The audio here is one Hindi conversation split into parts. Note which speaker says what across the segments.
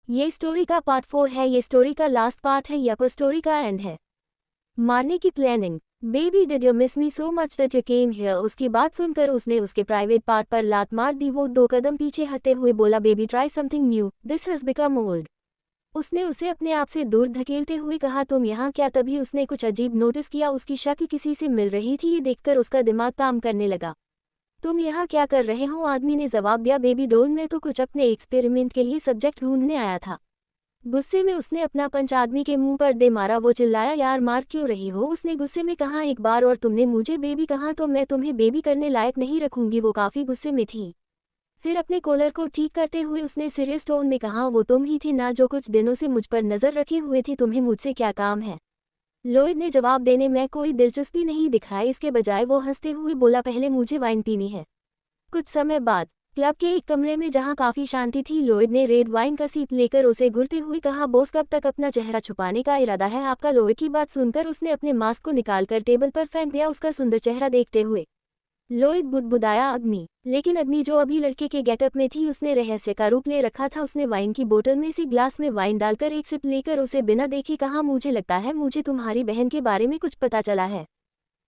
Speaker 1: ये स्टोरी का पार्ट 4 है। ये स्टोरी का लास्ट पार्ट है या पर स्टोरी का एंड है। मारने की planning. Baby did you miss me so much that you came here. उसकी बात सुनकर उसने उसके प्राइवेट पार्ट पर लात मार दी। वो 2 कदम पीछे हटते हुए बोला, baby try something new, this has become old. उसने उसे अपने आप से दूर धकेलते हुए कहा, तुम यहाँ क्या। तभी उसने कुछ अजीब नोटिस किया। उसकी शक्ल किसी से मिल रही थी। ये देखकर उसका दिमाग काम करने लगा। तुम यहाँ क्या कर रहे हो? आदमी ने जवाब दिया, बेबी डॉल मैं तो कुछ अपने एक्सपेरिमेंट के लिए सब्जेक्ट ढूंढने आया था। गुस्से में उसने अपना पंच आदमी के मुंह पर दे मारा। वो चिल्लाया, यार मार क्यों रही हो? उसने गुस्से में कहा, एक बार और तुमने मुझे बेबी कहा तो मैं तुम्हें बेबी करने लायक नहीं रखूंगी। वो काफी गुस्से में थी। फिर अपने कॉलर को ठीक करते हुए उसने सीरियस टोन में कहा, वो तुम ही थी ना जो कुछ दिनों से मुझ पर नजर रखे हुए थी। तुम्हें मुझसे क्या काम है? लॉयड ने जवाब देने में कोई दिलचस्पी नहीं दिखाई। इसके बजाय वो हंसते हुए बोला, पहले मुझे वाइन पीनी है। कुछ समय बाद क्लब के एक कमरे में जहां काफी शांति थी, लॉयड ने रेड वाइन का सीप लेकर उसे घुरते हुए कहा, बॉस कब तक अपना चेहरा छुपाने का इरादा है आपका? लॉयड की बात सुनकर उसने अपने मास्क को निकालकर टेबल पर फेंक दिया, उसका सुंदर चेहरा देखते हुए। लॉयड बुदबुदाया, अग्नि। लेकिन अग्नि जो अभी लड़के के गेटअप में थी, उसने रहस्य का रूप ले रखा था। उसने वाइन की बोतल में से ग्लास में वाइन डालकर एक सिप लेकर उसे बिना देखे कहा, मुझे लगता है मुझे तुम्हारी बहन के बारे में कुछ पता चला है।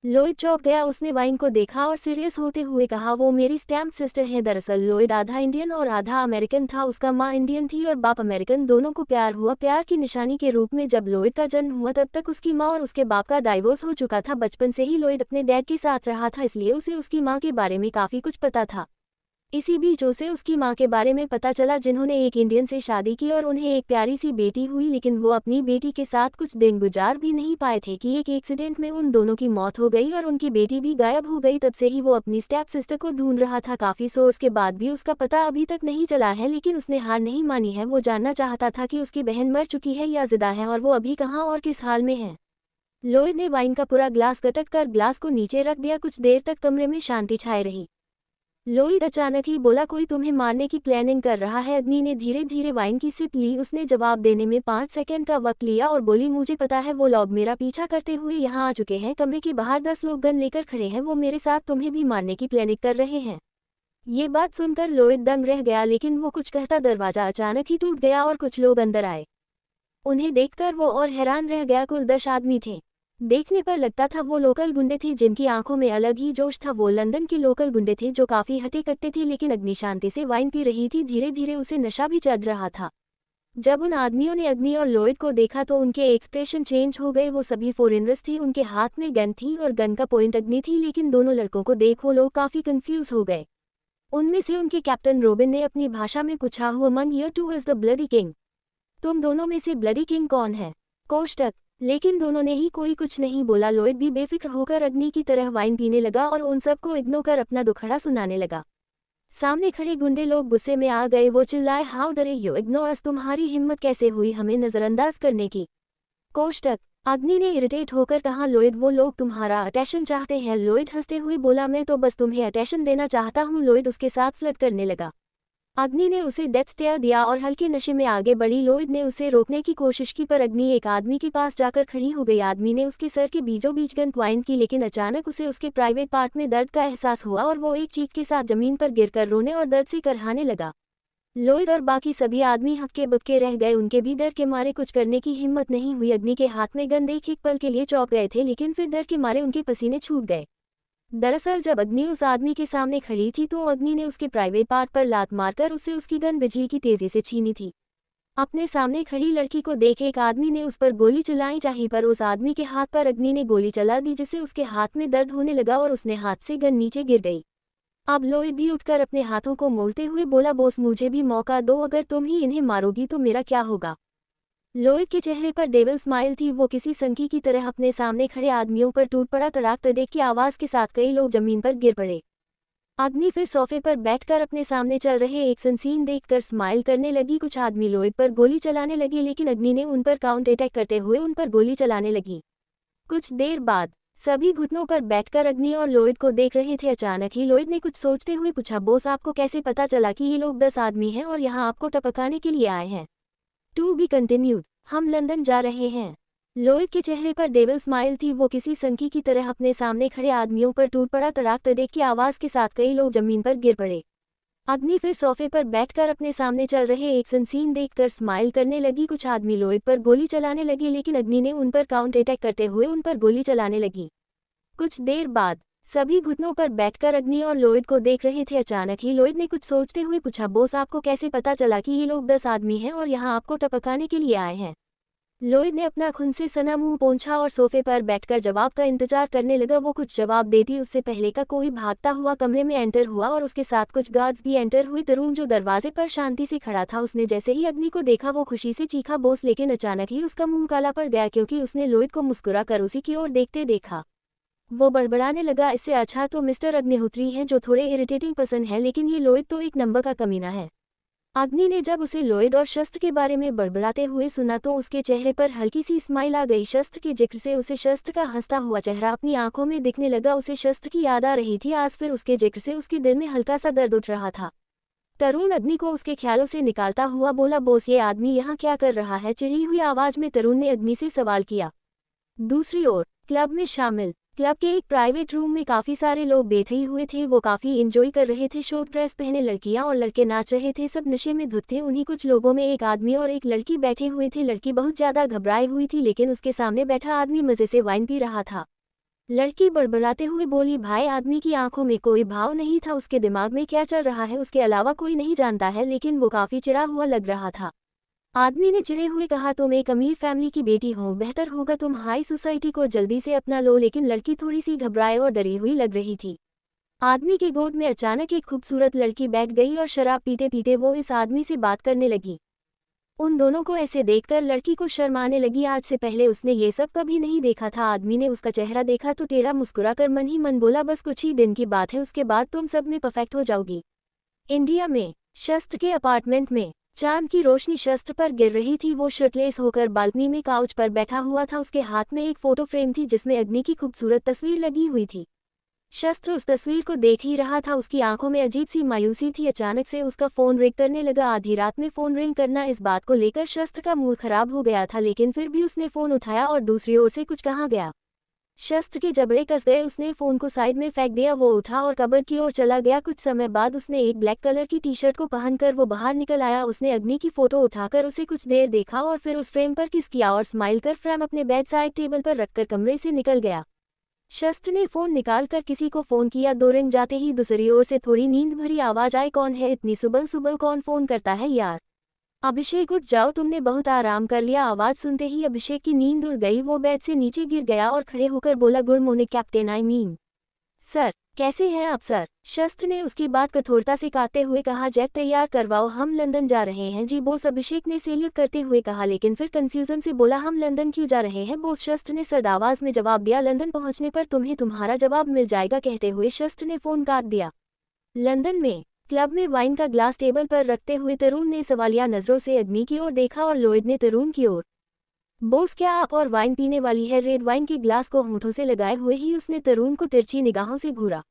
Speaker 1: लॉयड चौंक गया। उसने वाइन को देखा और सीरियस होते हुए कहा, वो मेरी स्टैम्प सिस्टर है। दरअसल लॉयड आधा इंडियन और आधा अमेरिकन था। उसका माँ इंडियन थी और बाप अमेरिकन। दोनों को प्यार हुआ, प्यार की निशानी के रूप में। जब लॉयड का जन्म हुआ तब तक उसकी माँ और उसके बाप का डाइवोर्स हो चुका था। बचपन से ही लॉयड अपने डैड के साथ रहा था, इसलिए उसे उसकी माँ के बारे में काफ़ी कुछ पता था। इसी बीच उसे उसकी माँ के बारे में पता चला, जिन्होंने एक इंडियन से शादी की और उन्हें एक प्यारी सी बेटी हुई। लेकिन वो अपनी बेटी के साथ कुछ दिन गुजार भी नहीं पाए थे कि एक एक्सीडेंट में उन दोनों की मौत हो गई और उनकी बेटी भी गायब हो गई। तब से ही वो अपनी स्टेप सिस्टर को ढूंढ रहा था। काफ़ी सोर्स के बाद भी उसका पता अभी तक नहीं चला है, लेकिन उसने हार नहीं मानी है। वो जानना चाहता था कि उसकी बहन मर चुकी है या जिंदा है और वो अभी कहाँ और किस हाल में है। लॉयड ने वाइन का पूरा ग्लास गटक कर ग्लास को नीचे रख दिया। कुछ देर तक कमरे में शांति छाई रही। लॉयड अचानक ही बोला, कोई तुम्हें मारने की प्लानिंग कर रहा है। अग्नि ने धीरे धीरे वाइन की सिप ली। उसने जवाब देने में 5 सेकंड का वक्त लिया और बोली, मुझे पता है वो लोग मेरा पीछा करते हुए यहाँ आ चुके हैं। कमरे के बाहर 10 लोग गन लेकर खड़े हैं। वो मेरे साथ तुम्हें भी मारने की प्लानिंग कर रहे हैं। ये बात सुनकर लॉयड दंग रह गया, लेकिन वो कुछ कहता दरवाजा अचानक ही टूट गया और कुछ लोग अंदर आए। उन्हें देखकर वो और हैरान रह गया। कुल 10 आदमी थे। देखने पर लगता था वो लोकल गुंडे थे, जिनकी आंखों में अलग ही जोश था। वो लंदन के लोकल गुंडे थे जो काफी हटे कट्टे थे। लेकिन अग्नि शांति से वाइन पी रही थी। धीरे धीरे उसे नशा भी चढ़ रहा था। जब उन आदमियों ने अग्नि और लॉयड को देखा तो उनके एक्सप्रेशन चेंज हो गए। वो सभी फॉरेनर्स थे। उनके हाथ में गन थी और गन का पॉइंट अग्नि थी। लेकिन दोनों लड़कों को देख वो लोग काफी कंफ्यूज हो गए। उनमें से उनके कैप्टन रॉबिन ने अपनी भाषा में पूछा, who among you two is the bloody king? तुम दोनों में से ब्लडी किंग कौन है? कोष्टक। लेकिन दोनों ने ही कोई कुछ नहीं बोला। लॉयड भी बेफिक्र होकर अग्नि की तरह वाइन पीने लगा और उन सबको इग्नोर कर अपना दुखड़ा सुनाने लगा। सामने खड़े गुंडे लोग गुस्से में आ गए। वो चिल्लाए, हाउ डरे यू इग्नोर अस? तुम्हारी हिम्मत कैसे हुई हमें नजरअंदाज करने की? कोष्टक। अग्नि ने इरिटेट होकर कहा, लॉयड वो लोग तुम्हारा अटेंशन चाहते हैं। लॉयड हंसते हुए बोला, मैं तो बस तुम्हें अटेंशन देना चाहता हूँ। लॉयड उसके साथ फ्लर्ट करने लगा। अग्नि ने उसे डेथ स्टेयर दिया और हल्के नशे में आगे बढ़ी। लॉयड ने उसे रोकने की कोशिश की पर अग्नि एक आदमी के पास जाकर खड़ी हो गई। आदमी ने उसके सर के बीचों बीच गन पॉइंट की, लेकिन अचानक उसे उसके प्राइवेट पार्ट में दर्द का एहसास हुआ और वो एक चीख के साथ जमीन पर गिरकर रोने और दर्द से करहाने लगा। लॉयड और बाकी सभी आदमी हक्के बक्के रह गए। उनके भी डर के मारे कुछ करने की हिम्मत नहीं हुई। अग्नि के हाथ में गन देख एक पल के लिए चौंक गए थे, लेकिन फिर डर के मारे उनके पसीने छूट गए। दरअसल जब अग्नि उस आदमी के सामने खड़ी थी तो अग्नि ने उसके प्राइवेट पार्ट पर लात मारकर उसे उसकी गन बिजली की तेजी से छीनी थी। अपने सामने खड़ी लड़की को देख एक आदमी ने उस पर गोली चलाई चाहिए, पर उस आदमी के हाथ पर अग्नि ने गोली चला दी, जिससे उसके हाथ में दर्द होने लगा और उसने हाथ से गन नीचे गिर गई। अब लॉयड भी उठकर अपने हाथों को मोड़ते हुए बोला, बॉस मुझे भी मौका दो, अगर तुम ही इन्हें मारोगी तो मेरा क्या होगा? लॉयड के चेहरे पर डेविल स्माइल थी। वो किसी संकी की तरह अपने सामने खड़े आदमियों पर टूट पड़ा। तड़ाक तड़ेक की आवाज के साथ कई लोग जमीन पर गिर पड़े। अग्नि फिर सोफे पर बैठकर अपने सामने चल रहे एक सीन देखकर स्माइल करने लगी। कुछ आदमी लॉयड पर गोली चलाने लगे, लेकिन अग्नि ने उन पर काउंटर अटैक करते हुए उन पर गोली चलाने लगी। कुछ देर बाद सभी घुटनों पर बैठकर अग्नि और लॉयड को देख रहे थे। अचानक ही लॉयड ने कुछ सोचते हुए पूछा, बॉस आपको कैसे पता चला कि ये लोग 10 आदमी हैं और यहाँ आपको टपकाने के लिए आए हैं? To be continued. हम लंदन जा रहे हैं। लॉयड के चेहरे पर डेविल स्माइल थी। वो किसी संकी की तरह अपने सामने खड़े आदमियों पर टूट पड़ा। तड़ाक तड़ेक की आवाज के साथ कई लोग जमीन पर गिर पड़े। अग्नि फिर सोफे पर बैठकर अपने सामने चल रहे एक सीन देखकर स्माइल करने लगी। कुछ आदमी लोहित पर गोली चलाने लगे लेकिन अग्नि ने उन पर काउंटर अटैक करते हुए उन पर गोली चलाने लगी। कुछ देर बाद सभी घुटनों पर बैठकर अग्नि और लोहित को देख रहे थे। अचानक ही लोहित ने कुछ सोचते हुए पूछा, बॉस आपको कैसे पता चला कि ये लोग 10 आदमी हैं और यहाँ आपको टपकाने के लिए आए हैं? लोहित ने अपना खून से सना मुंह पोंछा और सोफे पर बैठकर जवाब का इंतजार करने लगा। वो कुछ जवाब देती उससे पहले का कोई भागता हुआ कमरे में एंटर हुआ और उसके साथ कुछ गार्ड्स भी एंटर हुए। तरुण जो दरवाजे पर शांति से खड़ा था, उसने जैसे ही अग्नि को देखा वो खुशी से चीखा बॉस, लेकिन अचानक ही उसका मुंह काला पड़ गया क्योंकि उसने लोहित को मुस्कुरा कर उसी की ओर देखते देखा। वो बड़बड़ाने लगा, इससे अच्छा तो मिस्टर अग्निहोत्री हैं जो थोड़े इरिटेटिंग पसंद है, लेकिन ये लोहित तो एक नंबर का कमीना है। अग्नि ने जब उसे लोहित और शस्त्र के बारे में बड़बड़ाते हुए सुना तो उसके चेहरे पर हल्की सी स्माइल आ गई। शस्त्र के जिक्र से उसे शस्त्र का हंसता हुआ चेहरा अपनी आंखों में दिखने लगा। उसे शस्त्र की याद आ रही थी आज। फिर उसके जिक्र से उसके दिल में हल्का सा दर्द उठ रहा था। तरुण अग्नि को उसके ख्यालों से निकालता हुआ बोला, बॉस ये आदमी यहाँ क्या कर रहा है? चिड़ी हुई आवाज में तरुण ने अग्नि से सवाल किया। दूसरी ओर क्लब में शामिल क्लब के एक प्राइवेट रूम में काफी सारे लोग बैठे हुए थे। वो काफी एंजॉय कर रहे थे। शॉर्ट ड्रेस पहने लड़कियां और लड़के नाच रहे थे। सब नशे में धुत थे। उन्हीं कुछ लोगों में एक आदमी और एक लड़की बैठे हुए थे। लड़की बहुत ज्यादा घबराई हुई थी लेकिन उसके सामने बैठा आदमी मजे से वाइन पी रहा था। लड़की बड़बड़ाते हुए बोली, भाई आदमी की आंखों में कोई भाव नहीं था। उसके दिमाग में क्या चल रहा है उसके अलावा कोई नहीं जानता है, लेकिन वो काफी चिढ़ा हुआ लग रहा था। आदमी ने चिढ़े हुए कहा, तुम एक अमीर फैमिली की बेटी हो, बेहतर होगा तुम हाई सोसाइटी को जल्दी से अपना लो। लेकिन लड़की थोड़ी सी घबराए और डरी हुई लग रही थी। आदमी के गोद में अचानक एक खूबसूरत लड़की बैठ गई और शराब पीते पीते वो इस आदमी से बात करने लगी। उन दोनों को ऐसे देखकर लड़की को शर्म आने लगी। आज से पहले उसने ये सब कभी नहीं देखा था। आदमी ने उसका चेहरा देखा तो टेढ़ा मुस्कुराकर मन ही मन बोला, बस कुछ ही दिन की बात है, उसके बाद तुम सब में परफेक्ट हो जाओगी। इंडिया में शस्त्र के अपार्टमेंट में चांद की रोशनी शस्त्र पर गिर रही थी। वो शर्टलेस होकर बालकनी में काउच पर बैठा हुआ था। उसके हाथ में एक फोटो फ्रेम थी जिसमें अग्नि की खूबसूरत तस्वीर लगी हुई थी। शस्त्र उस तस्वीर को देख ही रहा था। उसकी आंखों में अजीब सी मायूसी थी। अचानक से उसका फोन रिंग करने लगा। आधी रात में फोन रिंग करना, इस बात को लेकर शस्त्र का मूड खराब हो गया था, लेकिन फिर भी उसने फोन उठाया और दूसरी ओर से कुछ कहा गया। शस्त्र के जबड़े कस गए। उसने फोन को साइड में फेंक दिया। वो उठा और कबर्ड की ओर चला गया। कुछ समय बाद उसने एक ब्लैक कलर की टी शर्ट को पहनकर वो बाहर निकल आया। उसने अग्नि की फोटो उठाकर उसे कुछ देर देखा और फिर उस फ्रेम पर किस किया और स्माइल कर फ्रेम अपने बेड साइड टेबल पर रखकर कमरे से निकल गया। शस्त्र ने फोन निकालकर किसी को फोन किया। 2 रिंग जाते ही दूसरी ओर से थोड़ी नींद भरी आवाज आई, कौन है इतनी सुबह सुबह, कौन फोन करता है यार? अभिषेक उठ जाओ, तुमने बहुत आराम कर लिया। आवाज सुनते ही अभिषेक की नींद उड़ गई। वो बेड से नीचे गिर गया और खड़े होकर बोला, good morning captain, I mean sir, कैसे हैं आप सर? शस्त्र ने उसकी बात कठोरता से काटते हुए कहा, जैक तैयार करवाओ, हम लंदन जा रहे हैं। जी बॉस, अभिषेक ने सैल्यूट करते हुए कहा, लेकिन फिर कंफ्यूजन से बोला, हम लंदन क्यों जा रहे हैं बॉस? शस्त्र ने सर्द आवाज में जवाब दिया, लंदन पहुंचने पर तुम्हें तुम्हारा जवाब मिल जाएगा। कहते हुए शस्त्र ने फोन काट दिया। लंदन में क्लब में वाइन का ग्लास टेबल पर रखते हुए तरुण ने सवालिया नजरों से अग्नि की ओर देखा और लोहित ने तरुण की ओर। बॉस, क्या आप और वाइन पीने वाली है? रेड वाइन के ग्लास को होठों से लगाए हुए ही उसने तरुण को तिरछी निगाहों से घूरा।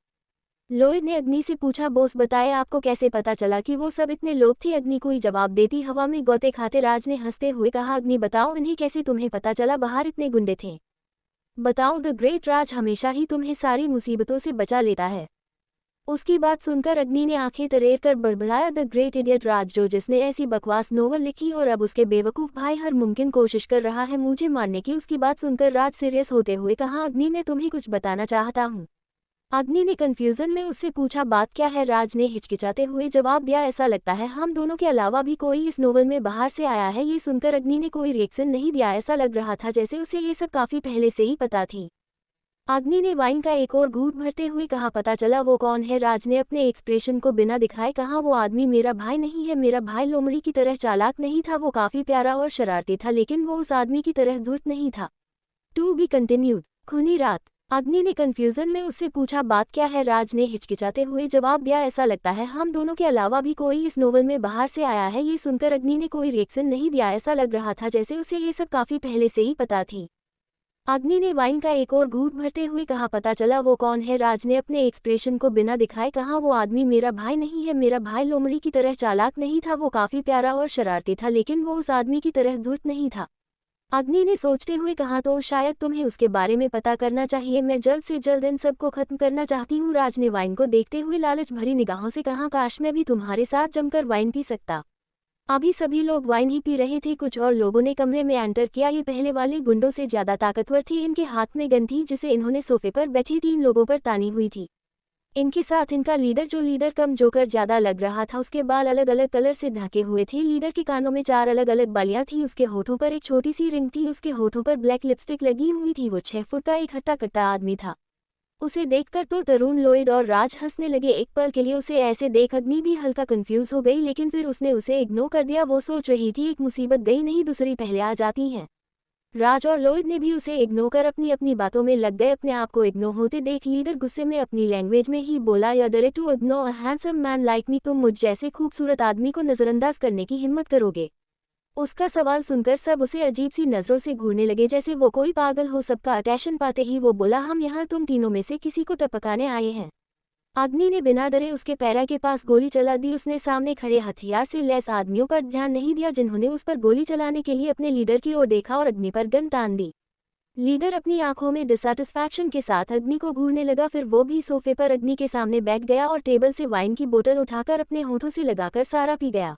Speaker 1: लोहित ने अग्नि से पूछा, बॉस बताए आपको कैसे पता चला कि वो सब इतने लोग थे? अग्नि कोई जवाब देती हवा में गोते खाते राज ने हंसते हुए कहा, अग्नि बताओ इन्हें कैसे तुम्हें पता चला बाहर इतने गुंडे थे? बताओ, द ग्रेट राज हमेशा ही तुम्हें सारी मुसीबतों से बचा लेता है। उसकी बात सुनकर अग्नि ने आंखें तरेर कर बड़बड़ाया, द ग्रेट इडियट राज, जो जिसने ऐसी बकवास नोवेल लिखी और अब उसके बेवकूफ़ भाई हर मुमकिन कोशिश कर रहा है मुझे मारने की। उसकी बात सुनकर राज सीरियस होते हुए कहा, अग्नि मैं तुम्हें कुछ बताना चाहता हूँ। अग्नि ने कंफ्यूजन में उससे पूछा, बात क्या है? राज ने हिचकिचाते हुए जवाब दिया, ऐसा लगता है हम दोनों के अलावा भी कोई इस नोवेल में बाहर से आया है। ये सुनकर अग्नि ने कोई रिएक्शन नहीं दिया। ऐसा लग रहा था जैसे उसे ये सब काफ़ी पहले से ही पता थी। अग्नि ने वाइन का एक और घूंट भरते हुए कहा, पता चला वो कौन है? राज ने अपने एक्सप्रेशन को बिना दिखाए कहा, वो आदमी मेरा भाई नहीं है। मेरा भाई लोमड़ी की तरह चालाक नहीं था, वो काफ़ी प्यारा और शरारती था, लेकिन वो उस आदमी की तरह धूर्त नहीं था। To be continued. खूनी रात। अग्नि ने कंफ्यूजन में उससे पूछा, बात क्या है? राज ने हिचकिचाते हुए जवाब दिया, ऐसा लगता है हम दोनों के अलावा भी कोई इस नोवेल में बाहर से आया है। ये सुनकर अग्नि ने कोई रिएक्शन नहीं दिया। ऐसा लग रहा था जैसे उसे ये सब काफ़ी पहले से ही पता थी। अग्नि ने वाइन का एक और घूंट भरते हुए कहा, पता चला वो कौन है? राज ने अपने एक्सप्रेशन को बिना दिखाए कहा, वो आदमी मेरा भाई नहीं है। मेरा भाई लोमड़ी की तरह चालाक नहीं था, वो काफ़ी प्यारा और शरारती था, लेकिन वो उस आदमी की तरह धूर्त नहीं था। अग्नि ने सोचते हुए कहा, तो शायद तुम्हें उसके बारे में पता करना चाहिए। मैं जल्द से जल्द इन सबको खत्म करना चाहती हूँ। राज ने वाइन को देखते हुए लालच भरी निगाहों से कहा, काश मैं भी तुम्हारे साथ जमकर वाइन पी सकता। अभी सभी लोग वाइन ही पी रहे थे। कुछ और लोगों ने कमरे में एंटर किया। ये पहले वाले गुंडों से ज्यादा ताकतवर थी। इनके हाथ में गन थी जिसे इन्होंने सोफे पर बैठी 3 लोगों पर तानी हुई थी। इनके साथ इनका लीडर, जो लीडर कम जोकर ज्यादा लग रहा था। उसके बाल अलग अलग कलर से ढके हुए थे। लीडर के कानों में 4 अलग अलग बालियां थी। उसके होठों पर एक छोटी सी रिंग थी। उसके होठों पर ब्लैक लिपस्टिक लगी हुई थी। वो 6 फुट का एक हट्टा कट्टा आदमी था। उसे देखकर तो तरुण, लॉयड और राज हंसने लगे। एक पल के लिए उसे ऐसे देख अग्नि भी हल्का कंफ्यूज हो गई, लेकिन फिर उसने उसे इग्नोर कर दिया। वो सोच रही थी, एक मुसीबत गई नहीं दूसरी पहले आ जाती हैं। राज और लॉयड ने भी उसे इग्नोर कर अपनी अपनी बातों में लग गए। अपने आप को इग्नोर होते देख लीडर गुस्से में अपनी लैंग्वेज में ही बोला, you dare to ignore a handsome man like me. तुम मुझ जैसे खूबसूरत आदमी को नजरअंदाज करने की हिम्मत करोगे? उसका सवाल सुनकर सब उसे अजीब सी नजरों से घूरने लगे, जैसे वो कोई पागल हो। सबका अटेंशन पाते ही वो बोला, हम यहाँ तुम तीनों में से किसी को टपकाने आए हैं। अग्नि ने बिना डरे उसके पैरा के पास गोली चला दी। उसने सामने खड़े हथियार से लैस आदमियों पर ध्यान नहीं दिया जिन्होंने उस पर गोली चलाने के लिए अपने लीडर की ओर देखा और अग्नि पर गन तान दी। लीडर अपनी आंखों में डिसैटिस्फैक्शन के साथ अग्नि को घूरने लगा। फिर वो भी सोफे पर अग्नि के सामने बैठ गया और टेबल से वाइन की बोतल उठाकर अपने होठों से लगाकर सारा पी गया।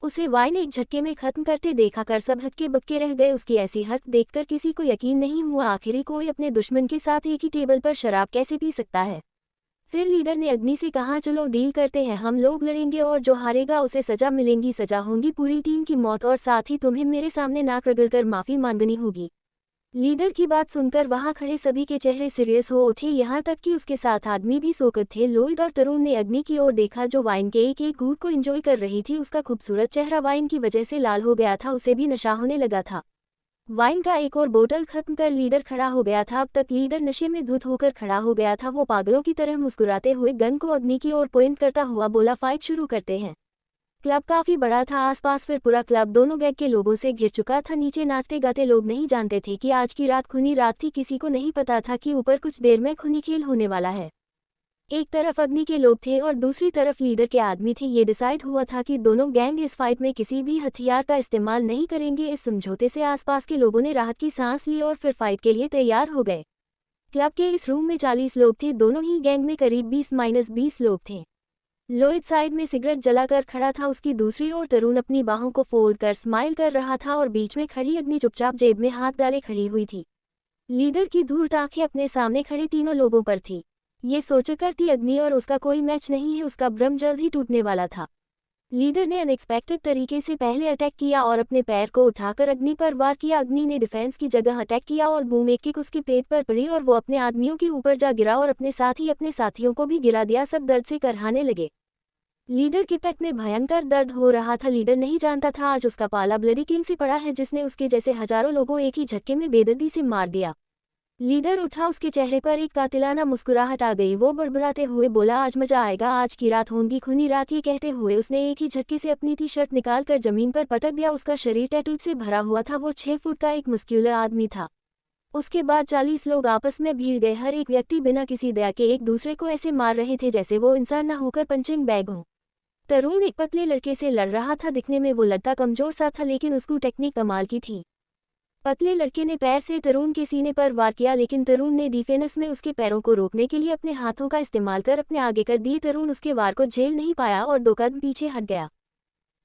Speaker 1: उसे वाइन एक झटके में खत्म करते देखा कर सब हक्के बक्के रह गए। उसकी ऐसी हरकत देखकर किसी को यकीन नहीं हुआ, आखिर कोई अपने दुश्मन के साथ एक ही टेबल पर शराब कैसे पी सकता है। फिर लीडर ने अग्नि से कहा, चलो डील करते हैं, हम लोग लड़ेंगे और जो हारेगा उसे सजा मिलेगी। सजा होगी पूरी टीम की मौत और साथ ही तुम्हें मेरे सामने नाक रगड़कर माफी मांगनी होगी। लीडर की बात सुनकर वहां खड़े सभी के चेहरे सीरियस हो उठे, यहाँ तक कि उसके साथ आदमी भी सोकर थे। लॉयड और तरुण ने अग्नि की ओर देखा जो वाइन के एक एक घूंट को एंजॉय कर रही थी। उसका खूबसूरत चेहरा वाइन की वजह से लाल हो गया था। उसे भी नशा होने लगा था। वाइन का एक और बोतल खत्म कर लीडर खड़ा हो गया था। अब तक लीडर नशे में धुत होकर खड़ा हो गया था। वो पागलों की तरह मुस्कुराते हुए गन को अग्नि की ओर पॉइंट करता हुआ बोला, फाइट शुरू करते हैं। क्लब काफी बड़ा था, आसपास फिर पूरा क्लब दोनों गैंग के लोगों से घिर चुका था। नीचे नाचते गाते लोग नहीं जानते थे कि आज की रात खूनी रात थी। किसी को नहीं पता था कि ऊपर कुछ देर में खूनी खेल होने वाला है। एक तरफ अग्नि के लोग थे और दूसरी तरफ लीडर के आदमी थे। ये डिसाइड हुआ था कि दोनों गैंग इस फाइट में किसी भी हथियार का इस्तेमाल नहीं करेंगे। इस समझौते से आसपास के लोगों ने राहत की सांस ली और फिर फाइट के लिए तैयार हो गए। क्लब के इस रूम में 40 लोग थे। दोनों ही गैंग में करीब 20-20 लोग थे। लॉयड साइड में सिगरेट जलाकर खड़ा था। उसकी दूसरी ओर तरुण अपनी बाहों को फोल्डकर स्माइल कर रहा था और बीच में खड़ी अग्नि चुपचाप जेब में हाथ डाले खड़ी हुई थी। लीडर की धूर्त आंखें अपने सामने खड़े तीनों लोगों पर थी। ये सोचकर थी अग्नि और उसका कोई मैच नहीं है। उसका भ्रम जल्द ही टूटने वाला था। लीडर ने अनएक्सपेक्टेड तरीके से पहले अटैक किया और अपने पैर को उठाकर अग्नि पर वार किया। अग्नि ने डिफेंस की जगह अटैक किया और बूम एक किक उसके पेट पर पड़ी और वो अपने आदमियों के ऊपर जा गिरा और अपने साथ ही अपने साथियों को भी गिरा दिया। सब दर्द से करहाने लगे। लीडर के पेट में भयंकर दर्द हो रहा था। लीडर नहीं जानता था आज उसका पाला ब्लडी किंग से पड़ा है, जिसने उसके जैसे हजारों लोगों एक ही झटके में बेदर्दी से मार दिया। लीडर उठा, उसके चेहरे पर एक कातिलाना मुस्कुराहट आ गई। वो बड़बड़ाते हुए बोला, आज मजा आएगा, आज की रात होगी खूनी रात। ये कहते हुए उसने एक ही झटके से अपनी टी शर्ट निकालकर जमीन पर पटक दिया। उसका शरीर टैटू से भरा हुआ था। वो 6 फुट का एक मस्क्यूलर आदमी था। उसके बाद 40 लोग आपस में भीड़ गए। हर एक व्यक्ति बिना किसी दया के एक दूसरे को ऐसे मार रहे थे जैसे वो इंसान न होकर पंचिंग बैग हो। तरुण एक पतले लड़के से लड़ रहा था। दिखने में वो लड़का कमजोर सा था, लेकिन उसकी टेक्निक कमाल की थी। पतले लड़के ने पैर से तरुण के सीने पर वार किया, लेकिन तरुण ने डिफेंस में उसके पैरों को रोकने के लिए अपने हाथों का इस्तेमाल कर अपने आगे कर दिए। तरुण उसके वार को झेल नहीं पाया और 2 कदम पीछे हट गया।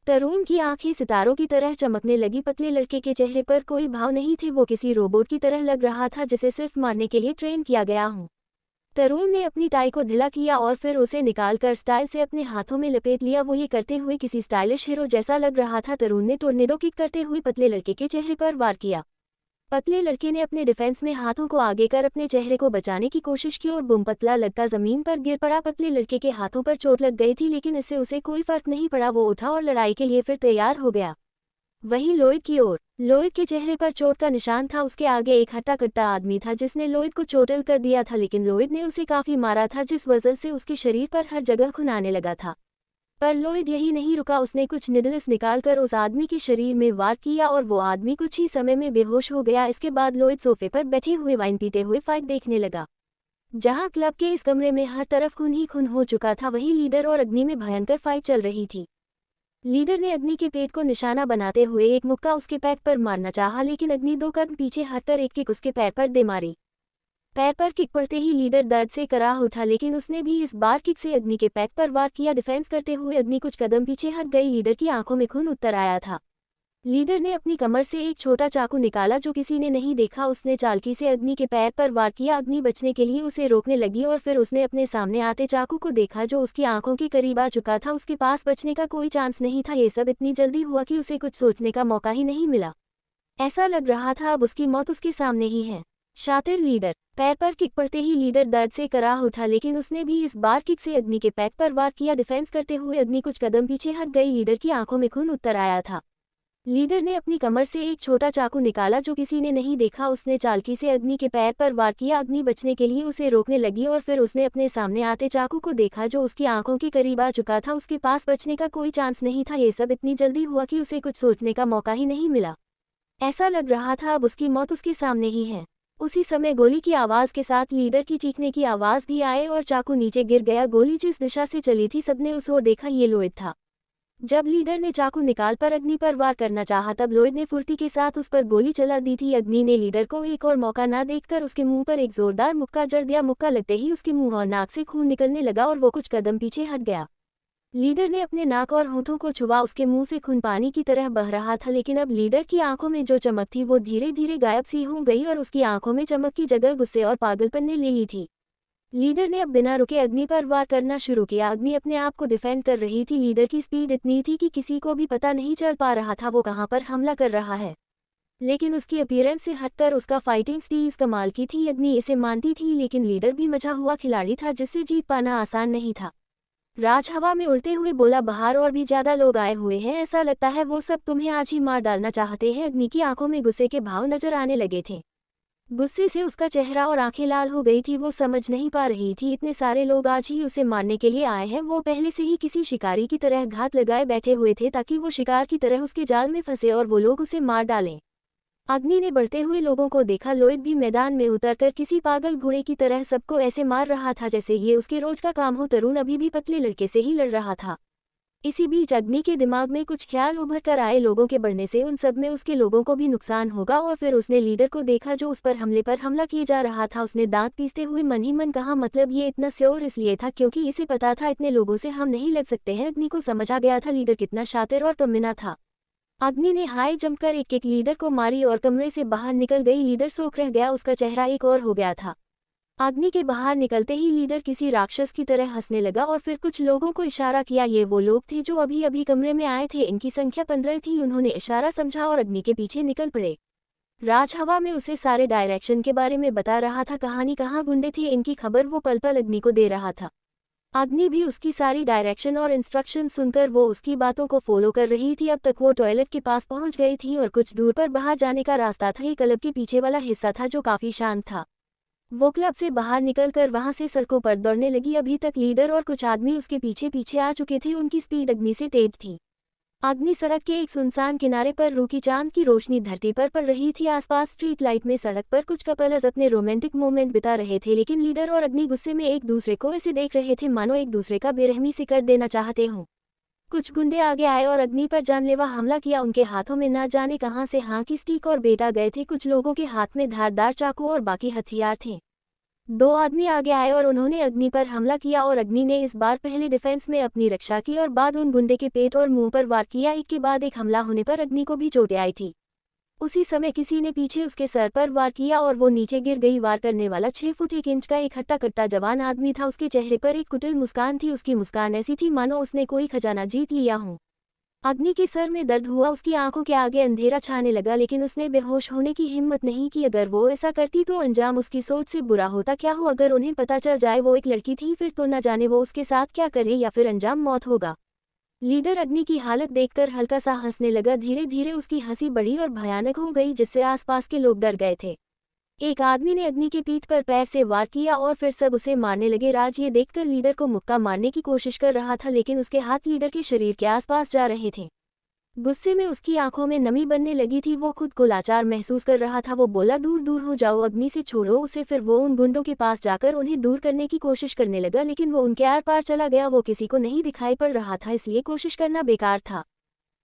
Speaker 1: तरुण की आंखें सितारों की तरह चमकने लगी। पतले लड़के के चेहरे पर कोई भाव नहीं थे। वो किसी रोबोट की तरह लग रहा था जिसे सिर्फ मारने के लिए ट्रेन किया गया हो। तरुण ने अपनी टाई को ढीला किया और फिर उसे निकालकर स्टाइल से अपने हाथों में लपेट लिया। वो ये करते हुए किसी स्टाइलिश हीरो जैसा लग रहा था। तरुण ने टोर्नेडो किक करते हुए पतले लड़के के चेहरे पर वार किया। पतले लड़के ने अपने डिफेंस में हाथों को आगे कर अपने चेहरे को बचाने की कोशिश की और बूम, पतला लड़का जमीन पर गिर पड़ा। पतले लड़के के हाथों पर चोट लग गई थी, लेकिन इससे उसे कोई फर्क नहीं पड़ा। वो उठा और लड़ाई के लिए फिर तैयार हो गया। वहीं लॉयड की ओर, लॉयड के चेहरे पर चोट का निशान था। उसके आगे एक हट्टा कट्टा आदमी था जिसने लॉयड को चोटिल कर दिया था, लेकिन लॉयड ने उसे काफी मारा था, जिस वजह से उसके शरीर पर हर जगह खून आने लगा था। पर लॉयड यही नहीं रुका। उसने कुछ निडल्स निकालकर उस आदमी के शरीर में वार किया और वो आदमी कुछ ही समय में बेहोश हो गया। इसके बाद लॉयड सोफे पर बैठे हुए वाइन पीते हुए फाइट देखने लगा। जहां क्लब के इस कमरे में हर तरफ खून ही खून हो चुका था, वहीं लीडर और अग्नि में भयंकर फाइट चल रही थी। लीडर ने अग्नि के पेट को निशाना बनाते हुए एक मुक्का उसके पैर पर मारना चाहा, लेकिन अग्नि 2 कदम पीछे हटकर एक किक उसके पैर पर दे मारी। पैर पर किक पड़ते ही लीडर दर्द से कराह उठा, लेकिन उसने भी इस बार किक से अग्नि के पैर पर वार किया। डिफेंस करते हुए अग्नि कुछ कदम पीछे हट गई। लीडर की आंखों में खून उतर आया था। लीडर ने अपनी कमर से एक छोटा चाकू निकाला जो किसी ने नहीं देखा। उसने चालाकी से अग्नि के पैर पर वार किया। अग्नि बचने के लिए उसे रोकने लगी और फिर उसने अपने सामने आते चाकू को देखा जो उसकी आंखों के करीब आ चुका था। उसके पास बचने का कोई चांस नहीं था। ये सब इतनी जल्दी हुआ कि उसे कुछ सोचने का मौका ही नहीं मिला। ऐसा लग रहा था अब उसकी मौत उसके सामने ही है। शातिर लीडर। पैर पर किक पड़ते ही लीडर दर्द से कराह उठा, लेकिन उसने भी इस बार किक से अग्नि के पैर पर वार किया। डिफेंस करते हुए अग्नि कुछ कदम पीछे हट गई। लीडर की आंखों में खून उतर आया था। लीडर ने अपनी कमर से एक छोटा चाकू निकाला जो किसी ने नहीं देखा। उसने चालाकी से अग्नि के पैर पर वार किया। अग्नि बचने के लिए उसे रोकने लगी और फिर उसने अपने सामने आते चाकू को देखा जो उसकी आंखों के करीब आ चुका था। उसके पास बचने का कोई चांस नहीं था। ये सब इतनी जल्दी हुआ कि उसे कुछ सोचने का मौका ही नहीं मिला। ऐसा लग रहा था अब उसकी मौत उसके सामने ही है। उसी समय गोली की आवाज़ के साथ लीडर की चीखने की आवाज़ भी आए और चाकू नीचे गिर गया। गोली जिस दिशा से चली थी सबने उस ओर देखा। ये लोहित था। जब लीडर ने चाकू निकाल कर अग्नि पर वार करना चाहा तब लोहित ने फुर्ती के साथ उस पर गोली चला दी थी। अग्नि ने लीडर को एक और मौका ना देखकर उसके मुंह पर एक जोरदार मुक्का जड़ दिया। मुक्का लगते ही उसके मुंह और नाक से खून निकलने लगा और वो कुछ कदम पीछे हट गया। लीडर ने अपने नाक और होठों को छुआ। उसके मुंह से खून पानी की तरह बह रहा था, लेकिन अब लीडर की आंखों में जो चमक थी वो धीरे धीरे गायब सी हो गई और उसकी आंखों में चमक की जगह गुस्से और पागलपन ने ले ली थी। लीडर ने अब बिना रुके अग्नि पर वार करना शुरू किया। अग्नि अपने आप को डिफेंड कर रही थी। लीडर की स्पीड इतनी थी कि किसी को भी पता नहीं चल पा रहा था वो कहां पर हमला कर रहा है, लेकिन उसकी अपीयरेंस से हटकर उसका फाइटिंग स्टील्स कमाल की थी। अग्नि इसे मानती थी, लेकिन लीडर भी मचा हुआ खिलाड़ी था जिससे जीत पाना आसान नहीं था। राज हवा में उड़ते हुए बोला, बाहर और भी ज्यादा लोग आए हुए हैं। ऐसा लगता है वो सब तुम्हें आज ही मार डालना चाहते हैं। अग्नि की आंखों में गुस्से के भाव नजर आने लगे थे। गुस्से से उसका चेहरा और आंखें लाल हो गई थी। वो समझ नहीं पा रही थी इतने सारे लोग आज ही उसे मारने के लिए आए हैं। वो पहले से ही किसी शिकारी की तरह घात लगाए बैठे हुए थे ताकि वो शिकार की तरह उसके जाल में फंसे और वो लोग उसे मार डालें। अग्नि ने बढ़ते हुए लोगों को देखा। लोहित भी मैदान में उतरकर किसी पागल घोड़े की तरह सबको ऐसे मार रहा था जैसे ये उसके रोज का काम हो। तरुण अभी भी पतले लड़के से ही लड़ रहा था। इसी बीच अग्नि के दिमाग में कुछ ख्याल उभर कर आए। लोगों के बढ़ने से उन सब में उसके लोगों को भी नुकसान होगा। और फिर उसने लीडर को देखा जो उस पर हमला किए जा रहा था। उसने दांत पीसते हुए मन ही मन कहा, मतलब ये इतना श्योर इसलिए था क्योंकि इसे पता था इतने लोगों से हम नहीं लग सकते हैं। अग्नि को समझ आ गया था लीडर कितना शातिर और कमीना था। अग्नि ने हाय जमकर एक लीडर को मारी और कमरे से बाहर निकल गई। लीडर सोख रह गया। उसका चेहरा एक और हो गया था। अग्नि के बाहर निकलते ही लीडर किसी राक्षस की तरह हंसने लगा और फिर कुछ लोगों को इशारा किया। ये वो लोग थे जो अभी अभी कमरे में आए थे। इनकी संख्या 15 थी। उन्होंने इशारा समझा और अग्नि के पीछे निकल पड़े। राज हवा में उसे सारे डायरेक्शन के बारे में बता रहा था। कहानी कहाँ गुंडे थे इनकी खबर वो पल पल अग्नि को दे रहा था। अग्नि भी उसकी सारी डायरेक्शन और इंस्ट्रक्शन सुनकर वो उसकी बातों को फॉलो कर रही थी। अब तक वो टॉयलेट के पास पहुंच गई थी और कुछ दूर पर बाहर जाने का रास्ता था। ये क्लब के पीछे वाला हिस्सा था जो काफी शांत था। वो क्लब से बाहर निकलकर वहां से सड़कों पर दौड़ने लगी। अभी तक लीडर और कुछ आदमी उसके पीछे पीछे आ चुके थे। उनकी स्पीड अग्नि से तेज थी। अग्नि सड़क के एक सुनसान किनारे पर रुकी। चांद की रोशनी धरती पर पड़ रही थी। आसपास स्ट्रीट लाइट में सड़क पर कुछ कपल्स अपने रोमांटिक मोमेंट बिता रहे थे, लेकिन लीडर और अग्नि गुस्से में एक दूसरे को ऐसे देख रहे थे मानो एक दूसरे का बेरहमी से कर देना चाहते हों। कुछ गुंडे आगे आए और अग्नि पर जानलेवा हमला किया। उनके हाथों में ना जाने कहां से हाँ की स्टिक और बेटा गए थे। कुछ लोगों के हाथ में धारदार चाकू और बाकी हथियार थे। 2 आदमी आगे आए और उन्होंने अग्नि पर हमला किया और अग्नि ने इस बार पहले डिफेंस में अपनी रक्षा की और बाद उन गुंडे के पेट और मुंह पर वार किया। एक के बाद एक हमला होने पर अग्नि को भी चोटें आई थी। उसी समय किसी ने पीछे उसके सर पर वार किया और वो नीचे गिर गई। वार करने वाला 6 फुट 1 इंच का एक हट्टा कट्टा जवान आदमी था। उसके चेहरे पर एक कुटिल मुस्कान थी। उसकी मुस्कान ऐसी थी मानो उसने कोई खजाना जीत लिया हो। अग्नि के सर में दर्द हुआ। उसकी आंखों के आगे अंधेरा छाने लगा, लेकिन उसने बेहोश होने की हिम्मत नहीं की। अगर वो ऐसा करती तो अंजाम उसकी सोच से बुरा होता। क्या हो अगर उन्हें पता चल जाए वो एक लड़की थी, फिर तो न जाने वो उसके साथ क्या करे या फिर अंजाम मौत होगा। लीडर अग्नि की हालत देखकर हल्का सा हंसने लगा। धीरे धीरे उसकी हंसी बड़ी और भयानक हो गई जिससे आसपास के लोग डर गए थे। एक आदमी ने अग्नि के पीठ पर पैर से वार किया और फिर सब उसे मारने लगे। राज ये देखकर लीडर को मुक्का मारने की कोशिश कर रहा था, लेकिन उसके हाथ लीडर के शरीर के आसपास जा रहे थे। गुस्से में उसकी आंखों में नमी बनने लगी थी। वो खुद को लाचार महसूस कर रहा था। वो बोला, दूर दूर हो जाओ, अग्नि से छोड़ो उसे। फिर वो उन गुंडों के पास जाकर उन्हें दूर करने की कोशिश करने लगा, लेकिन वो उनके आर पार चला गया। वो किसी को नहीं दिखाई पड़ रहा था, इसलिए कोशिश करना बेकार था।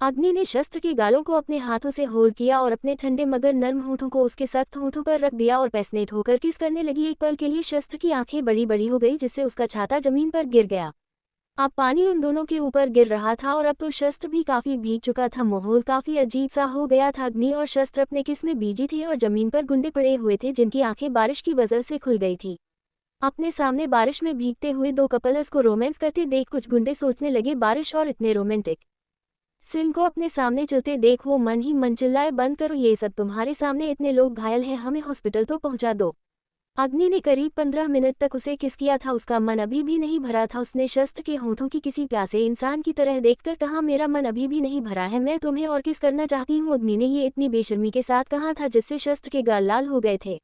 Speaker 1: अग्नि ने शस्त्र के गालों को अपने हाथों से होल्ड किया और अपने ठंडे मगर नर्म होठों को उसके सख्त होठों पर रख दिया और पैसनेट होकर किस करने लगी। एक पल के लिए शस्त्र की आंखें बड़ी बड़ी हो गई, जिससे उसका छाता जमीन पर गिर गया। अब पानी उन दोनों के ऊपर गिर रहा था और अब तो शस्त्र भी काफी भीग चुका था। माहौल काफी अजीब सा हो गया था। अग्नि और शस्त्र अपने किस में बीजी थे और जमीन पर गुंडे पड़े हुए थे, जिनकी आंखें बारिश की वजह से खुल गई थी। अपने सामने बारिश में भीगते हुए दो कपल्स को रोमांस करते देख कुछ गुंडे सोचने लगे, बारिश और इतने रोमांटिक सीन को अपने सामने चलते देख वो मन ही मन चिल्लाए, बंद करो ये सब, तुम्हारे सामने इतने लोग घायल हैं, हमें हॉस्पिटल तो पहुंचा दो। अग्नि ने करीब 15 मिनट तक उसे किस किया था, उसका मन अभी भी नहीं भरा था। उसने शस्त्र के होठों की किसी प्यासे इंसान की तरह देखकर कहा, मेरा मन अभी भी नहीं भरा है, मैं तुम्हें और किस करना चाहती हूँ। अग्नि ने ये इतनी बेशर्मी के साथ कहा था जिससे शस्त्र के गाल लाल हो गए थे,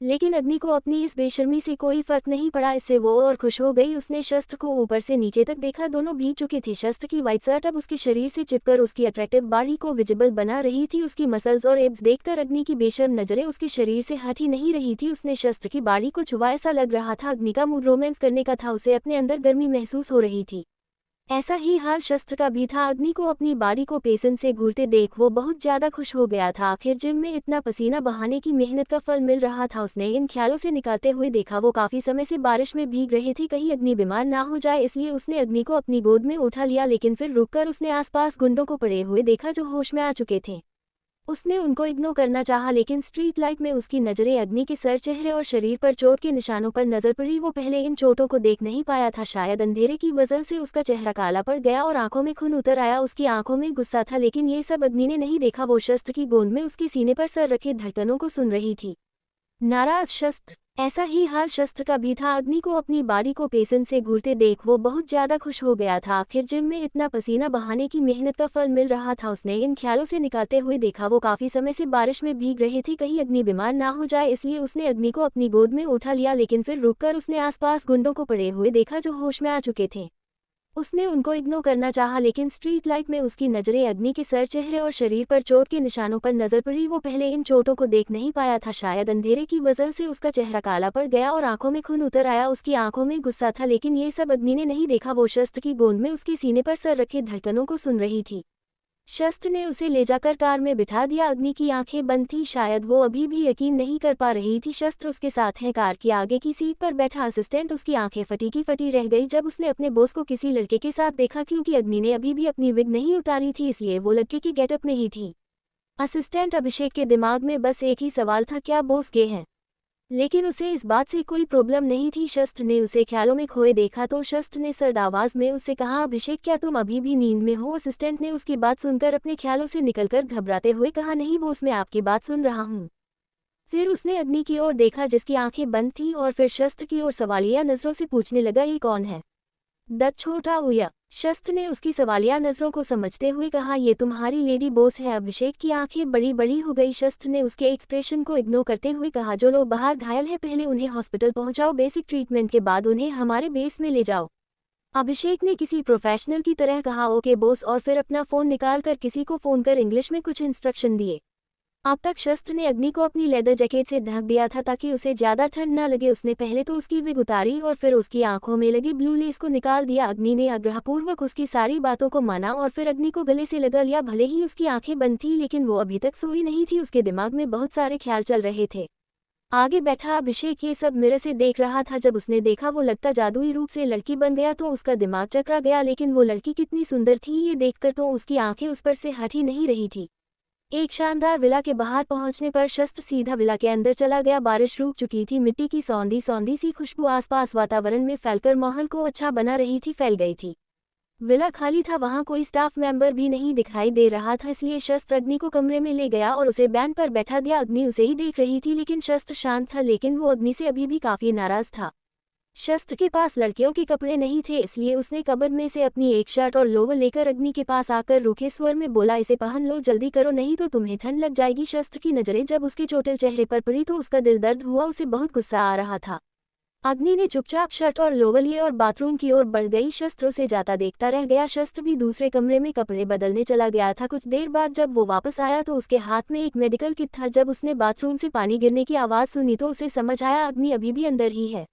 Speaker 1: लेकिन अग्नि को अपनी इस बेशर्मी से कोई फर्क नहीं पड़ा। इससे वो और खुश हो गई। उसने शस्त्र को ऊपर से नीचे तक देखा, दोनों भीग चुके थे। शस्त्र की व्हाइट शर्ट अब उसके शरीर से चिपकर उसकी अट्रैक्टिव बॉडी को विजिबल बना रही थी। उसकी मसल्स और एब्स देखकर अग्नि की बेशर्म नजरें उसके शरीर से हट ही नहीं रही थी। उसने शस्त्र की बॉडी को छुआ, ऐसा लग रहा था अग्नि का मूड रोमांस करने का था, उसे अपने अंदर गर्मी महसूस हो रही थी। ऐसा ही हाल शस्त्र का भी था। अग्नि को अपनी बॉडी को पेशेंस से घूरते देख वो बहुत ज्यादा खुश हो गया था। आखिर जिम में इतना पसीना बहाने की मेहनत का फल मिल रहा था। उसने इन ख्यालों से निकालते हुए देखा वो काफी समय से बारिश में भीग रही थी, कहीं अग्नि बीमार ना हो जाए, इसलिए उसने अग्नि को अपनी गोद में उठा लिया। लेकिन फिर रुककर उसने आसपास गुंडों को पड़े हुए देखा जो होश में आ चुके थे। उसने उनको इग्नोर करना चाहा, लेकिन स्ट्रीट लाइट में उसकी नजरें अग्नि के सर, चेहरे और शरीर पर चोट के निशानों पर नजर पड़ी। वो पहले इन चोटों को देख नहीं पाया था, शायद अंधेरे की वजह से उसका चेहरा काला पड़ गया और आंखों में खून उतर आया। उसकी आंखों में गुस्सा था, लेकिन ये सब अग्नि ने नहीं देखा। वो शस्त्र की गोंद में उसके सीने पर सर रखे धड़कनों को सुन रही थी। नाराज शस्त्र। ऐसा ही हाल शस्त्र का भी था। अग्नि को अपनी बॉडी को पेशेंस से घूरते देख वो बहुत ज्यादा खुश हो गया था। आखिर जिम में इतना पसीना बहाने की मेहनत का फल मिल रहा था। उसने इन ख्यालों से निकालते हुए देखा वो काफी समय से बारिश में भीग रही थी, कहीं अग्नि बीमार ना हो जाए, इसलिए उसने अग्नि को अपनी गोद में उठा लिया। लेकिन फिर रुककर उसने आसपास गुंडों को पड़े हुए देखा जो होश में आ चुके थे। उसने उनको इग्नोर करना चाहा, लेकिन स्ट्रीट लाइट में उसकी नजरें अग्नि के सर, चेहरे और शरीर पर चोट के निशानों पर नजर पड़ी। वो पहले इन चोटों को देख नहीं पाया था, शायद अंधेरे की वजह से उसका चेहरा काला पड़ गया और आंखों में खून उतर आया। उसकी आंखों में गुस्सा था, लेकिन ये सब अग्नि ने नहीं देखा। वो शस्त्र की गोंद में उसके सीने पर सर रखे धड़कनों को सुन रही थी। शस्त्र ने उसे ले जाकर कार में बिठा दिया। अग्नि की आंखें बंद थी, शायद वो अभी भी यकीन नहीं कर पा रही थी शस्त्र उसके साथ है। कार की आगे की सीट पर बैठा असिस्टेंट, उसकी आंखें फटी की फटी रह गई जब उसने अपने बॉस को किसी लड़के के साथ देखा। क्योंकि अग्नि ने अभी भी अपनी विग नहीं उतारी थी, इसलिए वो लड़के की गेटअप में ही थी। असिस्टेंट अभिषेक के दिमाग में बस एक ही सवाल था, क्या बॉस गे हैं? लेकिन उसे इस बात से कोई प्रॉब्लम नहीं थी। शस्त्र ने उसे ख्यालों में खोए देखा तो शस्त्र ने सर्द आवाज में उससे कहा, अभिषेक क्या तुम अभी भी नींद में हो? असिस्टेंट ने उसकी बात सुनकर अपने ख्यालों से निकलकर घबराते हुए कहा, नहीं बॉस, मैं आपकी बात सुन रहा हूँ। फिर उसने अग्नि की ओर देखा जिसकी आंखें बंद थीं और फिर शस्त्र की ओर सवालिया नजरों से पूछने लगा, ये कौन है? दत्त छोटा उया। शस्त्र ने उसकी सवालिया नजरों को समझते हुए कहा, ये तुम्हारी लेडी बॉस है। अभिषेक की आंखें बड़ी बड़ी हो गई। शस्त्र ने उसके एक्सप्रेशन को इग्नोर करते हुए कहा, जो लोग बाहर घायल हैं पहले उन्हें हॉस्पिटल पहुंचाओ, बेसिक ट्रीटमेंट के बाद उन्हें हमारे बेस में ले जाओ। अभिषेक ने किसी प्रोफेशनल की तरह कहा, ओके बॉस, और फिर अपना फोन निकालकर किसी को फोन कर इंग्लिश में कुछ इंस्ट्रक्शन दिए। अब तक शस्त्र ने अग्नि को अपनी लेदर जैकेट से ढक दिया था ताकि उसे ज्यादा ठंड न लगे। उसने पहले तो उसकी विग उतारी और फिर उसकी आंखों में लगी ब्लू लेस को निकाल दिया। अग्नि ने आग्रहपूर्वक उसकी सारी बातों को माना और फिर अग्नि को गले से लगा लिया। भले ही उसकी आंखें बंद थी, लेकिन वो अभी तक सोई नहीं थी। उसके दिमाग में बहुत सारे ख्याल चल रहे थे। आगे बैठा अभिषेक ये सब मिरर से देख रहा था। जब उसने देखा वो लगता जादुई रूप से लड़की बन गया तो उसका दिमाग चकरा गया, लेकिन वो लड़की कितनी सुंदर थी ये देखकर तो उसकी आंखें उस पर से हट ही नहीं रही थी। एक शानदार विला के बाहर पहुंचने पर शस्त्र सीधा विला के अंदर चला गया। बारिश रुक चुकी थी, मिट्टी की सौंधी सौंधी सी खुशबू आसपास वातावरण में फैलकर माहौल को अच्छा बना रही थी, फैल गई थी। विला खाली था, वहां कोई स्टाफ मेंबर भी नहीं दिखाई दे रहा था, इसलिए शस्त्र अग्नि को कमरे में ले गया और उसे बैंड पर बैठा दिया। अग्नि उसे ही देख रही थी, लेकिन शस्त्र शांत था, लेकिन वो अग्नि से अभी भी काफी नाराज था। शस्त्र के पास लड़कियों के कपड़े नहीं थे, इसलिए उसने कबर्ड में से अपनी एक शर्ट और लोवर लेकर अग्नि के पास आकर रूखे स्वर में बोला, इसे पहन लो, जल्दी करो नहीं तो तुम्हें ठंड लग जाएगी। शस्त्र की नजरें जब उसके चोटिल चेहरे पर पड़ी तो उसका दिल दर्द हुआ, उसे बहुत गुस्सा आ रहा था। अग्नि ने चुपचाप शर्ट और लोवर लिए और बाथरूम की ओर बढ़ गई। शस्त्र उसे जाता देखता रह गया। शस्त्र भी दूसरे कमरे में कपड़े बदलने चला गया था। कुछ देर बाद जब वो वापस आया तो उसके हाथ में एक मेडिकल किट था। जब उसने बाथरूम से पानी गिरने की आवाज सुनी तो उसे समझ आया अग्नि अभी भी अंदर ही है।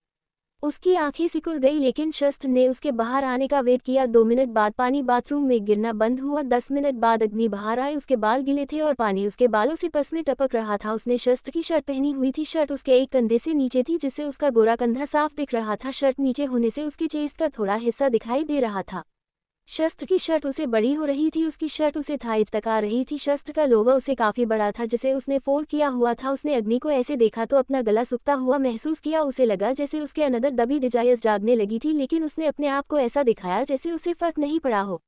Speaker 1: उसकी आंखें सिकुड़ गई, लेकिन शस्त्र ने उसके बाहर आने का वेट किया। 2 मिनट बाद पानी बाथरूम में गिरना बंद हुआ। 10 मिनट बाद अग्नि बाहर आए। उसके बाल गीले थे और पानी उसके बालों से पस में टपक रहा था। उसने शस्त्र की शर्ट पहनी हुई थी। शर्ट उसके एक कंधे से नीचे थी, जिससे उसका गोरा कंधा साफ दिख रहा था। शर्ट नीचे होने से उसकी चेस्ट का थोड़ा हिस्सा दिखाई दे रहा था। शस्त्र की शर्ट उसे बड़ी हो रही थी। उसकी शर्ट उसे थाइज तक आ रही थी। शस्त्र का लोवर उसे काफी बड़ा था, जिसे उसने फोल्ड किया हुआ था। उसने अग्नि को ऐसे देखा तो अपना गला सूखता हुआ महसूस किया। उसे लगा जैसे उसके अंदर दबी डिजायर्स जागने लगी थी, लेकिन उसने अपने आप को ऐसा दिखाया जैसे उसे फर्क नहीं पड़ा हो।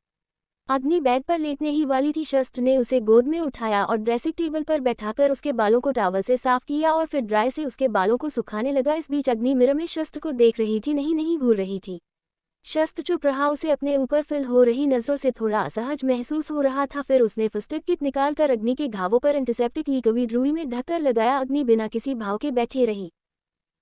Speaker 1: अग्नि बेड पर लेटने ही वाली थी। शस्त्र ने उसे गोद में उठाया और ड्रेसिंग टेबल पर बैठाकर उसके बालों को टॉवल से साफ किया और फिर ड्राई से उसके बालों को सुखाने लगा। इस बीच अग्नि मिरर में शस्त्र को देख रही थी, नहीं घूर रही थी। शस्त्र चुप रहा। उसे अपने ऊपर फिल हो रही नजरों से थोड़ा असहज महसूस हो रहा था। फिर उसने फर्स्ट एड किट निकालकर अग्नि के घावों पर एंटीसेप्टिक लिक्विड रुई में ढककर लगाया। अग्नि बिना किसी भाव के बैठी रही।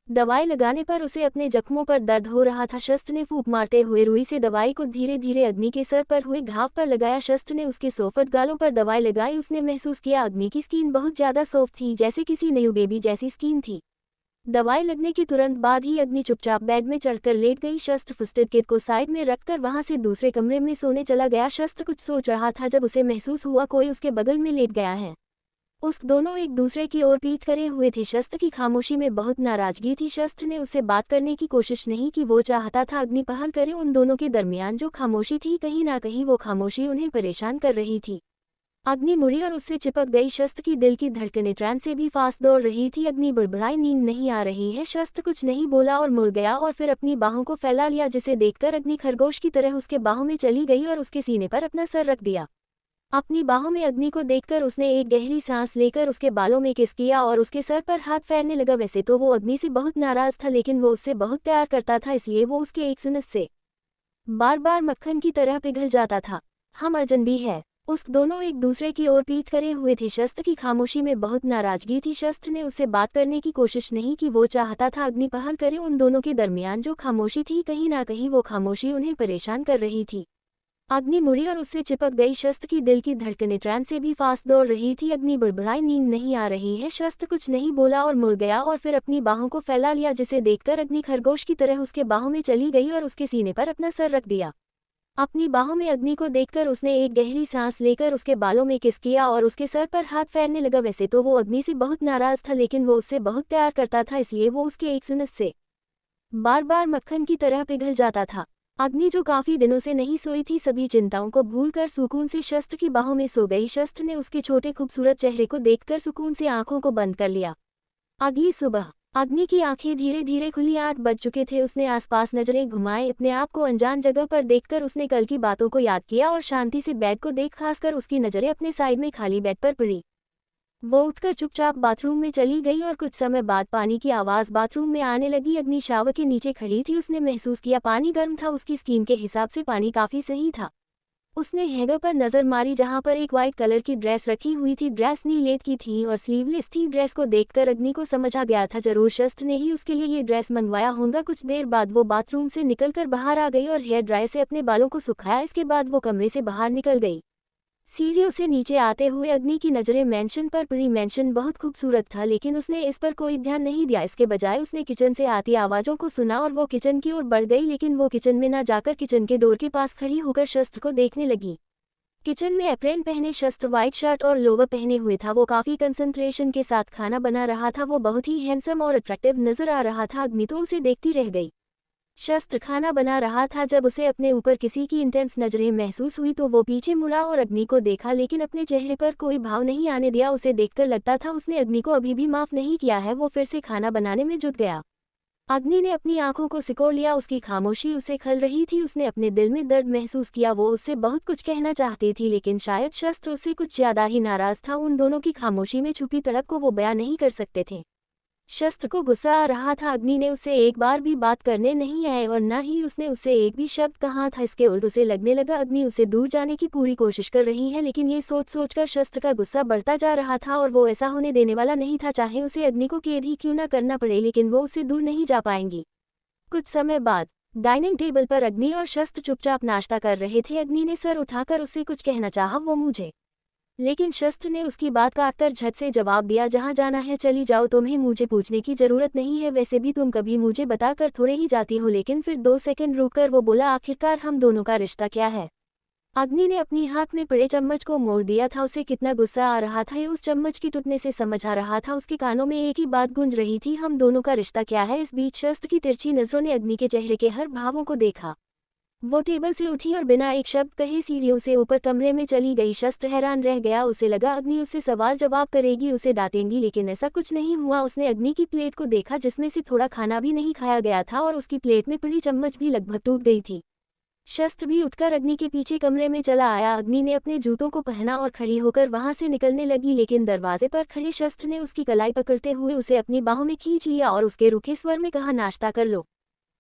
Speaker 1: दवाई लगाने पर उसे अपने जख्मों पर दर्द हो रहा था। शस्त्र ने फूंक मारते हुए रुई से दवाई को धीरे धीरे अग्नि के सर पर हुए घाव पर लगाया। शस्त्र ने उसके सोफट गालों पर दवाई लगाई। उसने महसूस किया अग्नि की स्किन बहुत ज्यादा सॉफ्ट थी, जैसे किसी न्यू बेबी जैसी स्किन थी। दवाई लगने के तुरंत बाद ही अग्नि चुपचाप बेड में चढ़कर लेट गई। शस्त्र फर्स्ट एड किट को साइड में रखकर वहां से दूसरे कमरे में सोने चला गया। शस्त्र कुछ सोच रहा था जब उसे महसूस हुआ कोई उसके बगल में लेट गया है। उस दोनों एक दूसरे की ओर पीठ करे हुए थे। शस्त्र की खामोशी में बहुत नाराजगी थी। शस्त्र ने उससे बात करने की कोशिश नहीं की। वो चाहता था अग्नि पहल करे। उन दोनों के दरमियान जो खामोशी थी, कहीं ना कहीं वो खामोशी उन्हें परेशान कर रही थी। अग्नि मुड़ी और उससे चिपक गई। शस्त्र की दिल की धड़कनें ट्रेन से भी फास्ट दौड़ रही थी। अग्नि बड़बड़ाई, नींद नहीं आ रही है। शस्त्र कुछ नहीं बोला और मुड़ गया और फिर अपनी बाहों को फैला लिया, जिसे देखकर अग्नि खरगोश की तरह उसके बाहों में चली गई और उसके सीने पर अपना सर रख दिया। अपनी बाहों में अग्नि को देखकर उसने एक गहरी सांस लेकर उसके बालों में किस किया और उसके सर पर हाथ फेरने लगा। वैसे तो वो अग्नि से बहुत नाराज था, लेकिन वो उससे बहुत प्यार करता था, इसलिए वो उसके एक सुनस से बार बार मक्खन की तरह पिघल जाता था। हम अजनबी है। उस दोनों एक दूसरे की ओर पीठ करे हुए थे। शस्त्र की खामोशी में बहुत नाराजगी थी। शस्त्र ने उससे बात करने की कोशिश नहीं की। वो चाहता था अग्नि पहल करे। उन दोनों के दरमियान जो खामोशी थी, कहीं ना कहीं वो खामोशी उन्हें परेशान कर रही थी। अग्नि मुड़ी और उससे चिपक गई। शस्त्र की दिल की धड़कनें ट्रेन से भी फास्ट दौड़ रही थी। अग्नि बड़बड़ाई, नींद नहीं आ रही है। शस्त्र कुछ नहीं बोला और मुड़ गया और फिर अपनी बाहों को फैला लिया, जिसे देखकर अग्नि खरगोश की तरह उसके बाहों में चली गई और उसके सीने पर अपना सर रख दिया। अपनी बाहों में अग्नि को देखकर उसने एक गहरी सांस लेकर उसके बालों में किस किया और उसके सर पर हाथ फेरने लगा। वैसे तो वो अग्नि से बहुत नाराज था, लेकिन वो उससे बहुत प्यार करता था, इसलिए वो उसके एक सुनस से बार बार मक्खन की तरह पिघल जाता था। अग्नि जो काफी दिनों से नहीं सोई थी, सभी चिंताओं को भूलकर सुकून से शस्त्र की बाहों में सो गई। शस्त्र ने उसके छोटे खूबसूरत चेहरे को देखकर सुकून से आंखों को बंद कर लिया। अगली सुबह अग्नि की आंखें धीरे धीरे खुली। 8 बज चुके थे। उसने आसपास नजरें घुमाए। अपने आप को अनजान जगह पर देखकर उसने कल की बातों को याद किया और शांति से बेड को देख, खासकर उसकी नजरें अपने साइड में खाली बेड पर पड़ी। वो उठकर चुपचाप बाथरूम में चली गई और कुछ समय बाद पानी की आवाज बाथरूम में आने लगी। अग्नि शावर के नीचे खड़ी थी। उसने महसूस किया पानी गर्म था। उसकी स्किन के हिसाब से पानी काफी सही था। उसने हैंगर पर नजर मारी, जहां पर एक वाइट कलर की ड्रेस रखी हुई थी। ड्रेस नीलेट की थी और स्लीवलेस थी। ड्रेस को देखकर अग्नि को समझ आ गया था जरूर शस्त्र ने ही उसके लिए ये ड्रेस मंगवाया होगा। कुछ देर बाद वो बाथरूम से निकलकर बाहर आ गई और हेयर ड्रायर से अपने बालों को सुखाया। इसके बाद वो कमरे से बाहर निकल गई। सीढ़ियों से नीचे आते हुए अग्नि की नजरें मैंशन पर पड़ी। मैंशन बहुत खूबसूरत था, लेकिन उसने इस पर कोई ध्यान नहीं दिया। इसके बजाय उसने किचन से आती आवाज़ों को सुना और वो किचन की ओर बढ़ गई, लेकिन वो किचन में न जाकर किचन के डोर के पास खड़ी होकर शस्त्र को देखने लगी। किचन में एप्रन पहने शस्त्र व्हाइट शर्ट और लोवर पहने हुए था। वो काफ़ी कंसंट्रेशन के साथ खाना बना रहा था। वो बहुत ही हैंडसम और अट्रैक्टिव नजर आ रहा था। अग्नि तो उसे देखती रह गई। शस्त्र खाना बना रहा था। जब उसे अपने ऊपर किसी की इंटेंस नजरें महसूस हुई तो वो पीछे मुड़ा और अग्नि को देखा, लेकिन अपने चेहरे पर कोई भाव नहीं आने दिया। उसे देखकर लगता था उसने अग्नि को अभी भी माफ नहीं किया है। वो फिर से खाना बनाने में जुट गया। अग्नि ने अपनी आंखों को सिकोड़ लिया। उसकी खामोशी उसे खल रही थी। उसने अपने दिल में दर्द महसूस किया। वो उससे बहुत कुछ कहना चाहती थी, लेकिन शायद शस्त्र उससे कुछ ज्यादा ही नाराज था। उन दोनों की खामोशी में छुपी तड़प को वो बयां नहीं कर सकते थे। शस्त्र को गुस्सा आ रहा था। अग्नि ने उसे एक बार भी बात करने नहीं आए और न ही उसने उसे एक भी शब्द कहा था। इसके उल्ट उसे लगने लगा अग्नि उसे दूर जाने की पूरी कोशिश कर रही है, लेकिन ये सोच सोचकर शस्त्र का गुस्सा बढ़ता जा रहा था और वो ऐसा होने देने वाला नहीं था। चाहे उसे अग्नि को कैद ही क्यों न करना पड़े, लेकिन वो उससे दूर नहीं जा पाएंगी। कुछ समय बाद डाइनिंग टेबल पर अग्नि और शस्त्र चुपचाप नाश्ता कर रहे थे। अग्नि ने सर उठाकर उससे कुछ कहना चाहा। वो मुझे लेकिन शस्त्र ने उसकी बात काटकर झट से जवाब दिया, जहाँ जाना है चली जाओ, तुम्हें मुझे पूछने की जरूरत नहीं है, वैसे भी तुम कभी मुझे बताकर थोड़े ही जाती हो। लेकिन फिर 2 सेकंड रुककर वो बोला, आखिरकार हम दोनों का रिश्ता क्या है। अग्नि ने अपनी हाथ में पड़े चम्मच को मोड़ दिया था। उसे कितना गुस्सा आ रहा था ये उस चम्मच की टूटने से समझ आ रहा था। उसके कानों में एक ही बात गूंज रही थी, हम दोनों का रिश्ता क्या है। इस बीच शस्त्र की तिरछी नजरों ने अग्नि के चेहरे के हर भावों को देखा। वो टेबल से उठी और बिना एक शब्द कहे सीढ़ियों से ऊपर कमरे में चली गई। शस्त्र हैरान रह गया। उसे लगा अग्नि उससे सवाल जवाब करेगी, उसे डांटेंगी, लेकिन ऐसा कुछ नहीं हुआ। उसने अग्नि की प्लेट को देखा जिसमें से थोड़ा खाना भी नहीं खाया गया था और उसकी प्लेट में पड़ी चम्मच भी लगभग टूट गई थी। शस्त्र भी उठकर अग्नि के पीछे कमरे में चला आया। अग्नि ने अपने जूतों को पहना और खड़ी होकर वहां से निकलने लगी, लेकिन दरवाजे पर खड़े शस्त्र ने उसकी कलाई पकड़ते हुए उसे अपनी बाहों में खींच लिया और उसके रूखे स्वर में कहा, नाश्ता कर लो।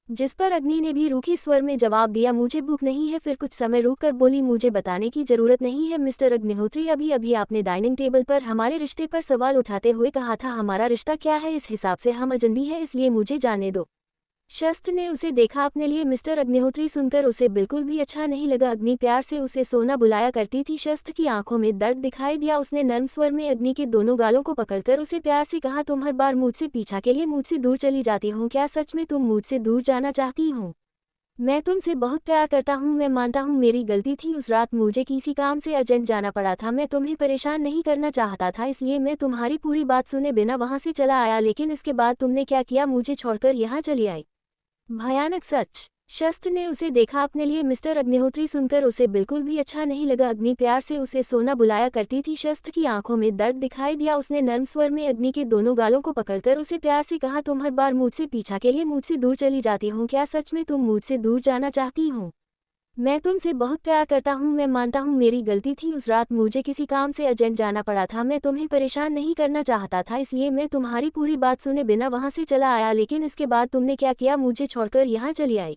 Speaker 1: जिस पर अग्नि ने भी रूखे स्वर में जवाब दिया, मुझे भूख नहीं है। फिर कुछ समय रुककर बोली, मुझे बताने की जरूरत नहीं है मिस्टर अग्निहोत्री, अभी अभी आपने डाइनिंग टेबल पर हमारे रिश्ते पर सवाल उठाते हुए कहा था हमारा रिश्ता क्या है, इस हिसाब से हम अजनबी हैं, इसलिए मुझे जाने दो। शस्त्र ने उसे देखा। अपने लिए मिस्टर अग्निहोत्री सुनकर उसे बिल्कुल भी अच्छा नहीं लगा। अग्नि प्यार से उसे सोना बुलाया करती थी। शस्त्र की आंखों में दर्द दिखाई दिया। उसने नर्म स्वर में अग्नि के दोनों गालों को पकड़कर उसे प्यार से कहा, तुम हर बार मुझसे पीछा के लिए मुझसे दूर चली जाती हो, क्या सच में तुम मुझसे दूर जाना चाहती हो। मैं तुमसे बहुत प्यार करता हूँ, मैं मानता हूँ मेरी गलती थी, उस रात मुझे किसी काम से अर्जेंट जाना पड़ा था, मैं तुम्हें परेशान नहीं करना चाहता था, इसलिए मैं तुम्हारी पूरी बात सुने बिना वहाँ से चला आया, लेकिन इसके बाद तुमने क्या किया, मुझे छोड़कर यहाँ चली आई। भयानक सच। शस्त्र ने उसे देखा। अपने लिए मिस्टर अग्निहोत्री सुनकर उसे बिल्कुल भी अच्छा नहीं लगा। अग्नि प्यार से उसे सोना बुलाया करती थी। शस्त्र की आंखों में दर्द दिखाई दिया। उसने नर्म स्वर में अग्नि के दोनों गालों को पकड़कर उसे प्यार से कहा, तुम हर बार मुझसे पीछा के लिए मुझसे दूर चली जाती हो, क्या सच में तुम मुझसे दूर जाना चाहती हो। मैं तुमसे बहुत प्यार करता हूँ, मैं मानता हूँ मेरी गलती थी, उस रात मुझे किसी काम से अर्जेंट जाना पड़ा था, मैं तुम्हें परेशान नहीं करना चाहता था, इसलिए मैं तुम्हारी पूरी बात सुने बिना वहाँ से चला आया, लेकिन इसके बाद तुमने क्या किया, मुझे छोड़कर यहाँ चली आई।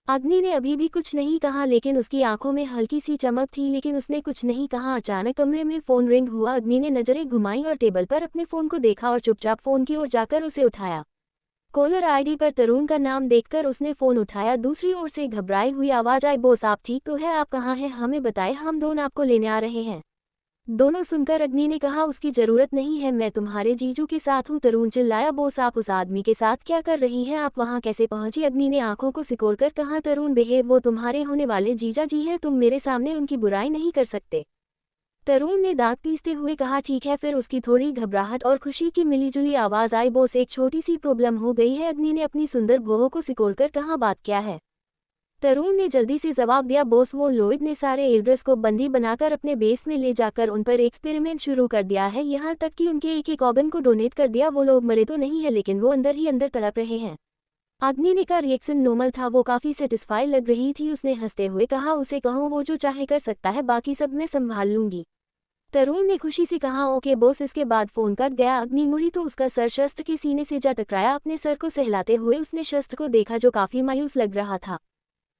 Speaker 1: अग्नि ने अभी भी कुछ नहीं कहा, लेकिन उसकी आंखों में हल्की सी चमक थी, लेकिन उसने कुछ नहीं कहा। अचानक कमरे में फोन रिंग हुआ। अग्नि ने नजरें घुमाई और टेबल पर अपने फोन को देखा और चुपचाप फोन की ओर जाकर उसे उठाया। कॉलर आईडी पर तरुण का नाम देखकर उसने फोन उठाया। दूसरी ओर से घबराई हुई आवाज आई, बोस आप ठीक तो है, आप कहाँ हैं, हमें बताएं, हम दोनों आपको लेने आ रहे हैं। दोनों सुनकर अग्नि ने कहा, उसकी जरूरत नहीं है, मैं तुम्हारे जीजू के साथ हूँ। तरुण चिल्लाया, बोस आप उस आदमी के साथ क्या कर रही हैं, आप वहाँ कैसे पहुंची। अग्नि ने आंखों को सिकोड़कर कहा, तरुण बेहेव, वो तुम्हारे होने वाले जीजा जी हैं, तुम मेरे सामने उनकी बुराई नहीं कर सकते। तरुण ने दांत पीसते हुए कहा, ठीक है। फिर उसकी थोड़ी घबराहट और खुशी की मिलीजुली आवाज आई, बोस एक छोटी सी प्रॉब्लम हो गई है। अग्नि ने अपनी सुंदर भौहों को सिकोड़कर कहा, बात क्या है। तरुण ने जल्दी से जवाब दिया, बोस वो लोइड ने सारे एल्ड्रस को बंदी बनाकर अपने बेस में ले जाकर उन पर एक्सपेरिमेंट शुरू कर दिया है, यहाँ तक कि उनके एक एक ऑर्गन को डोनेट कर दिया। वो लोग मरे तो नहीं है, लेकिन वो अंदर ही अंदर तड़प रहे हैं। अग्नि का रिएक्शन नॉर्मल था, वो काफी सेटिस्फाई लग रही थी। उसने हंसते हुए कहा, उसे कहो वो जो चाहे कर सकता है, बाकी सब मैं संभाल लूंगी। तरुण ने खुशी से कहा, ओके बॉस। इसके बाद फोन कट गया। अग्नि मुड़ी तो उसका सर शस्त्र के सीने से जा टकराया। अपने सर को सहलाते हुए उसने शस्त्र को देखा जो काफी मायूस लग रहा था।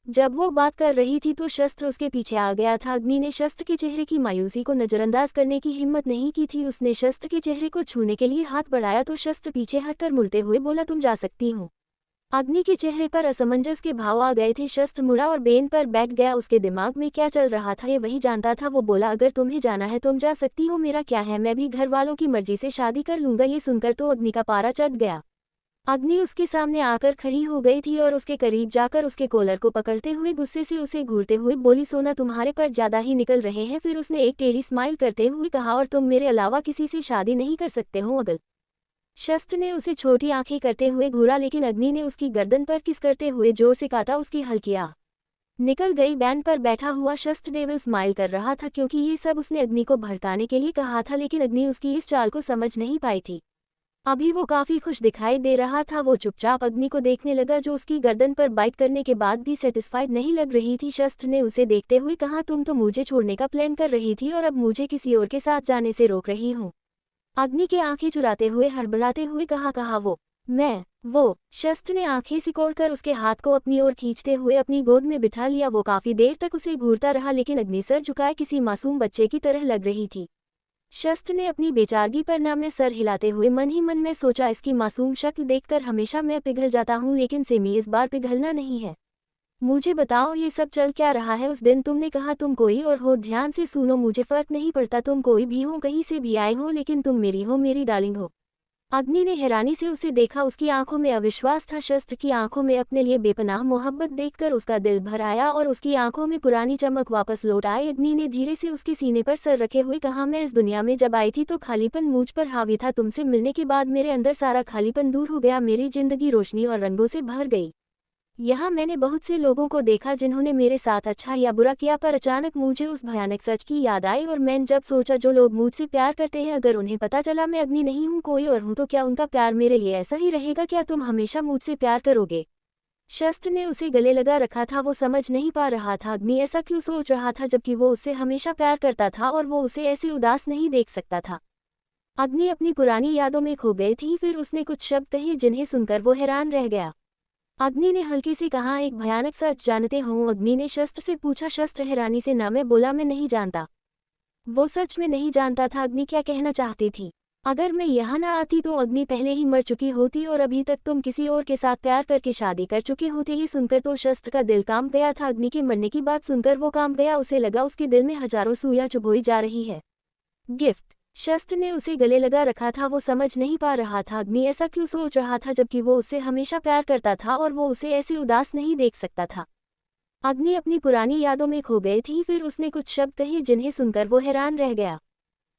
Speaker 1: जब वो बात कर रही थी तो शस्त्र उसके पीछे आ गया था। अग्नि ने शस्त्र के चेहरे की मायूसी को नजरअंदाज करने की हिम्मत नहीं की थी। उसने शस्त्र के चेहरे को छूने के लिए हाथ बढ़ाया तो शस्त्र पीछे हटकर मुड़ते हुए बोला, तुम जा सकती हो। अग्नि के चेहरे पर असमंजस के भाव आ गए थे। शस्त्र मुड़ा और बेन पर बैठ गया। उसके दिमाग में क्या चल रहा था ये वही जानता था। वो बोला, अगर तुम्हें जाना है तुम जा सकती हो, मेरा क्या है, मैं भी घर वालों की मर्जी से शादी कर लूंगा। ये सुनकर तो अग्नि का पारा चढ़ गया। अग्नि उसके सामने आकर खड़ी हो गई थी और उसके करीब जाकर उसके कॉलर को पकड़ते हुए गुस्से से उसे घूरते हुए बोली, सोना तुम्हारे पर ज्यादा ही निकल रहे हैं। फिर उसने एक टेढ़ी स्माइल करते हुए कहा, और तुम मेरे अलावा किसी से शादी नहीं कर सकते हो अगल। शस्त्र ने उसे छोटी आंखें करते हुए घूरा, लेकिन अग्नि ने उसकी गर्दन पर किस करते हुए जोर से काटा। उसकी हल्की आह निकल गई। बैंड पर बैठा हुआ शस्त्र डेविल स्माइल कर रहा था, क्योंकि ये सब उसने अग्नि को भड़काने के लिए कहा था, लेकिन अग्नि उसकी इस चाल को समझ नहीं पाई थी। अभी वो काफी खुश दिखाई दे रहा था। वो चुपचाप अग्नि को देखने लगा, जो उसकी गर्दन पर बाइट करने के बाद भी सेटिस्फाइड नहीं लग रही थी। शस्त्र ने उसे देखते हुए कहा, तुम तो मुझे छोड़ने का प्लान कर रही थी और अब मुझे किसी और के साथ जाने से रोक रही हो। अग्नि के आंखें चुराते हुए हड़बड़ाते हुए कहा वो वो। शस्त्र ने आंखें सिकोड़कर उसके हाथ को अपनी ओर खींचते हुए अपनी गोद में बिठा लिया। वो काफी देर तक उसे घूरता रहा, लेकिन अग्नि सर झुकाए किसी मासूम बच्चे की तरह लग रही थी। शस्त्र ने अपनी बेचारगी पर नाम में सर हिलाते हुए मन ही मन में सोचा, इसकी मासूम शक्ल देखकर हमेशा मैं पिघल जाता हूँ, लेकिन सेमी इस बार पिघलना नहीं है। मुझे बताओ ये सब चल क्या रहा है। उस दिन तुमने कहा तुम कोई और हो, ध्यान से सुनो, मुझे फर्क नहीं पड़ता तुम कोई भी हो, कहीं से भी आए हो, लेकिन तुम मेरी हो, मेरी डार्लिंग हो। अग्नि ने हैरानी से उसे देखा, उसकी आंखों में अविश्वास था। शस्त्र की आंखों में अपने लिए बेपनाह मोहब्बत देखकर उसका दिल भर आया और उसकी आंखों में पुरानी चमक वापस लौट आई। अग्नि ने धीरे से उसके सीने पर सर रखे हुए कहा, मैं इस दुनिया में जब आई थी तो खालीपन मुझ पर हावी था, तुमसे मिलने के बाद मेरे अंदर सारा खालीपन दूर हो गया, मेरी जिंदगी रोशनी और रंगों से भर गई। यहाँ मैंने बहुत से लोगों को देखा जिन्होंने मेरे साथ अच्छा या बुरा किया, पर अचानक मुझे उस भयानक सच की याद आई और मैंने जब सोचा जो लोग मुझसे प्यार करते हैं, अगर उन्हें पता चला मैं अग्नि नहीं हूँ, कोई और हूँ, तो क्या उनका प्यार मेरे लिए ऐसा ही रहेगा? क्या तुम हमेशा मुझसे प्यार करोगे? शस्त्र ने उसे गले लगा रखा था, वो समझ नहीं पा रहा था अग्नि ऐसा क्यों सोच रहा था, जबकि वो उससे हमेशा प्यार करता था और वो उसे ऐसे उदास नहीं देख सकता था। अग्नि अपनी पुरानी यादों में खो गई थी। फिर उसने कुछ शब्द कहे जिन्हें सुनकर वो हैरान रह गया। अग्नि ने हल्के से कहा, एक भयानक सच जानते हो? अग्नि ने शस्त्र से पूछा। शस्त्र हैरानी से ना, मैं बोला मैं नहीं जानता। वो सच में नहीं जानता था अग्नि क्या कहना चाहती थी। अगर मैं यहाँ ना आती तो अग्नि पहले ही मर चुकी होती और अभी तक तुम किसी और के साथ प्यार करके शादी कर चुके होते। ये सुनकर तो शस्त्र का दिल कांप गया था। अग्नि के मरने की बात सुनकर वो कांप गया, उसे लगा उसके दिल में हजारों सुइयां चुभोई जा रही है। गिफ्ट। शस्त्र ने उसे गले लगा रखा था, वो समझ नहीं पा रहा था अग्नि ऐसा क्यों सोच रहा था, जबकि वो उससे हमेशा प्यार करता था और वो उसे ऐसे उदास नहीं देख सकता था। अग्नि अपनी पुरानी यादों में खो गई थी। फिर उसने कुछ शब्द कहे जिन्हें सुनकर वो हैरान रह गया।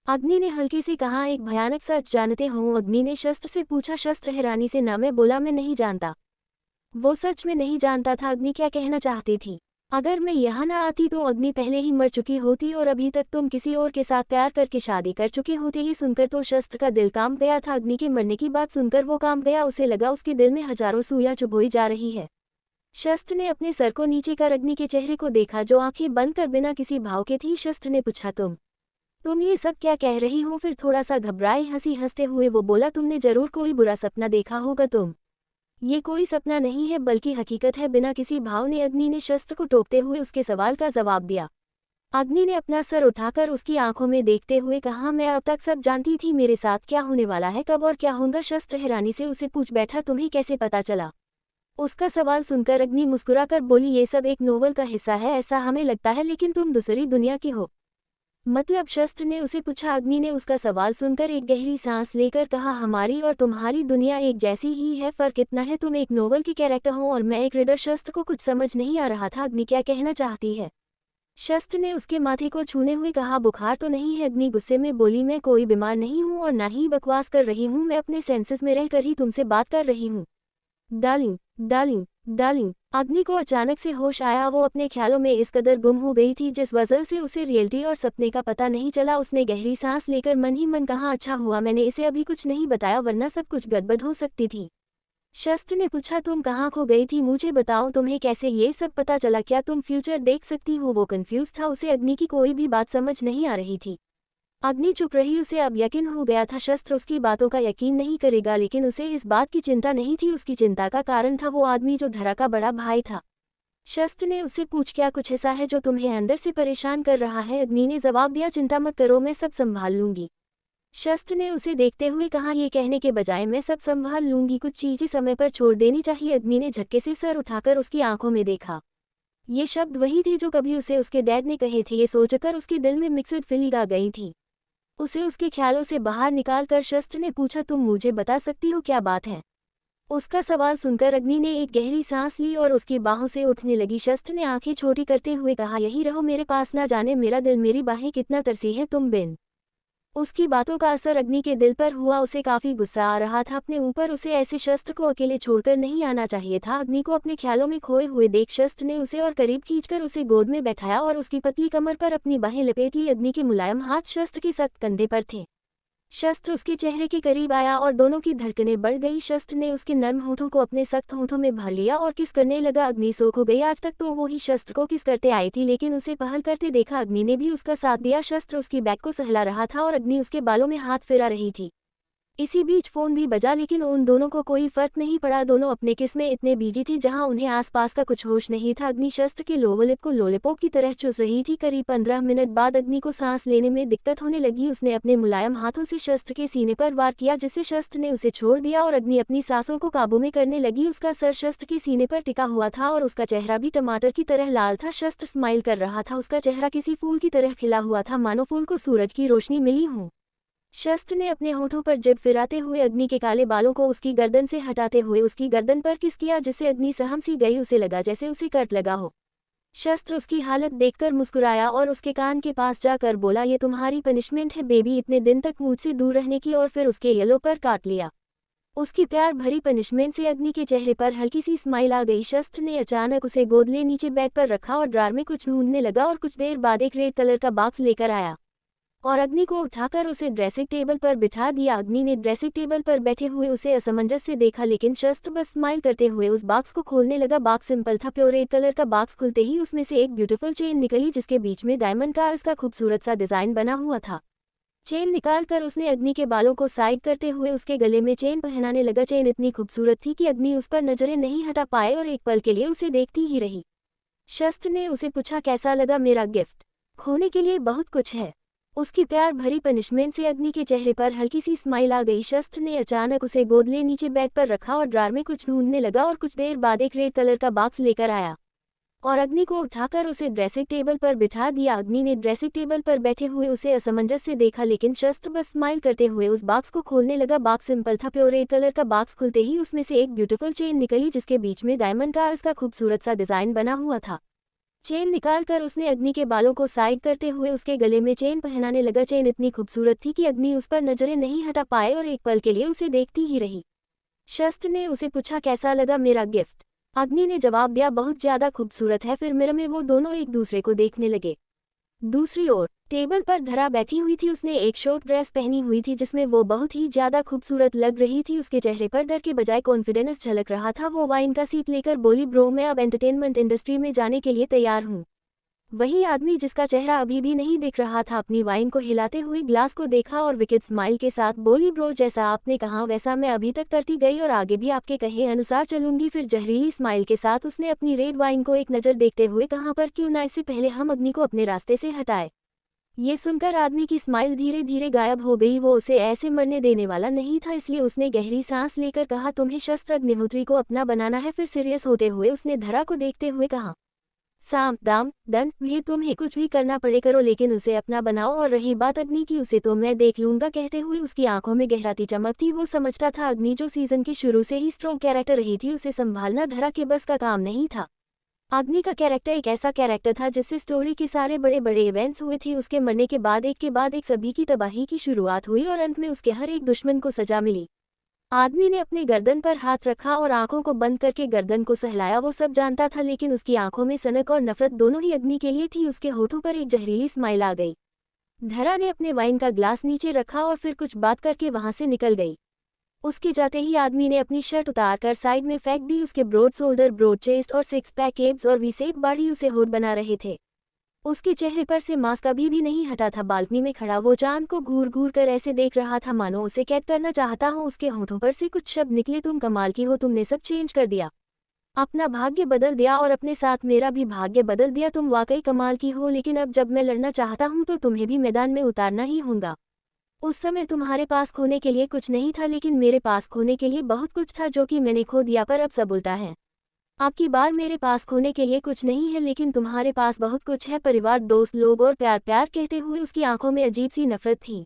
Speaker 1: अग्नि ने हल्के से कहा, एक भयानक सच जानते हो? अग्नि ने शस्त्र से पूछा। शस्त्र हैरानी से ना, मैं बोला मैं नहीं जानता। वो सच में नहीं जानता था अग्नि क्या कहना चाहती थी। अगर मैं यहाँ ना आती तो अग्नि पहले ही मर चुकी होती और अभी तक तुम किसी और के साथ प्यार करके शादी कर चुके होते। ये सुनकर तो शस्त्र का दिल कांप गया था। अग्नि के मरने की बात सुनकर वो कांप गया, उसे लगा उसके दिल में हजारों सुइयां चुभोई जा रही है। शस्त्र ने अपने सर को नीचे कर अग्नि के चेहरे को देखा जो आंखें बंद कर बिना किसी भाव के थी। शस्त्र ने पूछा, तुम ये सब क्या कह रही हो? फिर थोड़ा सा घबराए हंसी हंसते हुए वो बोला, तुमने जरूर कोई बुरा सपना देखा होगा। ये कोई सपना नहीं है बल्कि हकीकत है। बिना किसी भाव ने अग्नि ने शस्त्र को टोकते हुए उसके सवाल का जवाब दिया। अग्नि ने अपना सर उठाकर उसकी आंखों में देखते हुए कहा, मैं अब तक सब जानती थी मेरे साथ क्या होने वाला है, कब और क्या होगा। शस्त्र हैरानी से उसे पूछ बैठा, तुम्हें कैसे पता चला? उसका सवाल सुनकर अग्नि मुस्कुराकर बोली, ये सब एक नोवेल का हिस्सा है, ऐसा हमें लगता है, लेकिन तुम दूसरी दुनिया के हो। मतलब? शस्त्र ने उसे पूछा। अग्नि ने उसका सवाल सुनकर एक गहरी सांस लेकर कहा, हमारी और तुम्हारी दुनिया एक जैसी ही है, फर्क इतना है तुम एक नोवेल की कैरेक्टर हो और मैं एक रीडर। शस्त्र को कुछ समझ नहीं आ रहा था अग्नि क्या कहना चाहती है। शस्त्र ने उसके माथे को छूने हुए कहा, बुखार तो नहीं है? अग्नि गुस्से में बोली, मैं कोई बीमार नहीं हूँ और ना ही बकवास कर रही हूँ, मैं अपने सेंसेस में रहकर ही तुमसे बात कर रही हूँ। Darling, darling, darling. अग्नि को अचानक से होश आया, वो अपने ख्यालों में इस कदर गुम हो गई थी जिस वजह से उसे रियलिटी और सपने का पता नहीं चला। उसने गहरी सांस लेकर मन ही मन कहा, अच्छा हुआ मैंने इसे अभी कुछ नहीं बताया, वरना सब कुछ गड़बड़ हो सकती थी। शस्त्र ने पूछा, तुम कहाँ खो गई थी? मुझे बताओ, तुम्हें कैसे ये सब पता चला? क्या तुम फ्यूचर देख सकती हो? वो कंफ्यूज था, उसे अग्नि की कोई भी बात समझ नहीं आ रही थी। अग्नि चुप रही, उसे अब यकीन हो गया था शस्त्र उसकी बातों का यकीन नहीं करेगा, लेकिन उसे इस बात की चिंता नहीं थी। उसकी चिंता का कारण था वो आदमी जो धरा का बड़ा भाई था। शस्त्र ने उससे पूछ, क्या कुछ ऐसा है जो तुम्हें अंदर से परेशान कर रहा है? अग्नि ने जवाब दिया, चिंता मत करो, मैं सब संभाल लूंगी। शस्त्र ने उसे देखते हुए कहा, ये कहने के बजाय मैं सब संभाल लूंगी, कुछ चीजें समय पर छोड़ देनी चाहिए। अग्नि ने झटके से सर उठाकर उसकी आंखों में देखा। ये शब्द वही थे जो कभी उसे उसके डैड ने कहे थे। ये सोचकर उसके दिल में मिक्सड फीलिंग आ गई थी। उसे उसके ख्यालों से बाहर निकालकर शस्त्र ने पूछा, तुम मुझे बता सकती हो क्या बात है? उसका सवाल सुनकर अग्नि ने एक गहरी सांस ली और उसकी बाहों से उठने लगी। शस्त्र ने आंखें छोटी करते हुए कहा, यही रहो मेरे पास, ना जाने मेरा दिल मेरी बाहें कितना तरसी है तुम बिन। उसकी बातों का असर अग्नि के दिल पर हुआ, उसे काफी गुस्सा आ रहा था अपने ऊपर। उसे ऐसे शस्त्र को अकेले छोड़कर नहीं आना चाहिए था। अग्नि को अपने ख्यालों में खोए हुए देख शस्त्र ने उसे और करीब खींचकर उसे गोद में बैठाया और उसकी पतली कमर पर अपनी बाहें लपेट ली। अग्नि के मुलायम हाथ शस्त्र के सख्त कंधे पर थे। शस्त्र उसके चेहरे के करीब आया और दोनों की धड़कनें बढ़ गई। शस्त्र ने उसके नर्म होठों को अपने सख्त होठों में भर लिया और किस करने लगा। अग्नि सोख हो गई। आज तक तो वो ही शस्त्र को किस करते आई थी, लेकिन उसे पहल करते देखा अग्नि ने भी उसका साथ दिया। शस्त्र उसकी बैक को सहला रहा था और अग्नि उसके बालों में हाथ फेरा रही थी। इसी बीच फोन भी बजा, लेकिन उन दोनों को कोई फर्क नहीं पड़ा। दोनों अपने किस में इतने बिजी थे जहां उन्हें आसपास का कुछ होश नहीं था। अग्नि शस्त्र के लोवलिप को लॉलीपॉप की तरह चूस रही थी। करीब 15 मिनट बाद अग्नि को सांस लेने में दिक्कत होने लगी। उसने अपने मुलायम हाथों से शस्त्र के सीने पर वार किया, जिससे शस्त्र ने उसे छोड़ दिया और अग्नि अपनी सांसों को काबू में करने लगी। उसका सर शस्त्र के सीने पर टिका हुआ था और उसका चेहरा भी टमाटर की तरह लाल था। शस्त्र स्माइल कर रहा था। उसका चेहरा किसी फूल की तरह खिला हुआ था, मानो फूल को सूरज की रोशनी मिली हो। शस्त्र ने अपने होठों पर जिभ फिराते हुए अग्नि के काले बालों को उसकी गर्दन से हटाते हुए उसकी गर्दन पर किस किया, जिससे अग्नि सहम सी गई। उसे लगा जैसे उसे कट लगा हो। शस्त्र उसकी हालत देखकर मुस्कुराया और उसके कान के पास जाकर बोला, ये तुम्हारी पनिशमेंट है बेबी, इतने दिन तक मुझसे दूर रहने की। और फिर उसके येलो पर काट लिया। उसकी प्यार भरी पनिशमेंट से अग्नि के चेहरे पर हल्की सी स्माइल आ गई। शस्त्र ने अचानक उसे गोद ले नीचे बेड पर रखा और ड्रार में कुछ ढूंढने लगा और कुछ देर बाद एक रेड कलर का बॉक्स लेकर आया और अग्नि को उठाकर उसे ड्रेसिंग टेबल पर बिठा दिया। अग्नि ने ड्रेसिंग टेबल पर बैठे हुए उसे असमंजस से देखा, लेकिन शस्त्र बस स्माइल करते हुए उस बॉक्स को खोलने लगा। बॉक्स सिंपल था, प्योर रेड कलर का बॉक्स। खुलते ही उसमें से एक ब्यूटीफुल चेन निकली, जिसके बीच में डायमंड का इसका खूबसूरत सा डिजाइन बना हुआ था। चेन निकालकर उसने अग्नि के बालों को साइड करते हुए उसके गले में चेन पहनाने लगा। चेन इतनी खूबसूरत थी कि अग्नि उस पर नजरें नहीं हटा पाए और एक पल के लिए उसे देखती ही रही। शस्त्र ने उसे पूछा, कैसा लगा मेरा गिफ्ट? खोने के लिए बहुत कुछ है। उसकी प्यार भरी पनिशमेंट से अग्नि के चेहरे पर हल्की सी स्माइल आ गई। शस्त्र ने अचानक उसे गोद ले नीचे बेड पर रखा और ड्रार में कुछ ढूंढने लगा और कुछ देर बाद एक रेड कलर का बॉक्स लेकर आया और अग्नि को उठाकर उसे ड्रेसिंग टेबल पर बिठा दिया। अग्नि ने ड्रेसिंग टेबल पर बैठे हुए उसे असमंजस से देखा, लेकिन शस्त्र बस स्माइल करते हुए उस बॉक्स को खोलने लगा। बॉक्स सिंपल था, प्योर रेड कलर का बॉक्स। खुलते ही उसमें से एक ब्यूटीफुल चेन निकली, जिसके बीच में डायमंड का इसका खूबसूरत सा डिजाइन बना हुआ था। चेन निकालकर उसने अग्नि के बालों को साइड करते हुए उसके गले में चेन पहनाने लगा। चेन इतनी खूबसूरत थी कि अग्नि उस पर नजरें नहीं हटा पाए और एक पल के लिए उसे देखती ही रही। शस्त्र ने उसे पूछा, कैसा लगा मेरा गिफ्ट? अग्नि ने जवाब दिया, बहुत ज्यादा खूबसूरत है। फिर मिरर में वो दोनों एक दूसरे को देखने लगे। दूसरी ओर टेबल पर धरा बैठी हुई थी। उसने एक शॉर्ट ड्रेस पहनी हुई थी, जिसमें वो बहुत ही ज्यादा खूबसूरत लग रही थी। उसके चेहरे पर डर के बजाय कॉन्फिडेंस झलक रहा था। वो वाइन का सीप लेकर बोली, ब्रो मैं अब एंटरटेनमेंट इंडस्ट्री में जाने के लिए तैयार हूँ। वही आदमी जिसका चेहरा अभी भी नहीं दिख रहा था, अपनी वाइन को हिलाते हुए ग्लास को देखा और विकेट स्माइल के साथ बोली, ब्रो जैसा आपने कहा वैसा मैं अभी तक करती गई और आगे भी आपके कहे अनुसार चलूंगी। फिर जहरीली स्माइल के साथ उसने अपनी रेड वाइन को एक नज़र देखते हुए कहा, पर क्यों ना इससे पहले हम अग्नि को अपने रास्ते से हटाए। ये सुनकर आदमी की स्माइल धीरे धीरे गायब हो गई। वो उसे ऐसे मरने देने वाला नहीं था, इसलिए उसने गहरी सांस लेकर कहा, तुम्हें शस्त्र अग्निहोत्री को अपना बनाना है। फिर सीरियस होते हुए उसने धरा को देखते हुए कहा, साम दाम दंड भी तुम्हें कुछ भी करना पड़े करो, लेकिन उसे अपना बनाओ। और रही बात अग्नि की, उसे तो मैं देख लूंगा। कहते हुए उसकी आंखों में गहराती चमक थी। वो समझता था अग्नि जो सीजन के शुरू से ही स्ट्रॉन्ग कैरेक्टर रही थी, उसे संभालना धरा के बस का काम नहीं था। अग्नि का कैरेक्टर एक ऐसा कैरेक्टर था जिससे स्टोरी के सारे बड़े बड़े इवेंट्स हुए थे। उसके मरने के बाद एक के बाद एक सभी की तबाही की शुरुआत हुई और अंत में उसके हर एक दुश्मन को सजा मिली। आदमी ने अपने गर्दन पर हाथ रखा और आंखों को बंद करके गर्दन को सहलाया। वो सब जानता था, लेकिन उसकी आंखों में सनक और नफरत दोनों ही अग्नि के लिए थी। उसके होठों पर एक जहरीली स्माइल आ गई। धरा ने अपने वाइन का ग्लास नीचे रखा और फिर कुछ बात करके वहां से निकल गई। उसके जाते ही आदमी ने अपनी शर्ट उतारकर साइड में फेंक दी। उसके ब्रॉड शोल्डर, ब्रॉड चेस्ट और सिक्स पैक एब्स और वी शेप बॉडी उसे होट बना रहे थे। उसके चेहरे पर से मास्क अभी भी नहीं हटा था। बालकनी में खड़ा वो चांद को घूर घूर कर ऐसे देख रहा था मानो उसे कैद करना चाहता हो। उसके होठों पर से कुछ शब्द निकले, तुम कमाल की हो, तुमने सब चेंज कर दिया, अपना भाग्य बदल दिया और अपने साथ मेरा भी भाग्य बदल दिया। तुम वाकई कमाल की हो, लेकिन अब जब मैं लड़ना चाहता हूँ तो तुम्हें भी मैदान में उतारना ही होगा। उस समय तुम्हारे पास खोने के लिए कुछ नहीं था, लेकिन मेरे पास खोने के लिए बहुत कुछ था जो कि मैंने खो दिया। पर अब सब उल्टा है। आपकी बार मेरे पास खोने के लिए कुछ नहीं है, लेकिन तुम्हारे पास बहुत कुछ है, परिवार, दोस्त, लोग और प्यार। प्यार कहते हुए उसकी आंखों में अजीब सी नफरत थी।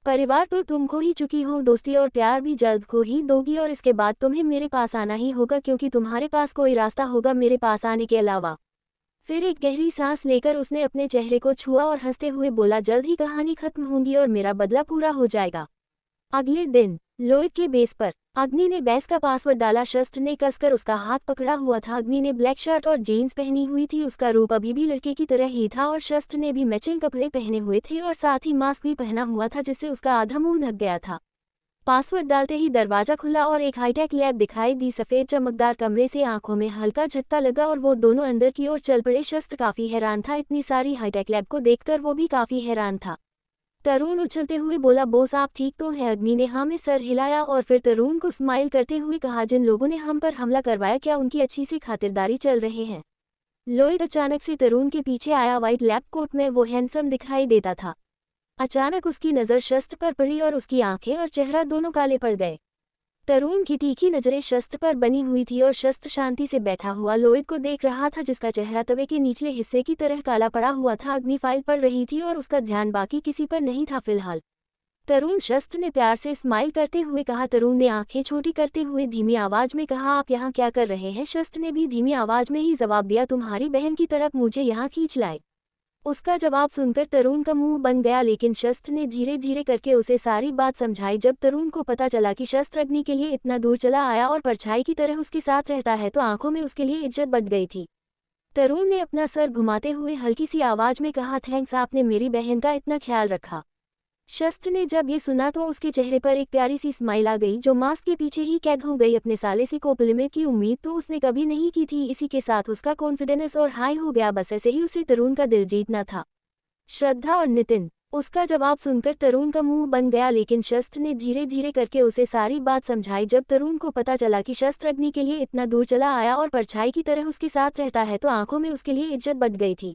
Speaker 1: परिवार तो तुम खो ही चुकी हो, दोस्ती और प्यार भी जल्द खो ही दोगी और इसके बाद तुम्हें मेरे पास आना ही होगा, क्योंकि तुम्हारे पास कोई रास्ता होगा मेरे पास आने के अलावा। फिर एक गहरी सांस लेकर उसने अपने चेहरे को छुआ और हंसते हुए बोला, जल्द ही कहानी खत्म होगी और मेरा बदला पूरा हो जाएगा। अगले दिन लोइड के बेस पर अग्नि ने बेस का पासवर्ड डाला। शस्त्र ने कसकर उसका हाथ पकड़ा हुआ था। अग्नि ने ब्लैक शर्ट और जीन्स पहनी हुई थी। उसका रूप अभी भी लड़के की तरह ही था और शस्त्र ने भी मैचिंग कपड़े पहने हुए थे और साथ ही मास्क भी पहना हुआ था, जिससे उसका आधा मुंह ढक गया था। पासवर्ड डालते ही दरवाजा खुला और एक हाईटेक लैब दिखाई दी। सफेद चमकदार कमरे से आंखों में हल्का झटका लगा और वो दोनों अंदर की ओर चल पड़े। शस्त्र काफी हैरान था, इतनी सारी हाईटेक लैब को देखकर वो भी काफी हैरान था। तरुण उछलते हुए बोला, बोस आप ठीक तो हैं? अग्नि ने हाँ में सर हिलाया और फिर तरुण को स्माइल करते हुए कहा, जिन लोगों ने हम पर हमला करवाया क्या उनकी अच्छी सी खातिरदारी चल रहे हैं? लॉयड अचानक से तरुण के पीछे आया। व्हाइट लैब कोट में वो हैंडसम दिखाई देता था। अचानक उसकी नज़र शस्त्र पर पड़ी और उसकी आंखें और चेहरा दोनों काले पड़ गए। तरुण की तीखी नजरें शस्त्र पर बनी हुई थी और शस्त्र शांति से बैठा हुआ लॉयड को देख रहा था, जिसका चेहरा तवे के निचले हिस्से की तरह काला पड़ा हुआ था। अग्नि फाइल पढ़ रही थी और उसका ध्यान बाकी किसी पर नहीं था फिलहाल। तरुण, शस्त्र ने प्यार से स्माइल करते हुए कहा। तरुण ने आंखें छोटी करते हुए धीमी आवाज में कहा, आप यहाँ क्या कर रहे हैं? शस्त्र ने भी धीमी आवाज में ही जवाब दिया, तुम्हारी बहन की तरफ मुझे यहाँ खींच लाए। उसका जवाब सुनकर तरुण का मुंह बन गया, लेकिन शस्त्र ने धीरे धीरे करके उसे सारी बात समझाई। जब तरुण को पता चला कि शस्त्र अग्नि के लिए इतना दूर चला आया और परछाई की तरह उसके साथ रहता है, तो आंखों में उसके लिए इज्जत बढ़ गई थी। तरुण ने अपना सर घुमाते हुए हल्की सी आवाज में कहा, थैंक्स, आपने मेरी बहन का इतना ख्याल रखा। शस्त्र ने जब ये सुना तो उसके चेहरे पर एक प्यारी सी स्माइल आ गई, जो मास्क के पीछे ही कैद हो गई। अपने साले से कोपलिमे की उम्मीद तो उसने कभी नहीं की थी, इसी के साथ उसका कॉन्फिडेंस और हाई हो गया। बस ऐसे ही उसे तरुण का दिल जीतना था। श्रद्धा और नितिन। उसका जवाब सुनकर तरुण का मुंह बन गया, लेकिन शस्त्र ने धीरे धीरे करके उसे सारी बात समझाई। जब तरुण को पता चला कि शस्त्र अग्नि के लिए इतना दूर चला आया और परछाई की तरह उसके साथ रहता है, तो आंखों में उसके लिए इज्जत बढ़ गई थी।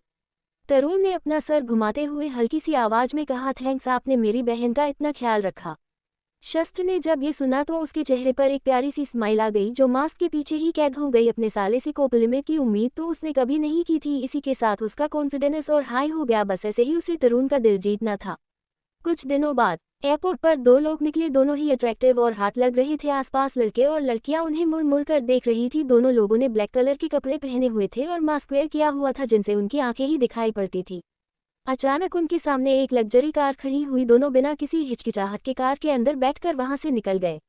Speaker 1: तरुण ने अपना सर घुमाते हुए हल्की सी आवाज में कहा, थैंक्स, आपने मेरी बहन का इतना ख्याल रखा। शस्त्र ने जब ये सुना तो उसके चेहरे पर एक प्यारी सी स्माइल आ गई, जो मास्क के पीछे ही कैद हो गई। अपने साले से कोपलिमे की उम्मीद तो उसने कभी नहीं की थी, इसी के साथ उसका कॉन्फिडेंस और हाई हो गया। बस ऐसे ही उसे तरुण का दिल जीतना था। कुछ दिनों बाद एयरपोर्ट पर दो लोग निकले, दोनों ही अट्रैक्टिव और हाथ लग रहे थे। आसपास लड़के और लड़कियां उन्हें मुड़ मुड़ कर देख रही थी। दोनों लोगों ने ब्लैक कलर के कपड़े पहने हुए थे और मास्क वेयर किया हुआ था, जिनसे उनकी आंखें ही दिखाई पड़ती थी। अचानक उनके सामने एक लग्जरी कार खड़ी हुई। दोनों बिना किसी हिचकिचाहट के कार के अंदर बैठकर वहां से निकल गए।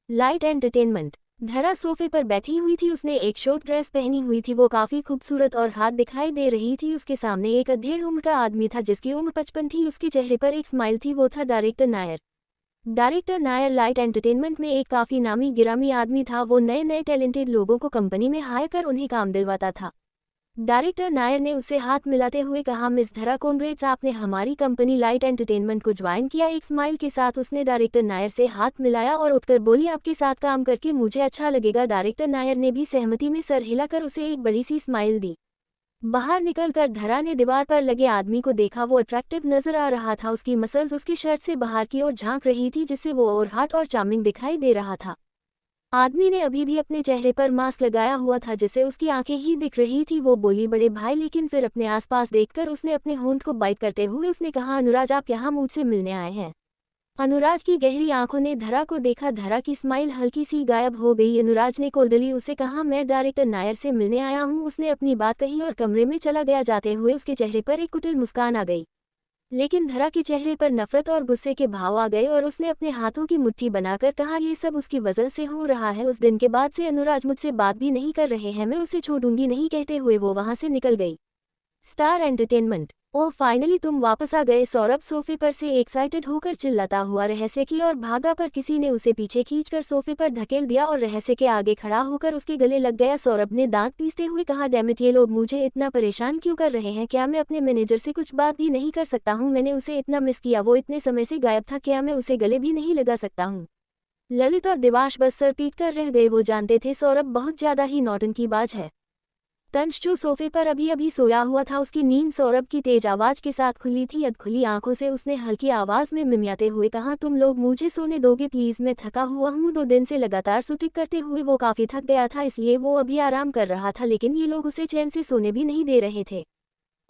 Speaker 1: Light entertainment. धरा सोफे पर बैठी हुई थी। उसने एक शॉर्ट ड्रेस पहनी हुई थी। वो काफी खूबसूरत और हाथ दिखाई दे रही थी। उसके सामने एक अधेड़ उम्र का आदमी था, जिसकी उम्र 55 थी। उसके चेहरे पर एक स्माइल थी। वो था director Nair. Director Nair light entertainment में एक काफी नामी गिरामी आदमी था। वो नए नए टैलेंटेड लोगों को कंपनी में हायर कर उन्हें काम दिलवाता था। डायरेक्टर नायर ने उसे हाथ मिलाते हुए कहा, मिस धरा, कांग्रेट्स, आपने हमारी कंपनी लाइट एंटरटेनमेंट को ज्वाइन किया। एक स्माइल के साथ उसने डायरेक्टर नायर से हाथ मिलाया और उठकर बोली, आपके साथ काम करके मुझे अच्छा लगेगा। डायरेक्टर नायर ने भी सहमति में सर हिलाकर उसे एक बड़ी सी स्माइल दी। बाहर निकलकर धरा ने दीवार पर लगे आदमी को देखा। वो अट्रैक्टिव नजर आ रहा था। उसकी मसल्स उसकी शर्ट से बाहर की ओर झांक रही थी, जिससे वो और हॉट और चार्मिंग दिखाई दे रहा था। आदमी ने अभी भी अपने चेहरे पर मास्क लगाया हुआ था, जिससे उसकी आंखें ही दिख रही थी। वो बोली, बड़े भाई, लेकिन फिर अपने आसपास देखकर उसने अपने होंठ को बाइट करते हुए उसने कहा, अनुराज, आप यहाँ मुझसे मिलने आए हैं? अनुराज की गहरी आंखों ने धरा को देखा। धरा की स्माइल हल्की सी गायब हो गई। अनुराज ने कोल्डली उसे कहा, मैं डायरेक्टर नायर से मिलने आया हूँ। उसने अपनी बात कही और कमरे में चला गया। जाते हुए उसके चेहरे पर एक कुटिल मुस्कान आ गई, लेकिन धरा के चेहरे पर नफरत और गुस्से के भाव आ गए और उसने अपने हाथों की मुट्ठी बनाकर कहा, ये सब उसकी वजह से हो रहा है। उस दिन के बाद से अनुराज मुझसे बात भी नहीं कर रहे हैं। मैं उसे छोड़ूंगी नहीं, कहते हुए वो वहां से निकल गई। Star entertainment. ओह, फाइनली तुम वापस आ गए। सौरभ सोफे पर से एक्साइटेड होकर चिल्लाता हुआ रहस्य की और भागा, पर किसी ने उसे पीछे खींचकर सोफे पर धकेल दिया और रहस्य के आगे खड़ा होकर उसके गले लग गया। सौरभ ने दांत पीसते हुए कहा, डैमिट, ये लोग मुझे इतना परेशान क्यों कर रहे हैं? क्या मैं अपने मैनेजर से कुछ बात भी नहीं कर सकता हूँ? मैंने उसे इतना मिस किया, वो इतने समय से गायब था। क्या मैं उसे गले भी नहीं लगा सकता हूँ? ललित और देवाश बस सर पीट कर रह गए। वो जानते थे सौरभ बहुत ज्यादा ही नौटंकीबाज है। तंश, जो सोफे पर अभी अभी सोया हुआ था, उसकी नींद सौरभ की तेज आवाज के साथ खुली थी। अधखुली आंखों से उसने हल्की आवाज में मिमियाते हुए कहा, तुम लोग मुझे सोने दोगे प्लीज? मैं थका हुआ हूँ। 2 दिन से लगातार शूटिंग करते हुए वो काफी थक गया था, इसलिए वो अभी आराम कर रहा था, लेकिन ये लोग उसे चैन से सोने भी नहीं दे रहे थे।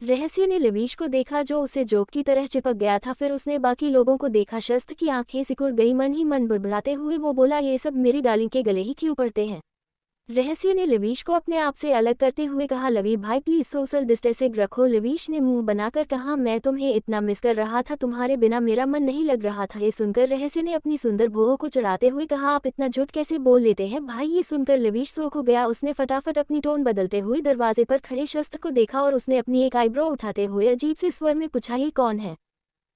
Speaker 1: रहस्य ने लवीश को देखा, जो उसे जोक की तरह चिपक गया था। फिर उसने बाकी लोगों को देखा। शस्त्र की आंखें सिकुड़ गई। मन ही मन बुड़बुड़ाते हुए वो बोला, ये सब मेरी डार्लिंग के गले ही क्यों पड़ते हैं? रहस्य ने लवीश को अपने आप से अलग करते हुए कहा, लवी भाई प्लीज सोशल डिस्टेंसिंग रखो। लवीश ने मुंह बनाकर कहा, मैं तुम्हें इतना मिस कर रहा था, तुम्हारे बिना मेरा मन नहीं लग रहा था। ये सुनकर रहस्य ने अपनी सुंदर भुओं को चढ़ाते हुए कहा, आप इतना झूठ कैसे बोल लेते हैं भाई? ये सुनकर लवीश शॉक हो गया। उसने फटाफट अपनी टोन बदलते हुए दरवाजे पर खड़े शस्त्र को देखा और उसने अपनी एक आईब्रो उठाते हुए अजीब से स्वर में पूछा, ये कौन है?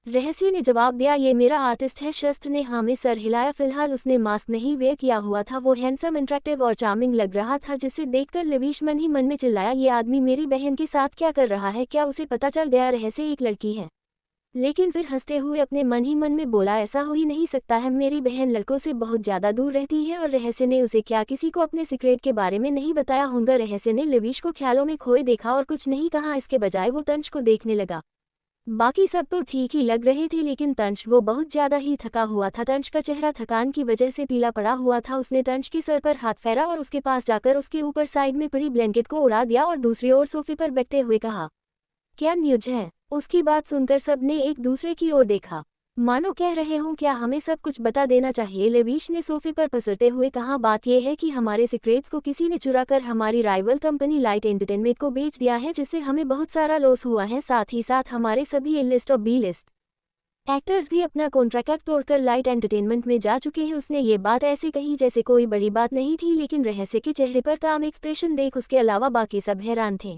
Speaker 1: रहस्य ने जवाब दिया, ये मेरा आर्टिस्ट है। शस्त्र ने हाँ में सर हिलाया। फिलहाल उसने मास्क नहीं वेयर किया हुआ था। वो हैंडसम, इंट्रैक्टिव और चार्मिंग लग रहा था, जिसे देखकर लवीश मन ही मन में चिल्लाया, ये आदमी मेरी बहन के साथ क्या कर रहा है? क्या उसे पता चल गया रहस्य एक लड़की है? लेकिन फिर हंसते हुए अपने मन ही मन में बोला, ऐसा हो ही नहीं सकता है, मेरी बहन लड़कों से बहुत ज़्यादा दूर रहती है और रहस्य ने उसे क्या किसी को अपने सीक्रेट के बारे में नहीं बताया होगा। रहस्य ने लविश को ख्यालों में खोए देखा और कुछ नहीं कहा, इसके बजाय वो तंश को देखने लगा। बाकी सब तो ठीक ही लग रहे थे लेकिन तंश वो बहुत ज़्यादा ही थका हुआ था। तंश का चेहरा थकान की वजह से पीला पड़ा हुआ था। उसने तंश के सर पर हाथ फेरा और उसके पास जाकर उसके ऊपर साइड में पड़ी ब्लैंकेट को उड़ा दिया और दूसरी ओर सोफे पर बैठते हुए कहा, क्या न्यूज है। उसकी बात सुनकर सब ने एक दूसरे की ओर देखा, मानो कह रहे हों क्या हमें सब कुछ बता देना चाहिए। लविश ने सोफे पर पसरते हुए कहा, बात यह है कि हमारे सीक्रेट्स को किसी ने चुरा कर हमारी राइवल कंपनी लाइट एंटरटेनमेंट को बेच दिया है, जिससे हमें बहुत सारा लॉस हुआ है। साथ ही साथ हमारे सभी ए लिस्ट और बी लिस्ट एक्टर्स भी अपना कॉन्ट्रैक्ट तोड़कर लाइट एंटरटेनमेंट में जा चुके हैं। उसने ये बात ऐसे कही जैसे कोई बड़ी बात नहीं थी, लेकिन रहस्य के चेहरे पर काम एक्सप्रेशन देख उसके अलावा बाकी सब हैरान थे।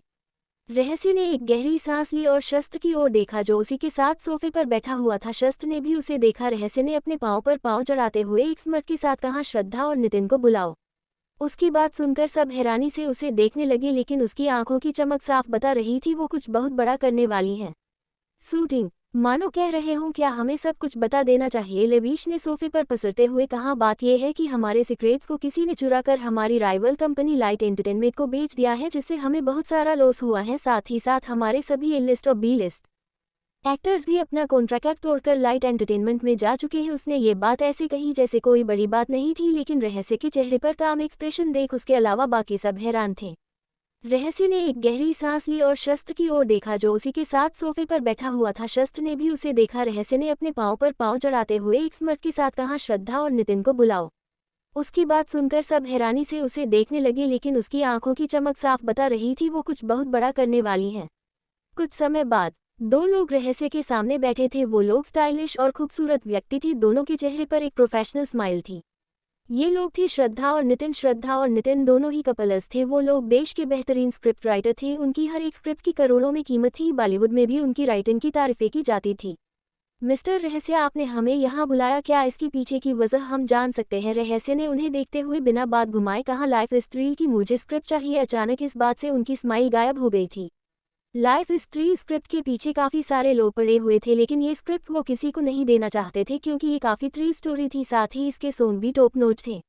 Speaker 1: रहस्य ने एक गहरी सांस ली और शस्त्र की ओर देखा जो उसी के साथ सोफे पर बैठा हुआ था। शस्त्र ने भी उसे देखा। रहस्य ने अपने पांव पर पांव चढ़ाते हुए एक स्मर के साथ कहा, श्रद्धा और नितिन को बुलाओ। उसकी बात सुनकर सब हैरानी से उसे देखने लगे, लेकिन उसकी आंखों की चमक साफ बता रही थी वो कुछ बहुत बड़ा करने वाली है। शूटिंग, मानो कह रहे हों क्या हमें सब कुछ बता देना चाहिए। लविश ने सोफे पर पसरते हुए कहा, बात यह है कि हमारे सीक्रेट्स को किसी ने चुरा कर हमारी राइवल कंपनी लाइट एंटरटेनमेंट को बेच दिया है, जिससे हमें बहुत सारा लॉस हुआ है। साथ ही साथ हमारे सभी ए लिस्ट और बी लिस्ट एक्टर्स भी अपना कॉन्ट्रैक्ट तोड़कर लाइट एंटरटेनमेंट में जा चुके हैं। उसने ये बात ऐसे कही जैसे कोई बड़ी बात नहीं थी, लेकिन रहस्य के चेहरे पर काम एक्सप्रेशन देख उसके अलावा बाकी सब हैरान थे। रहस्य ने एक गहरी सांस ली और शस्त्र की ओर देखा जो उसी के साथ सोफे पर बैठा हुआ था। शस्त्र ने भी उसे देखा। रहस्य ने अपने पांव पर पांव चढ़ाते हुए एक स्मर के साथ कहा, श्रद्धा और नितिन को बुलाओ। उसकी बात सुनकर सब हैरानी से उसे देखने लगे, लेकिन उसकी आंखों की चमक साफ बता रही थी वो कुछ बहुत बड़ा करने वाली है। कुछ समय बाद दो लोग रहस्य के सामने बैठे थे। वो लोग स्टाइलिश और खूबसूरत व्यक्ति थे। दोनों के चेहरे पर एक प्रोफेशनल स्माइल थी। ये लोग थे श्रद्धा और नितिन। श्रद्धा और नितिन दोनों ही कपल्स थे। वो लोग देश के बेहतरीन स्क्रिप्ट राइटर थे। उनकी हर एक स्क्रिप्ट की करोड़ों में कीमत थी। बॉलीवुड में भी उनकी राइटिंग की तारीफें की जाती थी। मिस्टर रहस्य, आपने हमें यहाँ बुलाया, क्या इसके पीछे की वजह हम जान सकते हैं। रहस्य ने उन्हें देखते हुए बिना बात घुमाए कहा, लाइफ इज थ्रिल की मुझे स्क्रिप्ट चाहिए। अचानक इस बात से उनकी स्माइल गायब हो गई थी। लाइफ इज थ्रिल स्क्रिप्ट के पीछे काफ़ी सारे लोग पड़े हुए थे, लेकिन ये स्क्रिप्ट वो किसी को नहीं देना चाहते थे क्योंकि ये काफ़ी थ्रिल स्टोरी थी। साथ ही इसके सॉन्ग भी टॉप नॉच थे।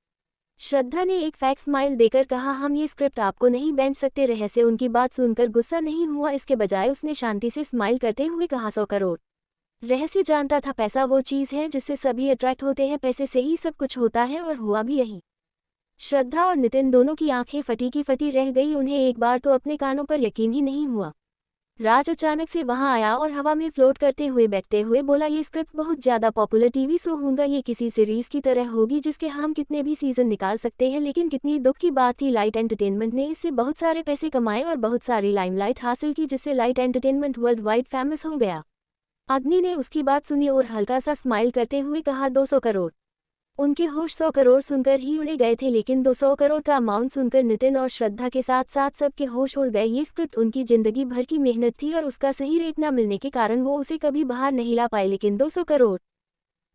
Speaker 1: श्रद्धा ने एक फैक स्माइल देकर कहा, हम ये स्क्रिप्ट आपको नहीं बेच सकते। रहस्य उनकी बात सुनकर गुस्सा नहीं हुआ, इसके बजाय उसने शांति से स्माइल करते हुए कहा, 100 करोड़। रहस्य जानता था पैसा वो चीज़ है जिससे सभी अट्रैक्ट होते हैं, पैसे से ही सब कुछ होता है और हुआ भी यही। श्रद्धा और नितिन दोनों की आंखें फटी की फटी रह गई। उन्हें एक बार तो अपने कानों पर यकीन ही नहीं हुआ। राज अचानक से वहां आया और हवा में फ्लोट करते हुए बैठते हुए बोला, ये स्क्रिप्ट बहुत ज़्यादा पॉपुलर टीवी शो होगा। ये किसी सीरीज की तरह होगी जिसके हम कितने भी सीजन निकाल सकते हैं। लेकिन कितनी दुख की बात थी, लाइट एंटरटेनमेंट ने इससे बहुत सारे पैसे कमाए और बहुत सारी लाइमलाइट हासिल की, जिससे light entertainment world wide famous हो गया। अग्नि ने उसकी बात सुनी और हल्का सा स्माइल करते हुए कहा, 200 करोड़। उनके होश 100 करोड़ सुनकर ही उड़े गए थे, लेकिन 200 करोड़ का अमाउंट सुनकर नितिन और श्रद्धा के साथ साथ सबके होश उड़ गए। ये स्क्रिप्ट उनकी जिंदगी भर की मेहनत थी और उसका सही रेट न मिलने के कारण वो उसे कभी बाहर नहीं ला पाए, लेकिन 200 करोड़।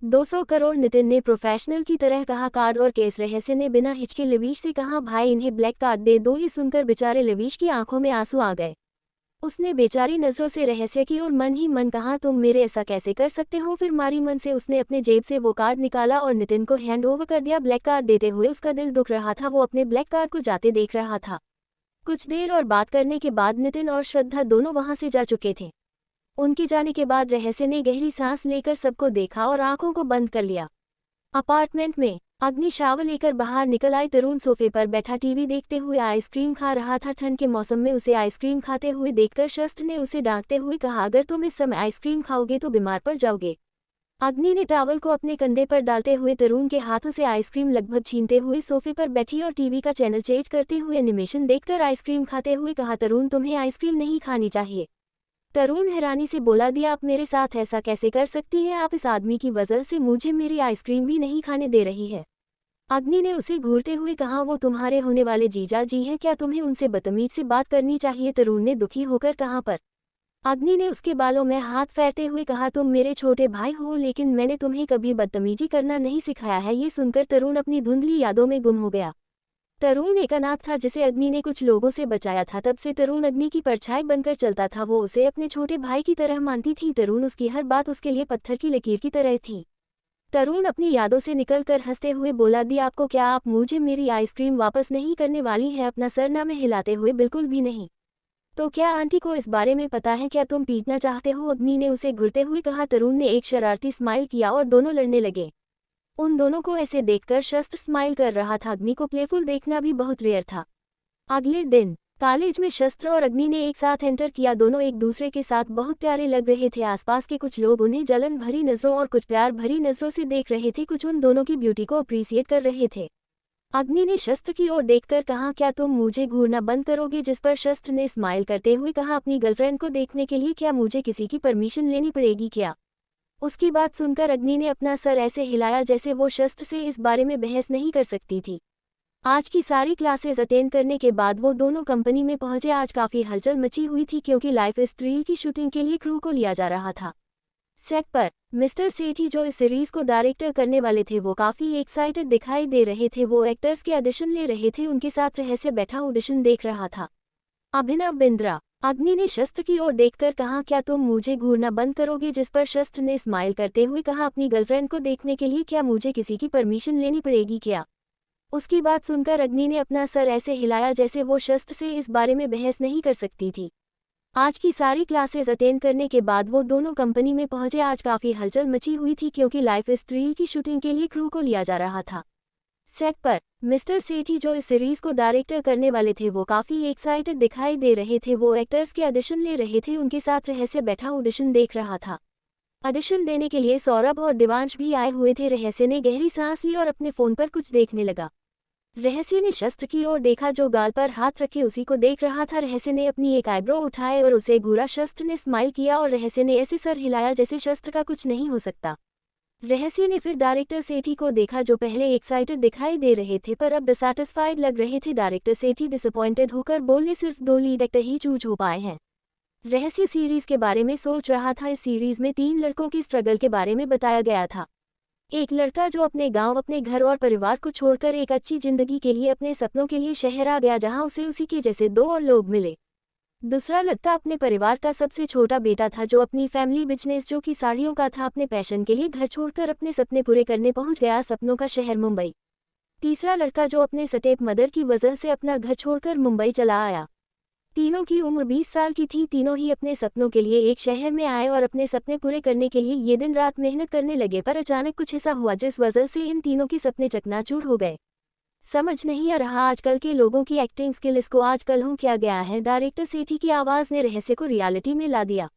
Speaker 1: 200 करोड़, नितिन ने प्रोफेशनल की तरह कहा। कार्ड और केस। रहस्य ने बिना हिचके लविश से कहा, भाई इन्हें ब्लैक कार्ड दे दो। ये सुनकर बेचारे लविश की आंखों में आंसू आ गए। उसने बेचारी नजरों से रहस्य की और मन ही मन कहा, तुम मेरे ऐसा कैसे कर सकते हो। फिर मारी मन से उसने अपने जेब से वो कार्ड निकाला और नितिन को हैंड ओवर कर दिया। ब्लैक कार्ड देते हुए उसका दिल दुख रहा था। वो अपने ब्लैक कार्ड को जाते देख रहा था। कुछ देर और बात करने के बाद नितिन और श्रद्धा दोनों वहां से जा चुके थे। उनके जाने के बाद रहस्य ने गहरी सांस लेकर सबको देखा और आंखों को बंद कर लिया। अपार्टमेंट में अग्नि शावर लेकर बाहर निकल आई। तरुण सोफे पर बैठा टीवी देखते हुए आइसक्रीम खा रहा था। ठंड के मौसम में उसे आइसक्रीम खाते हुए देखकर शस्त्र ने उसे डांटते हुए कहा, अगर तुम इस समय आइसक्रीम खाओगे तो बीमार पड़ जाओगे। अग्नि ने टॉवल को अपने कंधे पर डालते हुए तरुण के हाथों से आइसक्रीम लगभग छीनते हुए सोफे पर बैठी और टीवी का चैनल चेंज करते हुए एनिमेशन देखकर आइसक्रीम खाते हुए कहा, तरुण तुम्हें आइसक्रीम नहीं खानी चाहिए। तरुण हैरानी से बोला, दिया आप मेरे साथ ऐसा कैसे कर सकती है। आप इस आदमी की वजह से मुझे मेरी आइसक्रीम भी नहीं खाने दे रही है। अग्नि ने उसे घूरते हुए कहा, वो तुम्हारे होने वाले जीजा जी हैं, क्या तुम्हें उनसे बदतमीज से बात करनी चाहिए। तरुण ने दुखी होकर कहा, पर अग्नि ने उसके बालों में हाथ फेरते हुए कहा, तुम मेरे छोटे भाई हो लेकिन मैंने तुम्हें कभी बदतमीजी करना नहीं सिखाया है। ये सुनकर तरुण अपनी धुंधली यादों में गुम हो गया। तरुण एक अनाथ था जिसे अग्नि ने कुछ लोगों से बचाया था। तब से तरुण अग्नि की परछाई बनकर चलता था। वो उसे अपने छोटे भाई की तरह मानती थी। तरुण उसकी हर बात उसके लिए पत्थर की लकीर की तरह थी। तरुण अपनी यादों से निकलकर हंसते हुए बोला, दी आपको क्या, आप मुझे मेरी आइसक्रीम वापस नहीं करने वाली है? अपना सर ना में हिलाते हुए, बिल्कुल भी नहीं। तो क्या आंटी को इस बारे में पता है? क्या तुम पीटना चाहते हो? अग्नि ने उसे घुरते हुए कहा। तरुण ने एक शरारती स्माइल किया और दोनों लड़ने लगे। उन दोनों को ऐसे देखकर शस्त्र स्माइल कर रहा था। अग्नि को प्लेफुल देखना भी बहुत रेयर था। अगले दिन कॉलेज में शस्त्र और अग्नि ने एक साथ एंटर किया। दोनों एक दूसरे के साथ बहुत प्यारे लग रहे थे। आसपास के कुछ लोग उन्हें जलन भरी नजरों और कुछ प्यार भरी नजरों से देख रहे थे। कुछ उन दोनों की ब्यूटी को अप्रिसिएट कर रहे थे। अग्नि ने शस्त्र की ओर देखकर कहा, क्या तुम मुझे घूरना बंद करोगे? जिस पर शस्त्र ने स्माइल करते हुए कहा, अपनी गर्लफ्रेंड को देखने के लिए क्या मुझे किसी की परमिशन लेनी पड़ेगी क्या? उसकी बात सुनकर अग्नि ने अपना सर ऐसे हिलाया जैसे वो शस्त्र से इस बारे में बहस नहीं कर सकती थी। आज की सारी क्लासेस अटेंड करने के बाद वो दोनों कंपनी में पहुंचे। आज काफ़ी हलचल मची हुई थी क्योंकि लाइफ इज थ्रिल की शूटिंग के लिए क्रू को लिया जा रहा था। सेट पर मिस्टर सेठी जो इस सीरीज को डायरेक्टर करने वाले थे वो काफ़ी एक्साइटेड दिखाई दे रहे थे। वो एक्टर्स के ऑडिशन ले रहे थे। उनके साथ रहस्य बैठा ऑडिशन देख रहा था अभिनव बिंद्रा। अग्नि ने शस्त्र की ओर देखकर कहा, क्या तुम मुझे घूरना बंद करोगे? जिस पर शस्त्र ने स्माइल करते हुए कहा, अपनी गर्लफ्रेंड को देखने के लिए क्या मुझे किसी की परमिशन लेनी पड़ेगी क्या? उसकी बात सुनकर अग्नि ने अपना सर ऐसे हिलाया जैसे वो शस्त्र से इस बारे में बहस नहीं कर सकती थी। आज की सारी क्लासेस अटेंड करने के बाद वो दोनों कंपनी में पहुंचे। आज काफ़ी हलचल मची हुई थी क्योंकि लाइफ इज थ्रिल की शूटिंग के लिए क्रू को लिया जा रहा था। सेट पर मिस्टर सेठी जो इस सीरीज को डायरेक्टर करने वाले थे वो काफ़ी एक्साइटेड दिखाई दे रहे थे। वो एक्टर्स के ऑडिशन ले रहे थे। उनके साथ रहस्य बैठा ऑडिशन देख रहा था। ऑडिशन देने के लिए सौरभ और दिवांश भी आए हुए थे। रहस्य ने गहरी सांस ली और अपने फ़ोन पर कुछ देखने लगा। रहस्य ने शस्त्र की ओर देखा जो गाल पर हाथ रखे उसी को देख रहा था। रहस्य ने अपनी एक आईब्रो उठाए और उसे घूरा। शस्त्र ने स्माइल किया और रहस्य ने ऐसे सर हिलाया जैसे शस्त्र का कुछ नहीं हो सकता। रहस्य ने फिर डायरेक्टर सेठी को देखा जो पहले एक्साइटेड दिखाई दे रहे थे पर अब डिसैटिस्फाइड लग रहे थे। डायरेक्टर सेठी डिसअपॉइंटेड होकर बोले, सिर्फ 2 लीड एक्टर ही चूज हो पाए हैं। रहस्य सीरीज के बारे में सोच रहा था। इस सीरीज में 3 लड़कों की स्ट्रगल के बारे में बताया गया था। एक लड़का जो अपने गांव, अपने घर और परिवार को छोड़कर एक अच्छी जिंदगी के लिए, अपने सपनों के लिए शहर आ गया जहां उसे उसी के जैसे 2 और लोग मिले। दूसरा लड़का अपने परिवार का सबसे छोटा बेटा था जो अपनी फैमिली बिजनेस जो कि साड़ियों का था, अपने पैशन के लिए घर छोड़कर अपने सपने पूरे करने पहुंच गया, सपनों का शहर मुंबई। तीसरा लड़का जो अपने स्टेप मदर की वजह से अपना घर छोड़कर मुंबई चला आया। तीनों की उम्र 20 साल की थी। तीनों ही अपने सपनों के लिए एक शहर में आए और अपने सपने पूरे करने के लिए ये दिन रात मेहनत करने लगे। पर अचानक कुछ ऐसा हुआ जिस वजह से इन तीनों के सपने चकनाचूर हो गए। समझ नहीं आ रहा आजकल के लोगों की एक्टिंग स्किल, इसको आजकल हो क्या गया है? डायरेक्टर सेठी की आवाज़ ने रहस्य को रियलिटी में ला दिया।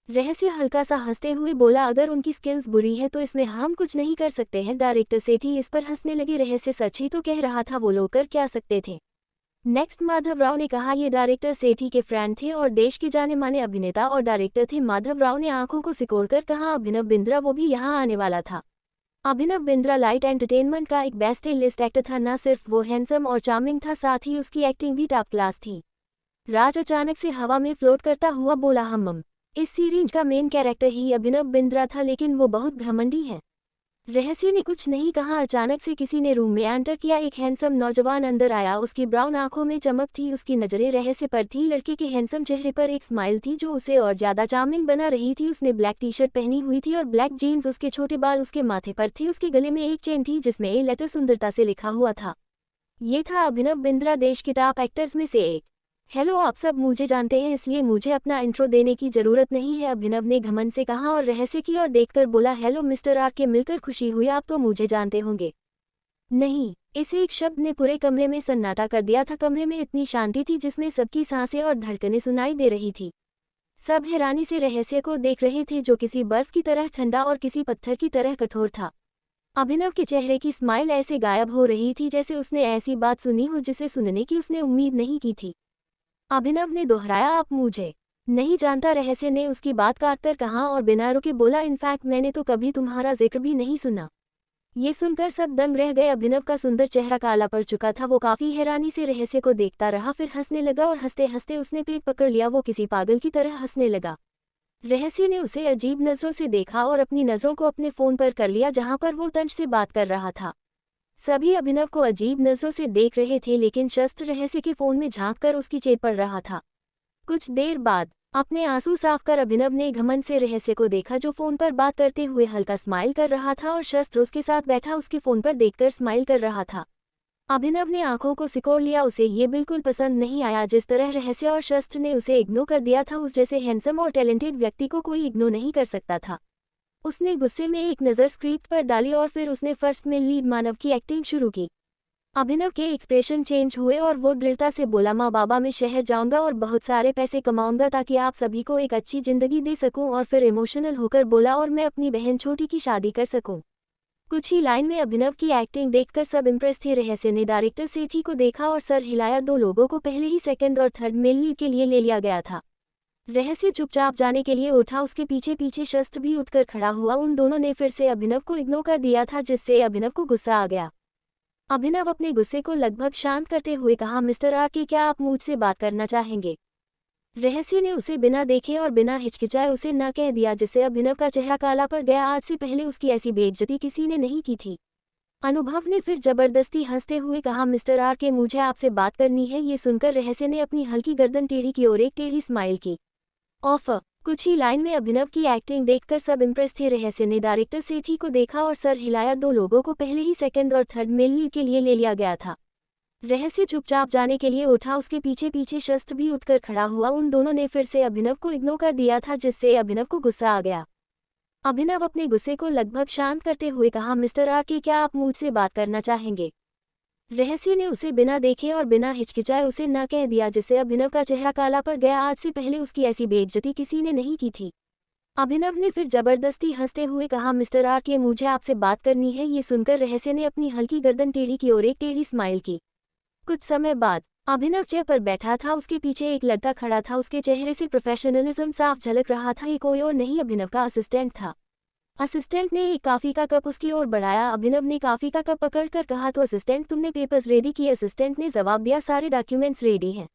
Speaker 1: रहस्य हल्का सा हंसते हुए बोला, अगर उनकी स्किल्स बुरी है तो इसमें हम कुछ नहीं कर सकते हैं। डायरेक्टर सेठी इस पर हंसने लगे। रहस्य सच ही तो कह रहा था, वो लोग कर क्या सकते थे? नेक्स्ट माधव राव ने कहा, ये डायरेक्टर सेठी के फ्रेंड थे और देश के जाने माने अभिनेता और डायरेक्टर थे। माधव राव ने आंखों को सिकोड़कर कहा, अभिनव बिंद्रा वो भी यहाँ आने वाला था। अभिनव बिंद्रा लाइट एंटरटेनमेंट का एक बेस्ट लिस्ट एक्टर था। न सिर्फ वो हैंडसम और चार्मिंग था, साथ ही उसकी एक्टिंग भी टॉप क्लास थी। राज अचानक से हवा में फ्लोट करता हुआ बोला, हम इस सीरीज का मेन कैरेक्टर ही अभिनव बिंद्रा था, लेकिन वो बहुत घमंडी है। रहस्य ने कुछ नहीं कहा। अचानक से किसी ने रूम में एंटर किया। एक हैंडसम नौजवान अंदर आया। उसकी ब्राउन आंखों में चमक थी। उसकी नजरें रहस्य पर थी। लड़के के हैंडसम चेहरे पर एक स्माइल थी जो उसे और ज्यादा चार्मिंग बना रही थी। उसने ब्लैक टी शर्ट पहनी हुई थी और ब्लैक जीन्स। उसके छोटे बाल उसके माथे पर थे। उसके गले में एक चेन थी जिसमें ए लेटर सुंदरता से लिखा हुआ था। ये था अभिनव बिंद्रा, देश के टॉप एक्टर्स में से एक। हेलो, आप सब मुझे जानते हैं इसलिए मुझे अपना इंट्रो देने की जरूरत नहीं है, अभिनव ने घमंड से कहा और रहस्य की ओर देखकर बोला, हेलो मिस्टर आर के, मिलकर खुशी हुई, आप तो मुझे जानते होंगे। नहीं, इस एक शब्द ने पूरे कमरे में सन्नाटा कर दिया था। कमरे में इतनी शांति थी जिसमें सबकी सांसें और धड़कनें सुनाई दे रही थी। सब हैरानी से रहस्य को देख रहे थे जो किसी बर्फ की तरह ठंडा और किसी पत्थर की तरह कठोर था। अभिनव के चेहरे की स्माइल ऐसे गायब हो रही थी जैसे उसने ऐसी बात सुनी हो जिसे सुनने की उसने उम्मीद नहीं की थी। अभिनव ने दोहराया, आप मुझे नहीं जानता, रहस्य ने उसकी बात काटकर कहा और बिना रुके बोला, इनफैक्ट मैंने तो कभी तुम्हारा जिक्र भी नहीं सुना। ये सुनकर सब दंग रह गए। अभिनव का सुंदर चेहरा काला पड़ चुका था। वो काफी हैरानी से रहस्य को देखता रहा, फिर हंसने लगा और हंसते हंसते उसने पेट पकड़ लिया। वो किसी पागल की तरह हंसने लगा। रहस्य ने उसे अजीब नजरों से देखा और अपनी नजरों को अपने फोन पर कर लिया जहां पर वो तंज से बात कर रहा था। सभी अभिनव को अजीब नजरों से देख रहे थे, लेकिन शस्त्र रहस्य के फोन में झांककर उसकी चेत पड़ रहा था। कुछ देर बाद अपने आंसू साफ कर अभिनव ने घमंड से रहस्य को देखा, जो फोन पर बात करते हुए हल्का स्माइल कर रहा था, और शस्त्र उसके साथ बैठा उसके फोन पर देखकर स्माइल कर रहा था। अभिनव ने आंखों को सिकोड़ लिया। उसे ये बिल्कुल पसंद नहीं आया जिस तरह रहस्य और शस्त्र ने उसे इग्नोर कर दिया था। उस जैसे हैंडसम और टैलेंटेड व्यक्ति को कोई इग्नोर नहीं कर सकता था। उसने गुस्से में एक नज़र स्क्रिप्ट पर डाली और फिर उसने फर्स्ट में लीड मानव की एक्टिंग शुरू की। अभिनव के एक्सप्रेशन चेंज हुए और वो दृढ़ता से बोला, माँ बाबा मैं शहर जाऊंगा और बहुत सारे पैसे कमाऊंगा ताकि आप सभी को एक अच्छी जिंदगी दे सकूं। और फिर इमोशनल होकर बोला, और मैं अपनी बहन छोटी की शादी कर सकूं। कुछ ही लाइन में अभिनव की एक्टिंग देखकर सब इम्प्रेस थे। रहस्य ने डायरेक्टर सेठी को देखा और सर हिलाया। दो लोगों को पहले ही सेकंड और थर्ड मेल लीड के लिए ले लिया गया था। रहस्य चुपचाप जाने के लिए उठा, उसके पीछे पीछे शस्त्र भी उठकर खड़ा हुआ। उन दोनों ने फिर से अभिनव को इग्नोर कर दिया था, जिससे अभिनव को गुस्सा आ गया। अभिनव अपने गुस्से को लगभग शांत करते हुए कहा, मिस्टर आर के क्या आप मुझसे बात करना चाहेंगे? रहस्य ने उसे बिना देखे और बिना हिचकिचाए उसे न कह दिया, जिससे अभिनव का चेहरा काला पड़ गया। आज से पहले उसकी ऐसी बेइज्जती किसी ने नहीं की थी। अनुभव ने फिर जबरदस्ती हंसते हुए कहा, मिस्टर आर के मुझे आपसे बात करनी है। ये सुनकर रहस्य ने अपनी हल्की गर्दन टेढ़ी की और एक टेढ़ी स्माइल की। ऑफर। कुछ ही लाइन में अभिनव की एक्टिंग देखकर सब इम्प्रेस थे। रहस्य ने डायरेक्टर सेठी को देखा और सर हिलाया। दो लोगों को पहले ही सेकंड और थर्ड मेल लीड के लिए ले लिया गया था। रहस्य चुपचाप जाने के लिए उठा, उसके पीछे पीछे शस्त्र भी उठकर खड़ा हुआ। उन दोनों ने फिर से अभिनव को इग्नोर कर दिया था, जिससे अभिनव को गुस्सा आ गया। अभिनव अपने गुस्से को लगभग शांत करते हुए कहा, मिस्टर आर के क्या आप मुझसे बात करना चाहेंगे? रहस्य ने उसे बिना देखे और बिना हिचकिचाए उसे न कह दिया, जिससे अभिनव का चेहरा काला पड़ गया। आज से पहले उसकी ऐसी बेइज्जती किसी ने नहीं की थी। अभिनव ने फिर जबरदस्ती हंसते हुए कहा, मिस्टर आर के मुझे आपसे बात करनी है। ये सुनकर रहस्य ने अपनी हल्की गर्दन टेढ़ी की और एक टेढ़ी स्माइल की। कुछ समय बाद अभिनव चेयर पर बैठा था। उसके पीछे एक लड़का खड़ा था। उसके चेहरे से प्रोफेशनलिज्म साफ झलक रहा था। ये कोई और नहीं अभिनव का असिस्टेंट था। असिस्टेंट ने एक कॉफ़ी का कप उसकी ओर बढ़ाया। अभिनव ने कॉफ़ी का कप पकड़कर कहा, तो असिस्टेंट तुमने पेपर्स रेडी किए? असिस्टेंट ने जवाब दिया, सारे डॉक्यूमेंट्स रेडी हैं।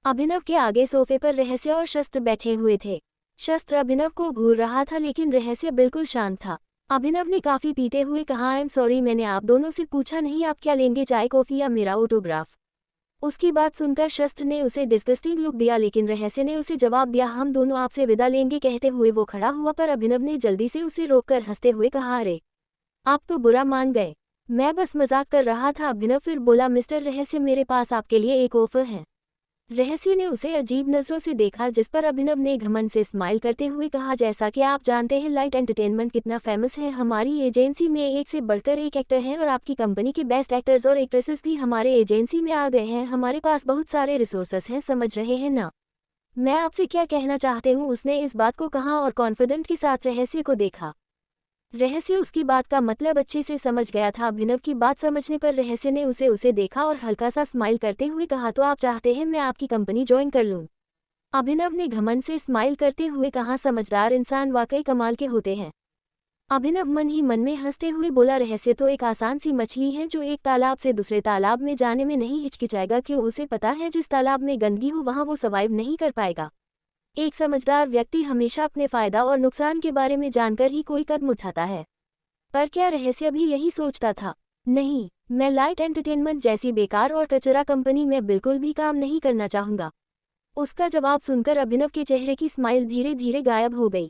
Speaker 1: अभिनव के आगे सोफे पर रहस्य और शस्त्र बैठे हुए थे। शस्त्र अभिनव को घूर रहा था, लेकिन रहस्य बिल्कुल शांत था। अभिनव ने कॉफ़ी पीते हुए कहा, आई एम सॉरी, मैंने आप दोनों से पूछा नहीं आप क्या लेंगे, चाय कॉफ़ी या मेरा ऑटोग्राफ? उसकी बात सुनकर शस्त्र ने उसे डिस्गस्टिंग लुक दिया, लेकिन रहस्य ने उसे जवाब दिया, हम दोनों आपसे विदा लेंगे। कहते हुए वो खड़ा हुआ, पर अभिनव ने जल्दी से उसे रोककर हंसते हुए कहा, अरे आप तो बुरा मान गए, मैं बस मजाक कर रहा था। अभिनव फिर बोला, मिस्टर रहस्य मेरे पास आपके लिए एक ऑफर है। रहस्य ने उसे अजीब नजरों से देखा, जिस पर अभिनव ने घमंड से स्माइल करते हुए कहा, जैसा कि आप जानते हैं लाइट एंटरटेनमेंट कितना फेमस है। हमारी एजेंसी में एक से बढ़कर एक एक्टर हैं और आपकी कंपनी के बेस्ट एक्टर्स और एक्ट्रेसेस भी हमारे एजेंसी में आ गए हैं। हमारे पास बहुत सारे रिसोर्सेस हैं, समझ रहे हैं ना मैं आपसे क्या कहना चाहते हूँ? उसने इस बात को कहा और कॉन्फिडेंट के साथ रहस्य को देखा। रहस्य उसकी बात का मतलब अच्छे से समझ गया था। अभिनव की बात समझने पर रहस्य ने उसे देखा और हल्का सा स्माइल करते हुए कहा, तो आप चाहते हैं मैं आपकी कंपनी ज्वाइन कर लूं? अभिनव ने घमंड से स्माइल करते हुए कहा, समझदार इंसान वाकई कमाल के होते हैं। अभिनव मन ही मन में हंसते हुए बोला, रहस्य तो एक आसान सी मछली है जो एक तालाब से दूसरे तालाब में जाने में नहीं हिचकिचाएगा। क्यों? उसे पता है जिस तालाब में गंदगी हो वहां वो सर्वाइव नहीं कर पाएगा। एक समझदार व्यक्ति हमेशा अपने फायदा और नुकसान के बारे में जानकर ही कोई कदम उठाता है। पर क्या रहस्य भी यही सोचता था? नहीं, मैं लाइट एंटरटेनमेंट जैसी बेकार और कचरा कंपनी में बिल्कुल भी काम नहीं करना चाहूंगा। उसका जवाब सुनकर अभिनव के चेहरे की स्माइल धीरे धीरे गायब हो गई।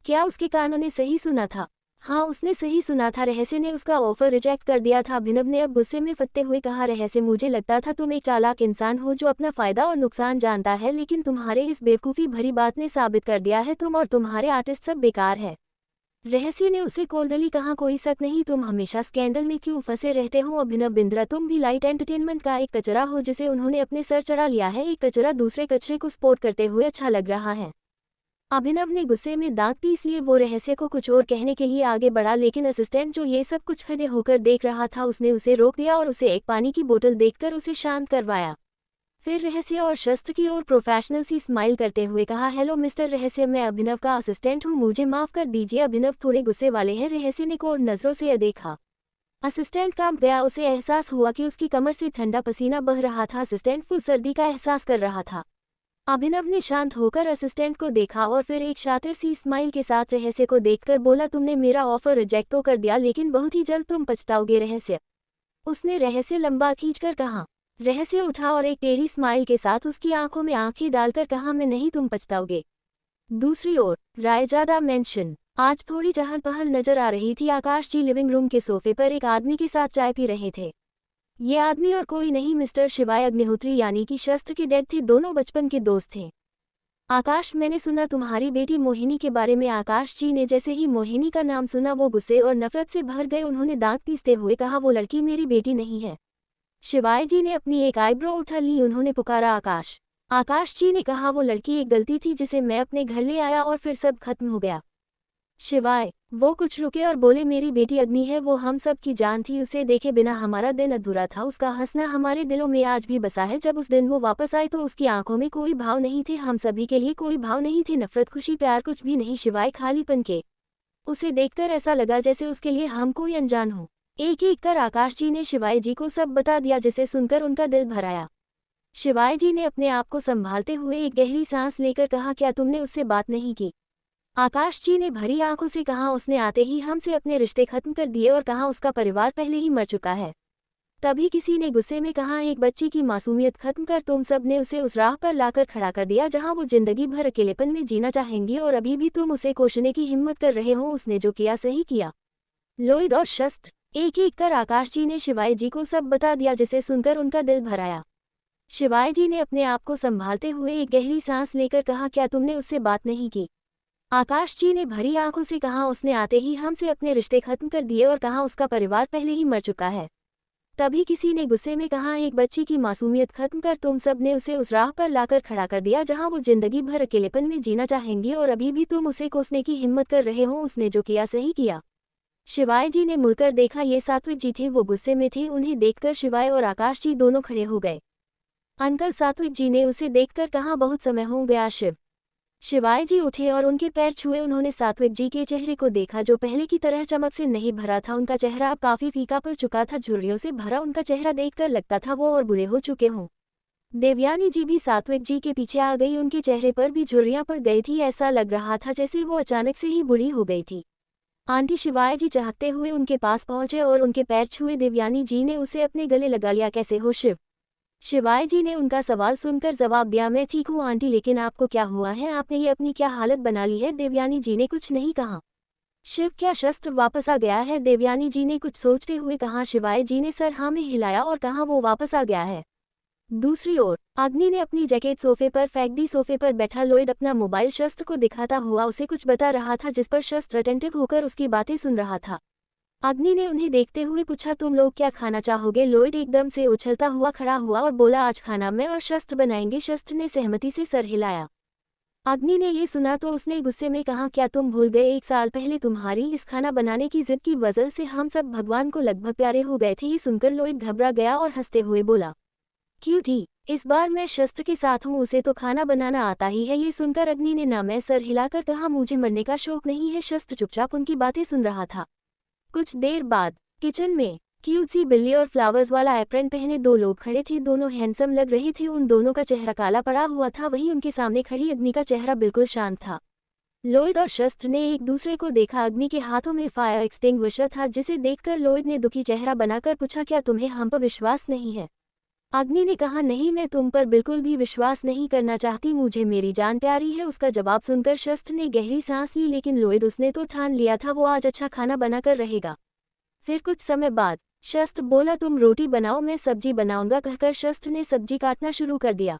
Speaker 1: क्या उसके कानों ने सही सुना था? हाँ, उसने सही सुना था। रहस्य ने उसका ऑफर रिजेक्ट कर दिया था। अभिनव ने अब गुस्से में फटते हुए कहा, रहस्य मुझे लगता था तुम एक चालाक इंसान हो जो अपना फायदा और नुकसान जानता है, लेकिन तुम्हारे इस बेवकूफ़ी भरी बात ने साबित कर दिया है तुम और तुम्हारे आर्टिस्ट सब बेकार है। रहस्य ने उसे कोल्डली कहा, कोई शक नहीं, तुम हमेशा स्कैंडल में क्यों फंसे रहते हो? अभिनव बिंद्रा, तुम भी लाइट एंटरटेनमेंट का एक कचरा हो जिसे उन्होंने अपने सर चढ़ा लिया है। एक कचरा दूसरे कचरे को सपोर्ट करते हुए अच्छा लग रहा है। अभिनव ने गुस्से में दांत पीस लिए। वो रहस्य को कुछ और कहने के लिए आगे बढ़ा, लेकिन असिस्टेंट जो ये सब कुछ खड़े होकर देख रहा था उसने उसे रोक दिया और उसे एक पानी की बोतल देकर उसे शांत करवाया। फिर रहस्य और शस्त्र की ओर प्रोफेशनल सी स्माइल करते हुए कहा, हेलो मिस्टर रहस्य, मैं अभिनव का असिस्टेंट हूँ, मुझे माफ कर दीजिए। अभिनव थोड़े गुस्से वाले हैं। रहस्य ने कोर नजरों से देखा। असिस्टेंट कांप गया। उसे एहसास हुआ कि उसकी कमर से ठंडा पसीना बह रहा था। असिस्टेंट फुल सर्दी का एहसास कर रहा था। अभिनव ने शांत होकर असिस्टेंट को देखा और फिर एक शातिर सी स्माइल के साथ रहस्य को देखकर बोला, तुमने मेरा ऑफर रिजेक्ट तो कर दिया, लेकिन बहुत ही जल्द तुम पछताओगे। रहस्य उसने रहस्य लंबा खींचकर कहा। रहस्य उठा और एक टेढ़ी स्माइल के साथ उसकी आंखों में आंखें डालकर कहा, मैं नहीं, तुम पछताओगे। दूसरी ओर रायजादा मेंशन। आज थोड़ी चहल पहल नजर आ रही थी। आकाश जी लिविंग रूम के सोफे पर एक आदमी के साथ चाय पी रहे थे। ये आदमी और कोई नहीं, मिस्टर शिवाय अग्निहोत्री यानी कि शस्त्र के डैड थे। दोनों बचपन के दोस्त थे। आकाश, मैंने सुना तुम्हारी बेटी मोहिनी के बारे में। आकाश जी ने जैसे ही मोहिनी का नाम सुना वो गुस्से और नफरत से भर गए। उन्होंने दांत पीसते हुए कहा, वो लड़की मेरी बेटी नहीं है। शिवाय जी ने अपनी एक आईब्रो उठा ली। उन्होंने पुकारा, आकाश। आकाश जी ने कहा, वो लड़की एक गलती थी जिसे मैं अपने घर ले आया और फिर सब खत्म हो गया। शिवाय। वो कुछ रुके और बोले, मेरी बेटी अग्नि है, वो हम सब की जान थी। उसे देखे बिना हमारा दिन अधूरा था। उसका हंसना हमारे दिलों में आज भी बसा है। जब उस दिन वो वापस आई तो उसकी आंखों में कोई भाव नहीं थे। हम सभी के लिए कोई भाव नहीं थे, नफरत, खुशी, प्यार, कुछ भी नहीं। शिवाय खालीपन के। उसे देखकर ऐसा लगा जैसे उसके लिए हम कोई अनजान हो। एक एक कर आकाश जी ने शिवाय जी को सब बता दिया, जिसे सुनकर उनका दिल भर आया। शिवाय जी ने अपने आप को संभालते हुए एक गहरी सांस लेकर कहा, क्या तुमने उससे बात नहीं की? आकाश जी ने भरी आंखों से कहा, उसने आते ही हमसे अपने रिश्ते खत्म कर दिए और कहा उसका परिवार पहले ही मर चुका है। तभी किसी ने गुस्से में कहा, एक बच्ची की मासूमियत खत्म कर। तुम सब ने उसे उस राह पर लाकर खड़ा कर दिया जहां वो जिंदगी भर अकेलेपन में जीना चाहेंगी, और अभी भी तुम उसे कोसने की हिम्मत कर रहे हो। उसने जो किया सही किया। लॉयड और शस्त्र। एक एक कर आकाश जी ने शिवाय जी को सब बता दिया, जिसे सुनकर उनका दिल भर आया। शिवाय जी ने अपने आप को संभालते हुए एक गहरी सांस लेकर कहा, क्या तुमने उससे बात नहीं की? आकाश जी ने भरी आंखों से कहा, उसने आते ही हमसे अपने रिश्ते खत्म कर दिए और कहा उसका परिवार पहले ही मर चुका है। तभी किसी ने गुस्से में कहा, एक बच्ची की मासूमियत खत्म कर। तुम सब ने उसे उस राह पर लाकर खड़ा कर दिया जहां वो जिंदगी भर अकेलेपन में जीना चाहेंगी, और अभी भी तुम उसे कोसने की हिम्मत कर रहे हो। उसने जो किया सही किया। शिवाय जी ने मुड़कर देखा, ये सात्विक जी थे। वो गुस्से में थे। उन्हें देखकर शिवाय और आकाश जी दोनों खड़े हो गए। अंकल, सात्विक जी ने उसे देखकर कहा, बहुत समय हो गया शिव। शिवाय जी उठे और उनके पैर छुए। उन्होंने सात्विक जी के चेहरे को देखा, जो पहले की तरह चमक से नहीं भरा था। उनका चेहरा अब काफी फीका पड़ चुका था। झुर्रियों से भरा उनका चेहरा देखकर लगता था वो और बुरे हो चुके हों। देवयानी जी भी सात्विक जी के पीछे आ गई। उनके चेहरे पर भी झुर्रियां पड़ गई थी। ऐसा लग रहा था जैसे वो अचानक से ही बुरी हो गई थी। आंटी शिवाय जी चाहते हुए उनके पास पहुंचे और उनके पैर छुए। देवयानी जी ने उसे अपने गले लगा लिया। कैसे हो शिव? शिवाय जी ने उनका सवाल सुनकर जवाब दिया, मैं ठीक हूँ आंटी, लेकिन आपको क्या हुआ है? आपने ये अपनी क्या हालत बना ली है? देवयानी जी ने कुछ नहीं कहा। शिव, क्या शस्त्र वापस आ गया है? देवयानी जी ने कुछ सोचते हुए कहा। शिवाय जी ने सर हाँ में हिलाया और कहा, वो वापस आ गया है। दूसरी ओर अग्नि ने अपनी जैकेट सोफे पर फेंक दी। सोफे पर बैठा लॉयड अपना मोबाइल शस्त्र को दिखाता हुआ उसे कुछ बता रहा था, जिस पर शस्त्र अटेंटिव होकर उसकी बातें सुन रहा था। अग्नि ने उन्हें देखते हुए पूछा, तुम लोग क्या खाना चाहोगे? लॉयड एकदम से उछलता हुआ खड़ा हुआ और बोला, आज खाना मैं और शस्त्र बनाएंगे। शस्त्र ने सहमति से सर हिलाया। अग्नि ने ये सुना तो उसने गुस्से में कहा, क्या तुम भूल गए 1 साल पहले तुम्हारी इस खाना बनाने की जिद की वजह से हम सब भगवान को लगभग प्यारे हो गए थे? ये सुनकर लॉयड घबरा गया और हंसते हुए बोला, क्यूटी, इस बार मैं शस्त्र के साथ हूँ, उसे तो खाना बनाना आता ही है। ये सुनकर अग्नि ने ना मैं सर हिलाकर कहा, मुझे मरने का शौक नहीं है। शस्त्र चुपचाप उनकी बातें सुन रहा था। कुछ देर बाद किचन में क्यूट सी बिल्ली और फ्लावर्स वाला एप्रन पहने 2 लोग खड़े थे। दोनों हैंडसम लग रहे थे। उन दोनों का चेहरा काला पड़ा हुआ था। वहीं उनके सामने खड़ी अग्नि का चेहरा बिल्कुल शांत था। लॉयड और शस्त्र ने एक दूसरे को देखा। अग्नि के हाथों में फायर एक्सटिंग्विशर था, जिसे देखकर लॉयड ने दुखी चेहरा बनाकर पूछा, क्या तुम्हें हम पर विश्वास नहीं है? अग्नि ने कहा, नहीं, मैं तुम पर बिल्कुल भी विश्वास नहीं करना चाहती। मुझे मेरी जान प्यारी है। उसका जवाब सुनकर शस्त्र ने गहरी सांस ली, लेकिन लॉयड, उसने तो ठान लिया था वो आज अच्छा खाना बनाकर रहेगा। फिर कुछ समय बाद शस्त्र बोला, तुम रोटी बनाओ, मैं सब्जी बनाऊंगा। कहकर शस्त्र ने सब्जी काटना शुरू कर दिया।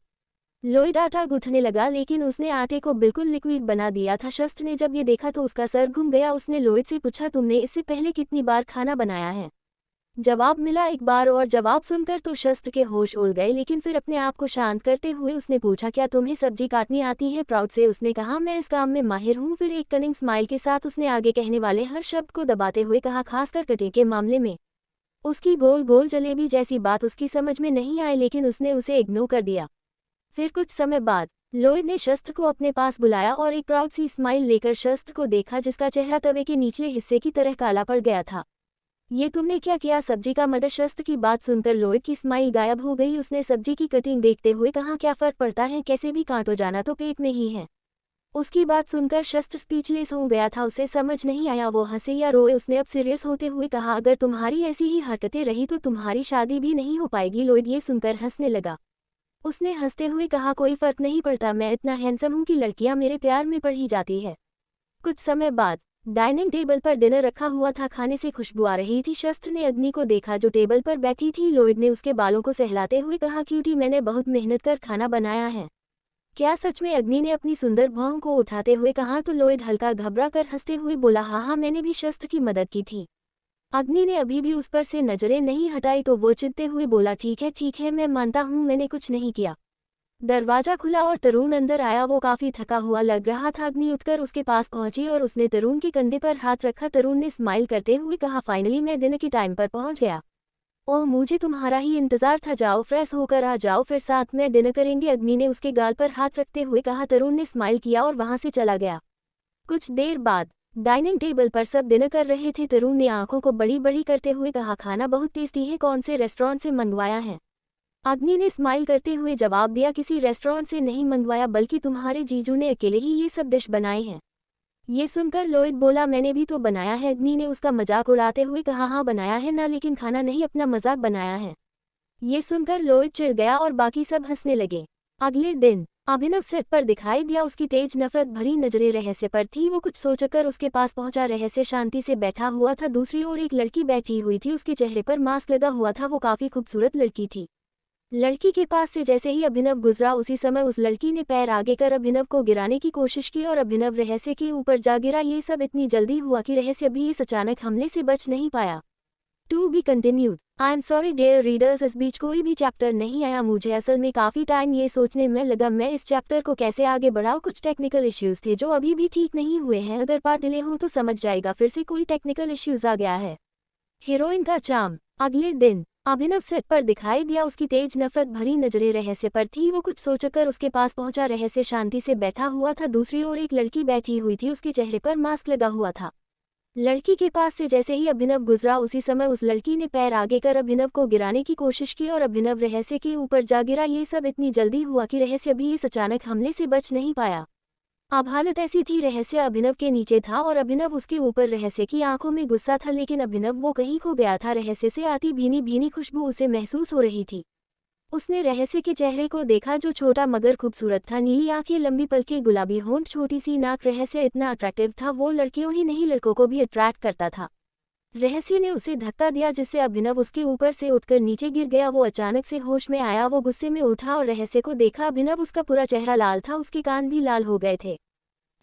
Speaker 1: लॉयड आटा गूंथने लगा, लेकिन उसने आटे को बिल्कुल लिक्विड बना दिया था। शस्त्र ने जब ये देखा तो उसका सर घूम गया। उसने लॉयड से पूछा, तुमने इससे पहले कितनी बार खाना बनाया है? जवाब मिला, 1 बार। और जवाब सुनकर तो शस्त्र के होश उड़ गए, लेकिन फिर अपने आप को शांत करते हुए उसने पूछा, क्या तुम्हें सब्जी काटनी आती है? प्राउड से उसने कहा, मैं इस काम में माहिर हूँ। फिर एक कनिंग स्माइल के साथ उसने आगे कहने वाले हर शब्द को दबाते हुए कहा, खासकर कटे के मामले में। उसकी गोल गोल जलेबी जैसी बात उसकी समझ में नहीं आई, लेकिन उसने उसे इग्नोर कर दिया। फिर कुछ समय बाद लॉयड ने शस्त्र को अपने पास बुलाया और एक प्राउड सी स्माइल लेकर शस्त्र को देखा, जिसका चेहरा तवे के निचले हिस्से की तरह काला पड़ गया था। ये तुमने क्या किया? सब्जी का मर्डर? शस्त्र की बात सुनकर लॉयड की स्माइल गायब हो गई। उसने सब्जी की कटिंग देखते हुए कहा, क्या फर्क पड़ता है? कैसे भी काटो, जाना तो पेट में ही है। उसकी बात सुनकर शस्त्र स्पीचलेस हो गया था। उसे समझ नहीं आया वो हंसे या रोए। उसने अब सीरियस होते हुए कहा, अगर तुम्हारी ऐसी ही हरकतें रही तो तुम्हारी शादी भी नहीं हो पाएगी। लॉयड ये सुनकर हंसने लगा। उसने हंसते हुए कहा, कोई फर्क नहीं पड़ता, मैं इतना हैंडसम हूँ कि लड़कियां मेरे प्यार में पड़ ही जाती है। कुछ समय बाद डाइनिंग टेबल पर डिनर रखा हुआ था। खाने से खुशबू आ रही थी। शस्त्र ने अग्नि को देखा जो टेबल पर बैठी थी। लॉयड ने उसके बालों को सहलाते हुए कहा, क्यूटी, मैंने बहुत मेहनत कर खाना बनाया है। क्या सच में? अग्नि ने अपनी सुंदर भौं को उठाते हुए कहा। तो लॉयड हल्का घबरा कर हंसते हुए बोला, हाँ, मैंने भी शस्त्र की मदद की थी। अग्नि ने अभी भी उस पर से नजरें नहीं हटाई तो वो चिढ़ते हुए बोला, ठीक है, मैं मानता हूँ मैंने कुछ नहीं किया। दरवाजा खुला और तरुण अंदर आया। वो काफी थका हुआ लग रहा था। अग्नि उठकर उसके पास पहुंची और उसने तरुण के कंधे पर हाथ रखा। तरुण ने स्माइल करते हुए कहा, फाइनली मैं डिनर के टाइम पर पहुंच गया। ओह, मुझे तुम्हारा ही इंतजार था। जाओ, फ्रेश होकर आ जाओ, फिर साथ में डिनर करेंगे। अग्नि ने उसके गाल पर हाथ रखते हुए कहा। तरुण ने स्माइल किया और वहां से चला गया। कुछ देर बाद डाइनिंग टेबल पर सब डिनर कर रहे थे। तरुण ने आंखों को बड़ी बड़ी करते हुए कहा, खाना बहुत टेस्टी है, कौन से रेस्टोरेंट से मंगवाया है? अग्नि ने स्माइल करते हुए जवाब दिया, किसी रेस्टोरेंट से नहीं मंगवाया, बल्कि तुम्हारे जीजू ने अकेले ही ये सब डिश बनाए हैं। ये सुनकर लॉयड बोला, मैंने भी तो बनाया है। अग्नि ने उसका मजाक उड़ाते हुए कहा, हाँ बनाया है ना, लेकिन खाना नहीं, अपना मजाक बनाया है। ये सुनकर लॉयड चिढ़ गया और बाकी सब हंसने लगे। अगले दिन अभिनव सेट पर दिखाई दिया। उसकी तेज नफरत भरी नजरें रहस्य पर थी। वो कुछ सोचकर उसके पास पहुंचा। रहस्य शांति से बैठा हुआ था। दूसरी ओर एक लड़की बैठी हुई थी। उसके चेहरे पर मास्क लगा हुआ था। वो काफी खूबसूरत लड़की थी। लड़की के पास से जैसे ही अभिनव गुजरा, उसी समय उस लड़की ने पैर आगे कर अभिनव को गिराने की कोशिश की और अभिनव रहस्य के ऊपर जा गिरा। ये सब इतनी जल्दी हुआ कि रहस्य भी इस अचानक हमले से बच नहीं पाया। To be continued. I am sorry dear readers, इस बीच कोई भी चैप्टर नहीं आया। मुझे असल में काफ़ी टाइम ये सोचने में लगा मैं इस चैप्टर को कैसे आगे बढ़ाऊं। कुछ टेक्निकल इश्यूज थे जो अभी भी ठीक नहीं हुए हैं। अगर पार्ट डिले हो तो समझ जाएगा, फिर से कोई टेक्निकल इश्यूज आ गया है। हीरोइन का चार्म। अगले दिन अभिनव सेट पर दिखाई दिया। उसकी तेज नफरत भरी नजरें रहस्य पर थी। वो कुछ सोचकर उसके पास पहुंचा। रहस्य शांति से बैठा हुआ था। दूसरी ओर एक लड़की बैठी हुई थी। उसके चेहरे पर मास्क लगा हुआ था। लड़की के पास से जैसे ही अभिनव गुजरा, उसी समय उस लड़की ने पैर आगे कर अभिनव को गिराने की कोशिश की और अभिनव रहस्य के ऊपर जा गिरा। ये सब इतनी जल्दी हुआ कि रहस्य भी इस अचानक हमले से बच नहीं पाया। अब हालत ऐसी थी, रहस्य अभिनव के नीचे था और अभिनव उसके ऊपर। रहस्य की आंखों में गुस्सा था, लेकिन अभिनव वो कहीं खो गया था। रहस्य से आती भीनी भीनी खुशबू उसे महसूस हो रही थी। उसने रहस्य के चेहरे को देखा जो छोटा मगर खूबसूरत था। नीली आंखें, लंबी पलकें, गुलाबी होंठ, छोटी सी नाक। रहस्य इतना अट्रैक्टिव था, वो लड़कियों ही नहीं लड़कों को भी अट्रैक्ट करता था। रहस्य ने उसे धक्का दिया जिससे अभिनव उसके ऊपर से उठकर नीचे गिर गया। वो अचानक से होश में आया। वो गुस्से में उठा और रहस्य को देखा। अभिनव उसका पूरा चेहरा लाल था, उसके कान भी लाल हो गए थे।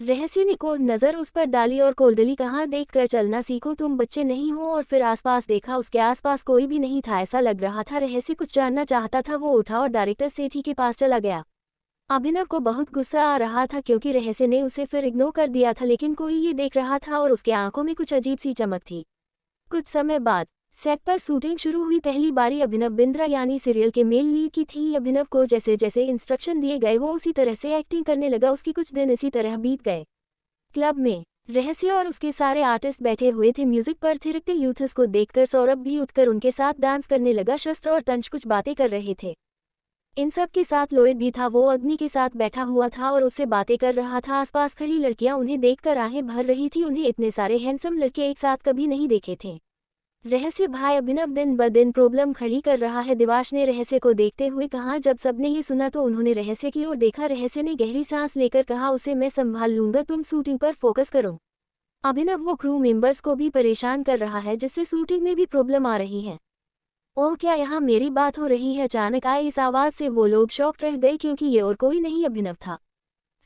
Speaker 1: रहस्य ने कोर नजर उस पर डाली और कोल्डली कहा, देख कर चलना सीखो, तुम बच्चे नहीं हो। और फिर आसपास देखा, उसके आसपास कोई भी नहीं था। ऐसा लग रहा था रहस्य कुछ जानना चाहता था। वो उठा और डायरेक्टर सेठी के पास चला गया। अभिनव को बहुत गुस्सा आ रहा था क्योंकि रहस्य ने उसे फिर इग्नोर कर दिया था, लेकिन कोई ये देख रहा था और उसके आंखों में कुछ अजीब सी चमक थी। कुछ समय बाद सेट पर शूटिंग शुरू हुई। पहली बारी अभिनव बिंद्रा यानी सीरियल के मेल लीड की थी। अभिनव को जैसे जैसे इंस्ट्रक्शन दिए गए वो उसी तरह से एक्टिंग करने लगा। उसकी कुछ दिन इसी तरह बीत गए। क्लब में रहस्य और उसके सारे आर्टिस्ट बैठे हुए थे। म्यूजिक पर थिरकते यूथर्स को देखकर सौरभ भी उठकर उनके साथ डांस करने लगा। शस्त्र और तंज कुछ बातें कर रहे थे। इन सब के साथ लॉयड भी था। वो अग्नि के साथ बैठा हुआ था और उससे बातें कर रहा था। आसपास खड़ी लड़कियां उन्हें देखकर आहें भर रही थी। उन्हें इतने सारे हैंडसम लड़के एक साथ कभी नहीं देखे थे। रहस्य भाई अभिनव दिन ब दिन प्रॉब्लम खड़ी कर रहा है, दिवाश ने रहस्य को देखते हुए कहा। जब सबने ये सुना तो उन्होंने रहस्य की ओर देखा। रहस्य ने गहरी सांस लेकर कहा, उसे मैं संभाल लूंगा, तुम शूटिंग पर फोकस करो। अभिनव वो क्रू मेंबर्स को भी परेशान कर रहा है जिससे शूटिंग में भी प्रॉब्लम आ रही है। ओह, क्या यहाँ मेरी बात हो रही है? अचानक आए इस आवाज से वो लोग शॉक्ड रह गए क्योंकि ये और कोई नहीं अभिनव था।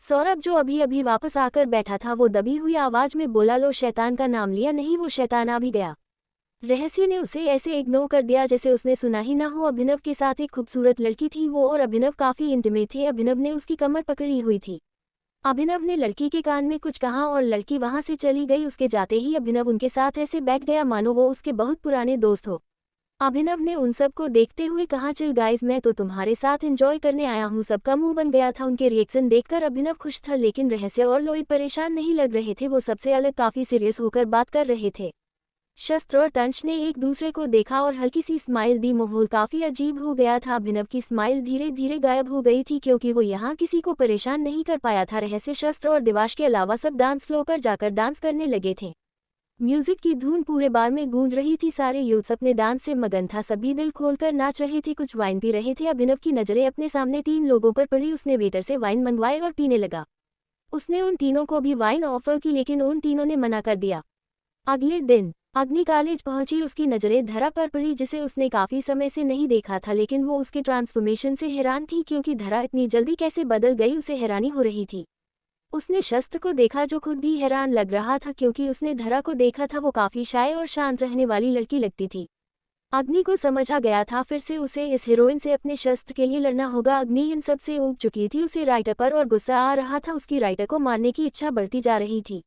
Speaker 1: सौरभ जो अभी अभी वापस आकर बैठा था वो दबी हुई आवाज में बोला, लो शैतान का नाम लिया नहीं, वो शैतान आ भी गया। रहस्य ने उसे ऐसे इग्नोर कर दिया जैसे उसने सुना ही ना हो। अभिनव के साथ एक खूबसूरत लड़की थी। वो और अभिनव काफी इंटीमेट थे। अभिनव ने उसकी कमर पकड़ी हुई थी। अभिनव ने लड़की के कान में कुछ कहा और लड़की वहां से चली गई। उसके जाते ही अभिनव उनके साथ ऐसे बैठ गया मानो वो उसके बहुत पुराने दोस्त हो। अभिनव ने उन सब को देखते हुए कहा, चल गाइस, मैं तो तुम्हारे साथ एंजॉय करने आया हूँ। सबका मुंह बन गया था। उनके रिएक्शन देखकर अभिनव खुश था, लेकिन रहस्य और लॉयड परेशान नहीं लग रहे थे। वो सबसे अलग काफी सीरियस होकर बात कर रहे थे। शस्त्र और तंश ने एक दूसरे को देखा और हल्की सी स्माइल दी। माहौल काफी अजीब हो गया था। अभिनव की स्माइल धीरे धीरे गायब हो गई थी क्योंकि वो यहाँ किसी को परेशान नहीं कर पाया था। रहस्य शस्त्र और दिवाश के अलावा सब डांस फ्लोर पर जाकर डांस करने लगे थे। म्यूजिक की धुन पूरे बार में गूंज रही थी। सारे यूथ अपने डांस से मगन था। सभी दिल खोलकर नाच रहे थे, कुछ वाइन पी रहे थे। अभिनव की नजरें अपने सामने 3 लोगों पर पड़ी। उसने वेटर से वाइन मंगवाए और पीने लगा। उसने उन तीनों को भी वाइन ऑफर की लेकिन उन तीनों ने मना कर दिया। अगले दिन अग्नि कॉलेज पहुंची। उसकी नजरें धरा पर पड़ी जिसे उसने काफी समय से नहीं देखा था, लेकिन वो उसके ट्रांसफॉर्मेशन से हैरान थी क्योंकि धरा इतनी जल्दी कैसे बदल गई, उसे हैरानी हो रही थी। उसने शस्त्र को देखा जो खुद भी हैरान लग रहा था क्योंकि उसने धरा को देखा था। वो काफी शाय और शांत रहने वाली लड़की लगती थी। अग्नि को समझ आ गया था फिर से उसे इस हीरोइन से अपने शस्त्र के लिए लड़ना होगा। अग्नि इन सब से ऊब चुकी थी। उसे राइटर पर और गुस्सा आ रहा था। उसकी राइटर को मारने की इच्छा बढ़ती जा रही थी।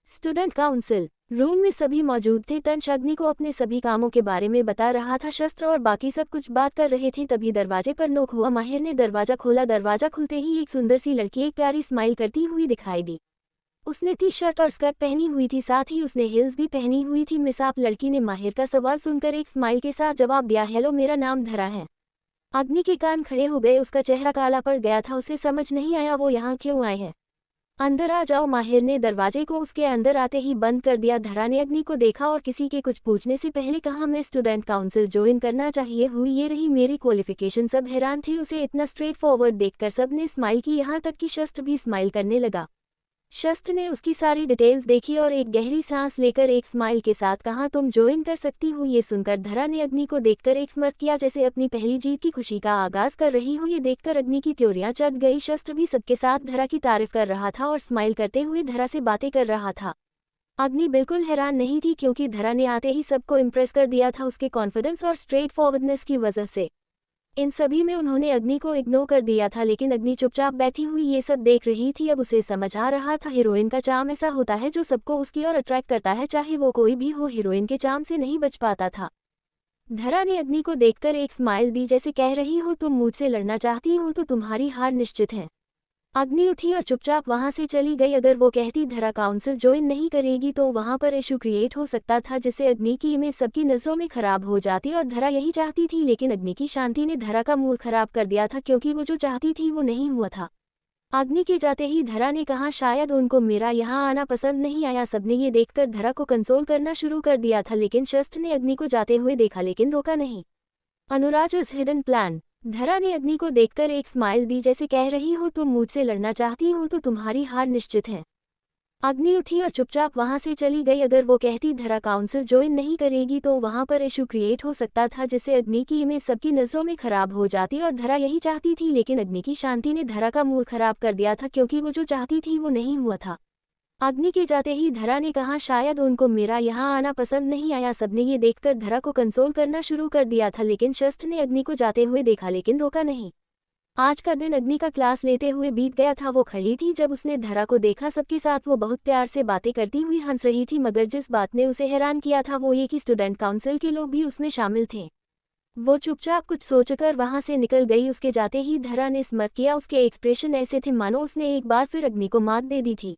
Speaker 1: स्टूडेंट काउंसिल रूम में सभी मौजूद थे। तंश अग्नि को अपने सभी कामों के बारे में बता रहा था। शस्त्र और बाकी सब कुछ बात कर रहे थे। तभी दरवाजे पर नोक हुआ। माहिर ने दरवाजा खोला। दरवाजा खुलते ही एक सुंदर सी लड़की एक प्यारी स्माइल करती हुई दिखाई दी। उसने टी शर्ट और स्कर्ट पहनी हुई थी, साथ ही उसने हील्स भी पहनी हुई थी। मिस आप? लड़की ने माहिर का सवाल सुनकर एक स्माइल के साथ जवाब दिया। हेलो, मेरा नाम धरा है। अग्नि के कान खड़े हो गए। उसका चेहरा काला पड़ गया था। उसे समझ नहीं आया वो यहाँ क्यों आए हैं। अंदर आ जाओ। माहिर ने दरवाजे को उसके अंदर आते ही बंद कर दिया। धरा ने अग्नि को देखा और किसी के कुछ पूछने से पहले कहा, मैं स्टूडेंट काउंसिल ज्वाइन करना चाहिए हुई। ये रही मेरी क्वालिफिकेशन। सब हैरान थे उसे इतना स्ट्रेट फॉरवर्ड देखकर। सब ने स्माइल की, यहाँ तक कि शस्त्र भी स्माइल करने लगा। शस्त्र ने उसकी सारी डिटेल्स देखी और एक गहरी सांस लेकर एक स्माइल के साथ कहा, तुम ज्वाइन कर सकती हो। ये सुनकर धरा ने अग्नि को देखकर एक स्मर्क किया जैसे अपनी पहली जीत की खुशी का आगाज कर रही हो। ये देखकर अग्नि की त्योरियां चढ़ गई। शस्त्र भी सबके साथ धरा की तारीफ कर रहा था और स्माइल करते हुए धरा से बातें कर रहा था। अग्नि बिल्कुल हैरान नहीं थी क्योंकि धरा ने आते ही सबको इम्प्रेस कर दिया था उसके कॉन्फिडेंस और स्ट्रेट फॉरवर्डनेस की वजह से। इन सभी में उन्होंने अग्नि को इग्नोर कर दिया था, लेकिन अग्नि चुपचाप बैठी हुई ये सब देख रही थी। अब उसे समझ आ रहा था हीरोइन का चार्म ऐसा होता है जो सबको उसकी ओर अट्रैक्ट करता है, चाहे वो कोई भी हो। हीरोइन के चार्म से नहीं बच पाता था। धरा ने अग्नि को देखकर एक स्माइल दी जैसे कह रही हो, तुम मुझसे लड़ना चाहती हो तो तुम्हारी हार निश्चित है। अग्नि उठी और चुपचाप वहां से चली गई। अगर वो कहती धरा काउंसिल ज्वाइन नहीं करेगी तो वहां पर इशू क्रिएट हो सकता था जिससे अग्नि की इमेज सबकी नजरों में खराब हो जाती और धरा यही चाहती थी। लेकिन अग्नि की शांति ने धरा का मूड खराब कर दिया था क्योंकि वो जो चाहती थी वो नहीं हुआ था। अग्नि के जाते ही धरा ने कहा, शायद उनको मेरा यहाँ आना पसंद नहीं आया। सबने ये देखकर धरा को कंसोल करना शुरू कर दिया था, लेकिन शस्त्र ने अग्नि को जाते हुए देखा लेकिन रोका नहीं। Anuraj is hidden plan. धरा ने अग्नि को देखकर एक स्माइल दी जैसे कह रही हो, तुम मुझसे लड़ना चाहती हो तो तुम्हारी हार निश्चित है। अग्नि उठी और चुपचाप वहां से चली गई। अगर वो कहती धरा काउंसिल ज्वाइन नहीं करेगी तो वहां पर इशू क्रिएट हो सकता था जिससे अग्नि की इमेज सबकी नजरों में खराब हो जाती और धरा यही चाहती थी। लेकिन अग्नि की शांति ने धरा का मूड खराब कर दिया था क्योंकि वो जो चाहती थी वो नहीं हुआ था। अग्नि के जाते ही धरा ने कहा, शायद उनको मेरा यहाँ आना पसंद नहीं आया। सबने ये देखकर धरा को कंसोल करना शुरू कर दिया था, लेकिन शस्त्र ने अग्नि को जाते हुए देखा लेकिन रोका नहीं। आज का दिन अग्नि का क्लास लेते हुए बीत गया था। वो खड़ी थी जब उसने धरा को देखा। सबके साथ वो बहुत प्यार से बातें करती हुई हंस रही थी, मगर जिस बात ने उसे हैरान किया था वो ये कि स्टूडेंट काउंसिल के लोग भी उसमें शामिल थे। वो चुपचाप कुछ सोचकर वहां से निकल गई। उसके जाते ही धरा ने स्मर्क किया। उसके एक्सप्रेशन ऐसे थे मानो उसने एक बार फिर अग्नि को मात दे दी थी।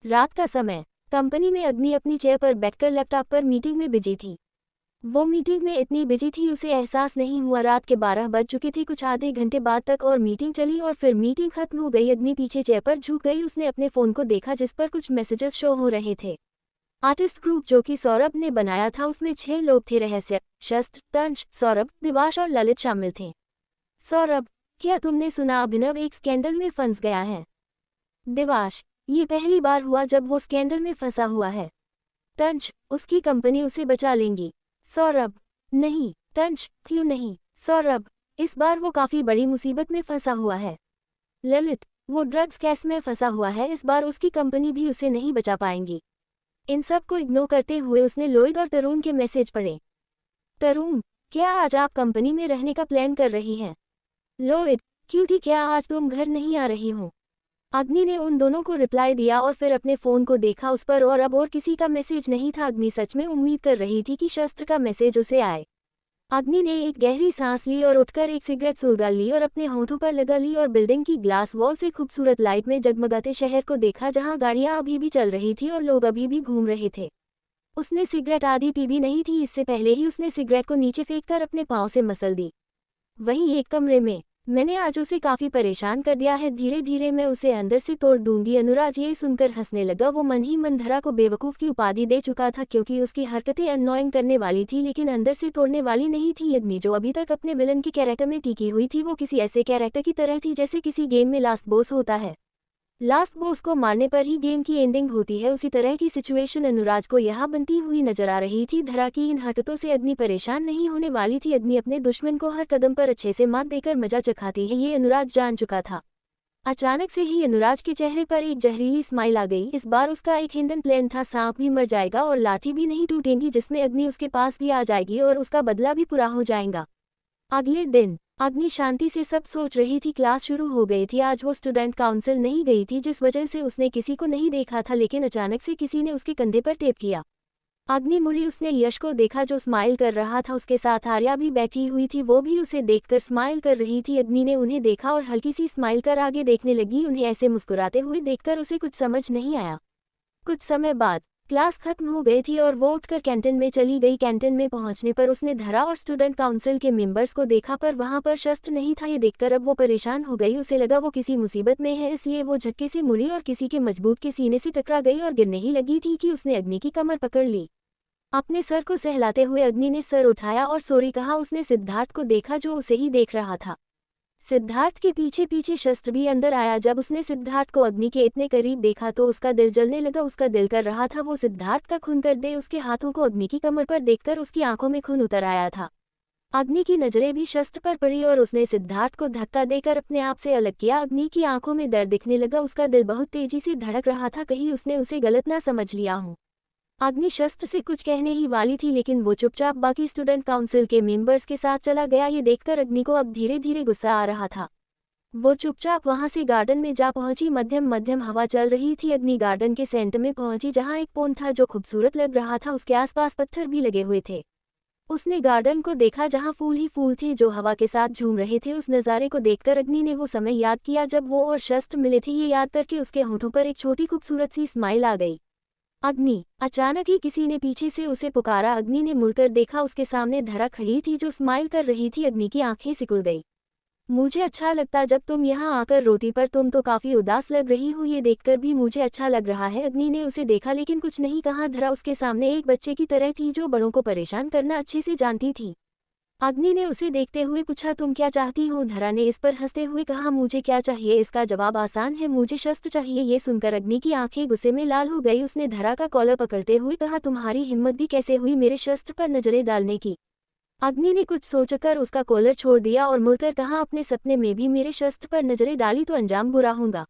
Speaker 1: रात का समय, कंपनी में अग्नि अपनी चेयर पर बैठकर लैपटॉप पर मीटिंग में बिजी थी। वो मीटिंग में इतनी बिजी थी उसे एहसास नहीं हुआ रात के 12 बज चुके थे। कुछ आधे घंटे बाद तक और मीटिंग चली और फिर मीटिंग खत्म हो गई। अग्नि पीछे चेयर पर झुक गई। उसने अपने फोन को देखा जिस पर कुछ मैसेजेस शो हो रहे थे। आर्टिस्ट ग्रुप जो कि सौरभ ने बनाया था उसमें 6 लोग थे। रहस्य, शस्त्र, तंश, सौरभ, दिवाश और ललित शामिल थे। सौरभ, क्या तुमने सुना अभिनव एक स्कैंडल में फंस गया है? दिवाश, ये पहली बार हुआ जब वो स्कैंडल में फंसा हुआ है। तंश, उसकी कंपनी उसे बचा लेंगी। सौरभ, नहीं। तंश, क्यों नहीं? सौरभ, इस बार वो काफी बड़ी मुसीबत में फंसा हुआ है। ललित, वो ड्रग्स केस में फंसा हुआ है, इस बार उसकी कंपनी भी उसे नहीं बचा पाएंगी। इन सब को इग्नोर करते हुए उसने लोहित और तरुण के मैसेज पढ़े। तरुण, क्या आज आप कंपनी में रहने का प्लान कर रही हैं? लोहित, क्योंकि क्या आज तुम घर नहीं आ रही हो? अग्नि ने उन दोनों को रिप्लाई दिया और फिर अपने फोन को देखा उस पर और अब और किसी का मैसेज नहीं था। अग्नि सच में उम्मीद कर रही थी कि शस्त्र का मैसेज उसे आए। अग्नि ने एक गहरी सांस ली और उठकर एक सिगरेट सुलगा ली और अपने होंठों पर लगा ली और बिल्डिंग की ग्लास वॉल से खूबसूरत लाइट में जगमगाते शहर को देखा जहां गाड़ियां अभी भी चल रही थी और लोग अभी भी घूम रहे थे। उसने सिगरेट आधी पी भी नहीं थी, इससे पहले ही उसने सिगरेट को नीचे फेंककर अपने पाँव से मसल दी। वहीं एक कमरे में, मैंने आज उसे काफ़ी परेशान कर दिया है, धीरे धीरे मैं उसे अंदर से तोड़ दूंगी। अनुराज ये सुनकर हंसने लगा। वो मन ही मन धरा को बेवकूफ़ की उपाधि दे चुका था क्योंकि उसकी हरकतें अननोइंग करने वाली थी लेकिन अंदर से तोड़ने वाली नहीं थी। अग्नि जो अभी तक अपने विलन के कैरेक्टर में टिकी हुई थी, वो किसी ऐसे कैरेक्टर की तरह थी जैसे किसी गेम में लास्ट बॉस होता है। लास्ट बॉस को मारने पर ही गेम की एंडिंग होती है, उसी तरह की सिचुएशन अनुराज को यहाँ बनती हुई नजर आ रही थी। धरा की इन हरकतों से अग्नि परेशान नहीं होने वाली थी। अग्नि अपने दुश्मन को हर कदम पर अच्छे से मात देकर मजा चखाती है, ये अनुराज जान चुका था। अचानक से ही अनुराज के चेहरे पर एक जहरीली स्माइल आ गई। इस बार उसका एक हिडन प्लान था, सांप भी मर जाएगा और लाठी भी नहीं टूटेंगी, जिसमें अग्नि उसके पास भी आ जाएगी और उसका बदला भी पूरा हो जाएगा। अगले दिन अग्नि शांति से सब सोच रही थी। क्लास शुरू हो गई थी। आज वो स्टूडेंट काउंसिल नहीं गई थी जिस वजह से उसने किसी को नहीं देखा था, लेकिन अचानक से किसी ने उसके कंधे पर टेप किया। अग्नि मुड़ी, उसने यश को देखा जो स्माइल कर रहा था। उसके साथ आर्या भी बैठी हुई थी, वो भी उसे देखकर स्माइल कर रही थी। अग्नि ने उन्हें देखा और हल्की सी स्माइल कर आगे देखने लगी। उन्हें ऐसे मुस्कुराते हुए देखकर उसे कुछ समझ नहीं आया। कुछ समय बाद क्लास खत्म हो गई थी और वो उठकर कैंटीन में चली गई। कैंटीन में पहुंचने पर उसने धरा और स्टूडेंट काउंसिल के मेंबर्स को देखा, पर वहां पर शस्त्र नहीं था। ये देखकर अब वो परेशान हो गई। उसे लगा वो किसी मुसीबत में है, इसलिए वो झटके से मुड़ी और किसी के मजबूत के सीने से टकरा गई और गिरने ही लगी थी कि उसने अग्नि की कमर पकड़ ली। अपने सर को सहलाते हुए अग्नि ने सर उठाया और सॉरी कहा। उसने सिद्धार्थ को देखा जो उसे ही देख रहा था। सिद्धार्थ के पीछे पीछे शस्त्र भी अंदर आया। जब उसने सिद्धार्थ को अग्नि के इतने करीब देखा तो उसका दिल जलने लगा। उसका दिल कर रहा था वो सिद्धार्थ का खून कर दे। उसके हाथों को अग्नि की कमर पर देखकर उसकी आंखों में खून उतर आया था। अग्नि की नजरें भी शस्त्र पर पड़ी और उसने सिद्धार्थ को धक्का देकर अपने आप से अलग किया। अग्नि की आंखों में दर्द दिखने लगा। उसका दिल बहुत तेजी से धड़क रहा था, कहीं उसने उसे गलत ना समझ लिया हो। अग्नि शस्त्र से कुछ कहने ही वाली थी लेकिन वो चुपचाप बाकी स्टूडेंट काउंसिल के मेंबर्स के साथ चला गया। ये देखकर अग्नि को अब धीरे धीरे गुस्सा आ रहा था। वो चुपचाप वहां से गार्डन में जा पहुंची। मध्यम मध्यम हवा चल रही थी। अग्नि गार्डन के सेंटर में पहुंची जहां एक पोंड था जो खूबसूरत लग रहा था। उसके आसपास पत्थर भी लगे हुए थे। उसने गार्डन को देखा जहां फूल ही फूल थे जो हवा के साथ झूम रहे थे। उस नज़ारे को देखकर अग्नि ने वो समय याद किया जब वो और शस्त्र मिले थे। ये याद करके उसके होठों पर एक छोटी खूबसूरत सी स्माइल आ गई। अग्नि, अचानक ही किसी ने पीछे से उसे पुकारा। अग्नि ने मुड़कर देखा, उसके सामने धरा खड़ी थी जो स्माइल कर रही थी। अग्नि की आंखें सिकुड़ गई। मुझे अच्छा लगता जब तुम यहाँ आकर रोती, पर तुम तो काफी उदास लग रही हो। ये देखकर भी मुझे अच्छा लग रहा है। अग्नि ने उसे देखा लेकिन कुछ नहीं कहा। धरा उसके सामने एक बच्चे की तरह थी जो बड़ों को परेशान करना अच्छे से जानती थी। अग्नि ने उसे देखते हुए पूछा, तुम क्या चाहती हो? धरा ने इस पर हंसते हुए कहा, मुझे क्या चाहिए इसका जवाब आसान है, मुझे शस्त्र चाहिए। ये सुनकर अग्नि की आंखें गुस्से में लाल हो गई। उसने धरा का कॉलर पकड़ते हुए कहा, तुम्हारी हिम्मत भी कैसे हुई मेरे शस्त्र पर नजरें डालने की? अग्नि ने कुछ सोचकर उसका कॉलर छोड़ दिया और मुड़कर कहा, अपने सपने में भी मेरे शस्त्र पर नजरें डाली तो अंजाम बुरा होगा।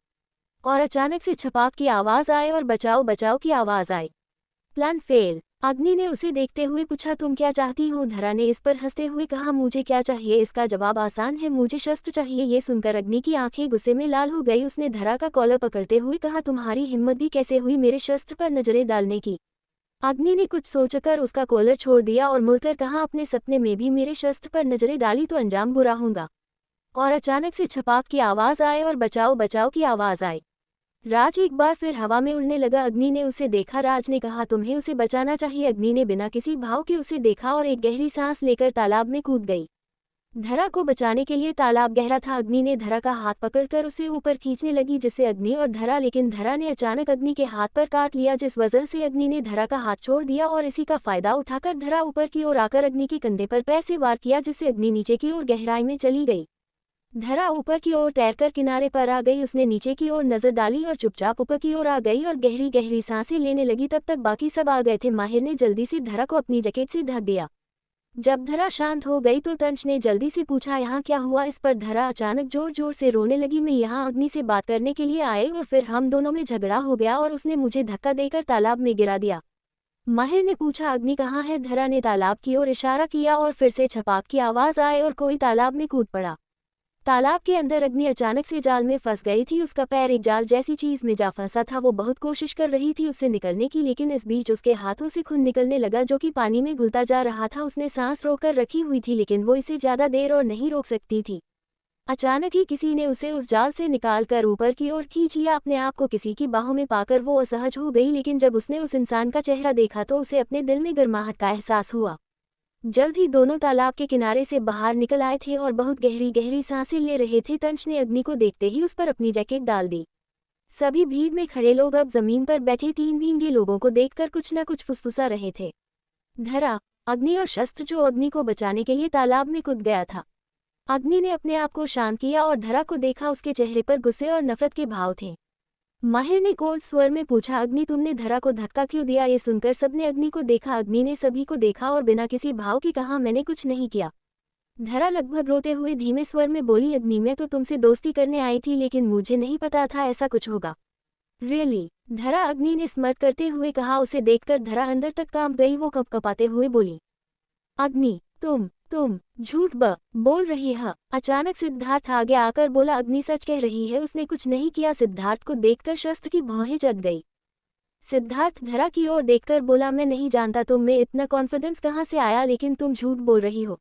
Speaker 1: और अचानक से छपाक की आवाज आए और बचाओ बचाओ की आवाज आई। Plan fail. अग्नि ने उसे देखते हुए पूछा, तुम क्या चाहती हो? धरा ने इस पर हंसते हुए कहा, मुझे क्या चाहिए इसका जवाब आसान है, मुझे शस्त्र चाहिए। ये सुनकर अग्नि की आंखें गुस्से में लाल हो गई। उसने धरा का कॉलर पकड़ते हुए कहा, तुम्हारी हिम्मत भी कैसे हुई मेरे शस्त्र पर नजरें डालने की? अग्नि ने कुछ सोचकर उसका कॉलर छोड़ दिया और मुड़कर कहा, अपने सपने में भी मेरे शस्त्र पर नजरें डाली तो अंजाम बुरा होगा। और अचानक से छपाक की आवाज आए और बचाओ बचाओ की आवाज आई। राज एक बार फिर हवा में उड़ने लगा। अग्नि ने उसे देखा। राज ने कहा, तुम्हें उसे बचाना चाहिए। अग्नि ने बिना किसी भाव के उसे देखा और एक गहरी सांस लेकर तालाब में कूद गई। धरा को बचाने के लिए तालाब गहरा था। अग्नि ने धरा का हाथ पकड़कर उसे ऊपर खींचने लगी, जिससे अग्नि और धरा, लेकिन धरा ने अचानक अग्नि के हाथ पर काट लिया, जिस वजह से अग्नि ने धरा का हाथ छोड़ दिया और इसी का फायदा उठाकर धरा ऊपर की ओर आकर अग्नि के कंधे पर पैर से वार किया, जिससे अग्नि नीचे की ओर गहराई में चली गई। धरा ऊपर की ओर तैरकर किनारे पर आ गई। उसने नीचे की ओर नजर डाली और चुपचाप ऊपर की ओर आ गई और गहरी गहरी सांसें लेने लगी। तब तक बाकी सब आ गए थे। माहिर ने जल्दी से धरा को अपनी जैकेट से ढक दिया। जब धरा शांत हो गई तो तंज ने जल्दी से पूछा, यहाँ क्या हुआ? इस पर धरा अचानक जोर जोर से रोने लगी। मैं यहाँ अग्नि से बात करने के लिए आए और फिर हम दोनों में झगड़ा हो गया और उसने मुझे धक्का देकर तालाब में गिरा दिया। माहिर ने पूछा, अग्नि कहाँ है? धरा ने तालाब की ओर इशारा किया और फिर से छपाक की आवाज आए और कोई तालाब में कूद पड़ा। तालाब के अंदर अग्नि अचानक से जाल में फंस गई थी। उसका पैर एक जाल जैसी चीज में जा फंसा था। वो बहुत कोशिश कर रही थी उससे निकलने की, लेकिन इस बीच उसके हाथों से खून निकलने लगा जो कि पानी में घुलता जा रहा था। उसने सांस रोककर रखी हुई थी लेकिन वो इसे ज्यादा देर और नहीं रोक सकती थी। अचानक ही किसी ने उसे उस जाल से निकालकर ऊपर की ओर खींच लिया। अपने आप को किसी की बाहों में पाकर वो असहज हो गई, लेकिन जब उसने उस इंसान का चेहरा देखा तो उसे अपने दिल में गर्माहट का एहसास हुआ। जल्द ही दोनों तालाब के किनारे से बाहर निकल आए थे और बहुत गहरी गहरी सांसें ले रहे थे। तंच ने अग्नि को देखते ही उस पर अपनी जैकेट डाल दी। सभी भीड़ में खड़े लोग अब जमीन पर बैठे 3 भींगे लोगों को देखकर कुछ न कुछ फुसफुसा रहे थे। धरा, अग्नि और शस्त्र, जो अग्नि को बचाने के लिए तालाब में कूद गया था। अग्नि ने अपने आप को शांत किया और धरा को देखा। उसके चेहरे पर गुस्से और नफरत के भाव थे। माहिर ने कोल्ड स्वर में पूछा, अग्नि तुमने धरा को धक्का क्यों दिया? ये सुनकर सबने अग्नि को देखा। अग्नि ने सभी को देखा और बिना किसी भाव की कहा, मैंने कुछ नहीं किया। धरा लगभग रोते हुए धीमे स्वर में बोली, अग्नि मैं तो तुमसे दोस्ती करने आई थी, लेकिन मुझे नहीं पता था ऐसा कुछ होगा। रियली? धरा, अग्नि ने स्मर्ट करते हुए कहा। उसे देखकर धरा अंदर तक कांप गई। वो कपकपाते हुए बोली, अग्नि तुम झूठ बोल रही है। अचानक सिद्धार्थ आगे आकर बोला, अग्नि सच कह रही है, उसने कुछ नहीं किया। सिद्धार्थ को देखकर शस्त्र की भौहें जग गई। सिद्धार्थ धरा की ओर देखकर बोला, मैं नहीं जानता तुम में इतना कॉन्फिडेंस कहाँ से आया, लेकिन तुम झूठ बोल रही हो।